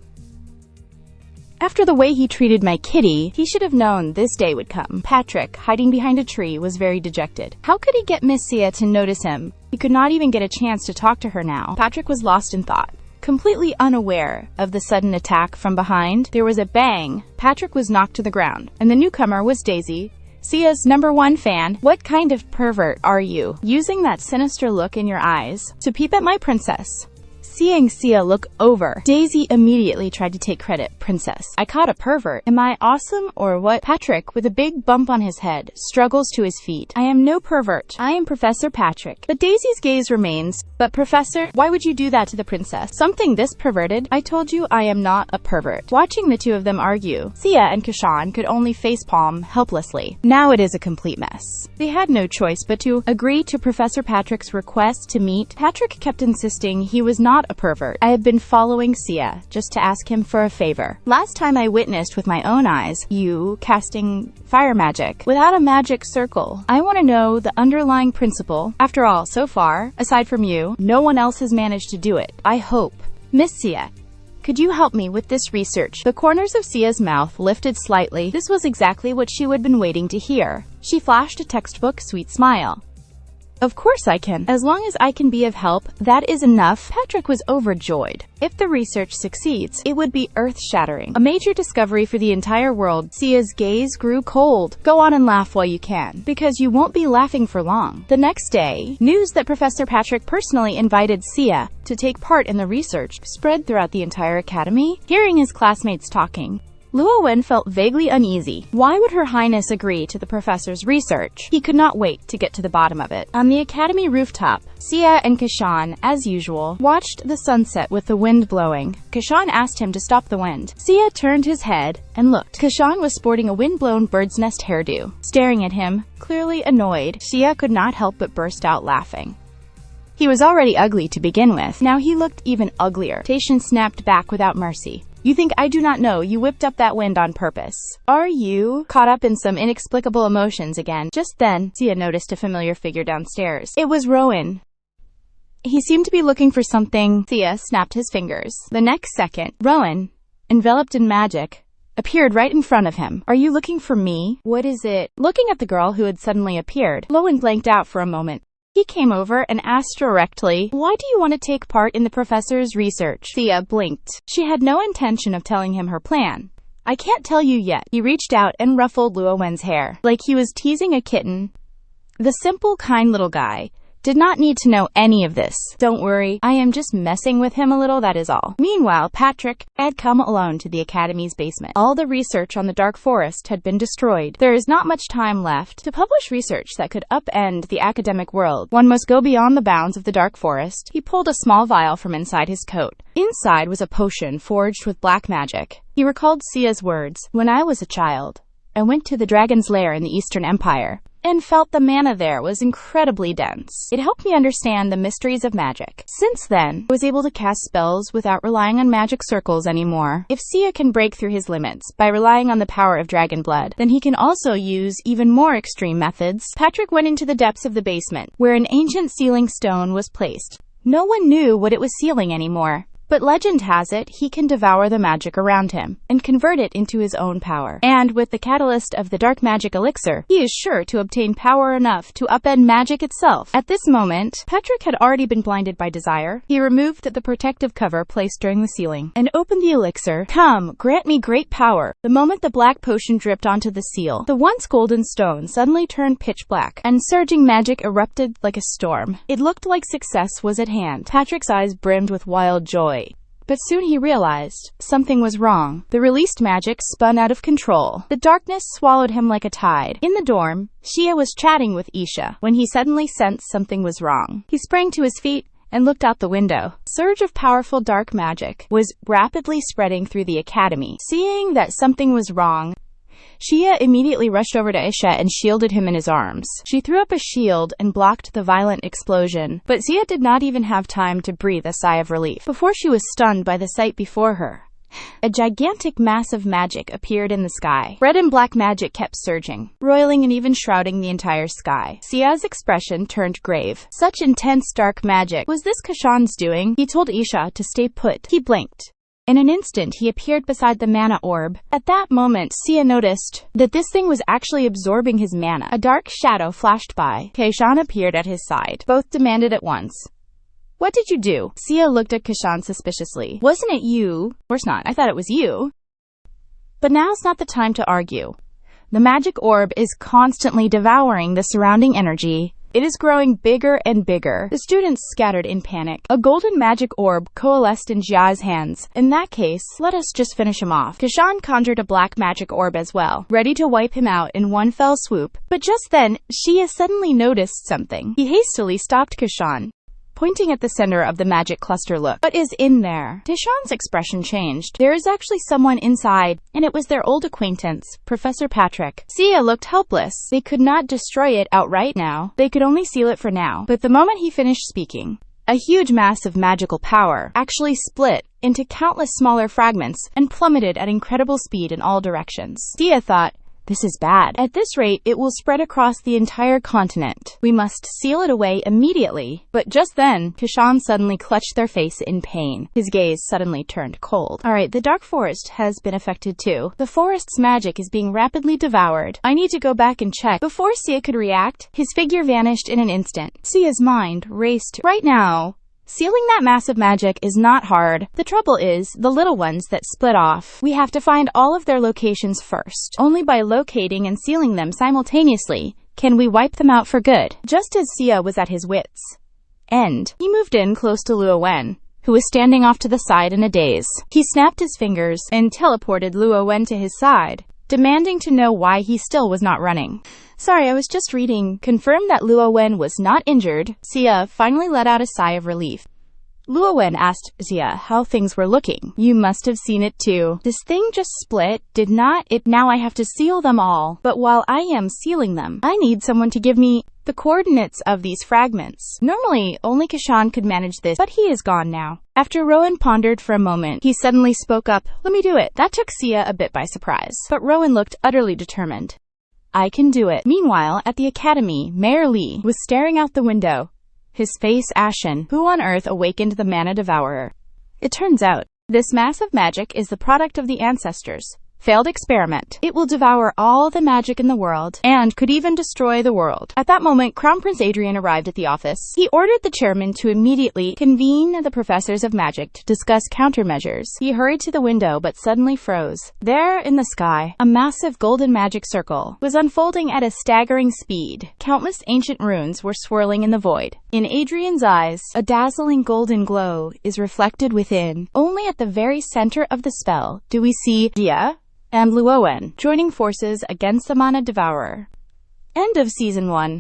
After the way he treated my kitty, he should have known this day would come." Patrick, hiding behind a tree, was very dejected. How could he get Miss Sia to notice him? He could not even get a chance to talk to her now. Patrick was lost in thought. Completely unaware of the sudden attack from behind, there was a bang. Patrick was knocked to the ground, and the newcomer was Daisy, Sia's #1 fan. "What kind of pervert are you, using that sinister look in your eyes to peep at my princess?" Seeing Sia look over, Daisy immediately tried to take credit. "Princess, I caught a pervert. Am I awesome or what?" Patrick, with a big bump on his head, struggles to his feet. "I am no pervert. I am Professor Patrick." But Daisy's gaze remains. "But Professor, why would you do that to the princess? Something this perverted? I told you I am not a pervert." Watching the two of them argue, Sia and Kashan could only facepalm helplessly. Now it is a complete mess. They had no choice but to agree to Professor Patrick's request to meet. Patrick kept insisting he was not a pervert. "I have been following Sia just to ask him for a favor. Last time I witnessed with my own eyes you casting fire magic without a magic circle. I want to know the underlying principle. After all, so far, aside from you, no one else has managed to do it. I hope. Miss Sia, could you help me with this research?" The corners of Sia's mouth lifted slightly. This was exactly what she had been waiting to hear. She flashed a textbook sweet smile. "Of course I can. As long as I can be of help, that is enough." Patrick was overjoyed. If the research succeeds, it would be earth-shattering. A major discovery for the entire world. Sia's gaze grew cold. "Go on and laugh while you can, because you won't be laughing for long." The next day, news that Professor Patrick personally invited Sia to take part in the research spread throughout the entire academy. Hearing his classmates talking, Luo Wen felt vaguely uneasy. Why would Her Highness agree to the professor's research? He could not wait to get to the bottom of it. On the academy rooftop, Sia and Kashan, as usual, watched the sunset with the wind blowing. Kashan asked him to stop the wind. Sia turned his head and looked. Kashan was sporting a wind-blown bird's nest hairdo. Staring at him, clearly annoyed, Sia could not help but burst out laughing. He was already ugly to begin with. Now he looked even uglier. Taishan snapped back without mercy. "You think I do not know you whipped up that wind on purpose? Are you caught up in some inexplicable emotions again?" Just then, Sia noticed a familiar figure downstairs. It was Rowan. He seemed to be looking for something. Sia snapped his fingers. The next second, Rowan, enveloped in magic, appeared right in front of him. "Are you looking for me? What is it?" Looking at the girl who had suddenly appeared, Rowan blanked out for a moment. He came over and asked directly, "Why do you want to take part in the professor's research?" Sia blinked. She had no intention of telling him her plan. "I can't tell you yet." He reached out and ruffled Luo Wen's hair, like he was teasing a kitten. The simple, kind little guy did not need to know any of this. "Don't worry, I am just messing with him a little, that is all." Meanwhile, Patrick had come alone to the academy's basement. All the research on the Dark Forest had been destroyed. There is not much time left to publish research that could upend the academic world. One must go beyond the bounds of the Dark Forest. He pulled a small vial from inside his coat. Inside was a potion forged with black magic. He recalled Sia's words. "When I was a child, I went to the dragon's lair in the Eastern Empire and felt the mana there was incredibly dense. It helped me understand the mysteries of magic. Since then, I was able to cast spells without relying on magic circles anymore. If Sia can break through his limits by relying on the power of dragon blood, then he can also use even more extreme methods." Patrick went into the depths of the basement, where an ancient sealing stone was placed. No one knew what it was sealing anymore. But legend has it, he can devour the magic around him and convert it into his own power. And with the catalyst of the dark magic elixir, he is sure to obtain power enough to upend magic itself. At this moment, Patrick had already been blinded by desire. He removed the protective cover placed during the sealing and opened the elixir. "Come, grant me great power." The moment the black potion dripped onto the seal, the once golden stone suddenly turned pitch black, and surging magic erupted like a storm. It looked like success was at hand. Patrick's eyes brimmed with wild joy. But soon he realized something was wrong. The released magic spun out of control. The darkness swallowed him like a tide. In the dorm, Shia was chatting with Isha when he suddenly sensed something was wrong. He sprang to his feet and looked out the window. A surge of powerful dark magic was rapidly spreading through the academy. Seeing that something was wrong, Xia immediately rushed over to Isha and shielded him in his arms. She threw up a shield and blocked the violent explosion, but Xia did not even have time to breathe a sigh of relief before she was stunned by the sight before her. A gigantic mass of magic appeared in the sky. Red and black magic kept surging, roiling and even shrouding the entire sky. Xia's expression turned grave. Such intense dark magic. Was this Kashan's doing? He told Isha to stay put. He blinked. In an instant, he appeared beside the mana orb. At that moment, Xia noticed that this thing was actually absorbing his mana. A dark shadow flashed by. Kashan appeared at his side. Both demanded at once. What did you do? Xia looked at Kashan suspiciously. Wasn't it you? Of course not. I thought it was you. But now's not the time to argue. The magic orb is constantly devouring the surrounding energy. It is growing bigger and bigger. The students scattered in panic. A golden magic orb coalesced in Jia's hands. In that case, let us just finish him off. Kashan conjured a black magic orb as well, ready to wipe him out in one fell swoop. But just then, Xia suddenly noticed something. He hastily stopped Kashan, pointing at the center of the magic cluster. Look, what is in there? Kashan's expression changed. There is actually someone inside, and it was their old acquaintance, Professor Patrick. Xia looked helpless. They could not destroy it outright now. They could only seal it for now. But the moment he finished speaking, a huge mass of magical power actually split into countless smaller fragments and plummeted at incredible speed in all directions. Xia thought, this is bad. At this rate, it will spread across the entire continent. We must seal it away immediately. But just then, Kashan suddenly clutched their face in pain. His gaze suddenly turned cold. Alright, the dark forest has been affected too. The forest's magic is being rapidly devoured. I need to go back and check. Before Xia could react, his figure vanished in an instant. Xia's mind raced. Right now, sealing that massive magic is not hard. The trouble is, the little ones that split off. We have to find all of their locations first. Only by locating and sealing them simultaneously can we wipe them out for good. Just as Xia was at his wits' end, he moved in close to Luo Wen, who was standing off to the side in a daze. He snapped his fingers and teleported Luo Wen to his side, demanding to know why he still was not running. Sorry, I was just reading. Confirmed that Luo Wen was not injured. Xia finally let out a sigh of relief. Luo Wen asked Xia how things were looking. You must have seen it too. This thing just split, did not it? Now I have to seal them all. But while I am sealing them, I need someone to give me the coordinates of these fragments. Normally, only Kashan could manage this, but he is gone now. After Rowan pondered for a moment, he suddenly spoke up. Let me do it. That took Xia a bit by surprise. But Rowan looked utterly determined. I can do it. Meanwhile, at the academy, Mayor Li was staring out the window, his face ashen. Who on earth awakened the mana devourer? It turns out, this massive magic is the product of the ancestors. Failed experiment. It will devour all the magic in the world, and could even destroy the world. At that moment, Crown Prince Adrian arrived at the office. He ordered the chairman to immediately convene the professors of magic to discuss countermeasures. He hurried to the window, but suddenly froze. There, in the sky, a massive golden magic circle was unfolding at a staggering speed. Countless ancient runes were swirling in the void. In Adrian's eyes, a dazzling golden glow is reflected within. Only at the very center of the spell do we see Xia and Luo Wen joining forces against the Mana Devourer. End of Season 1.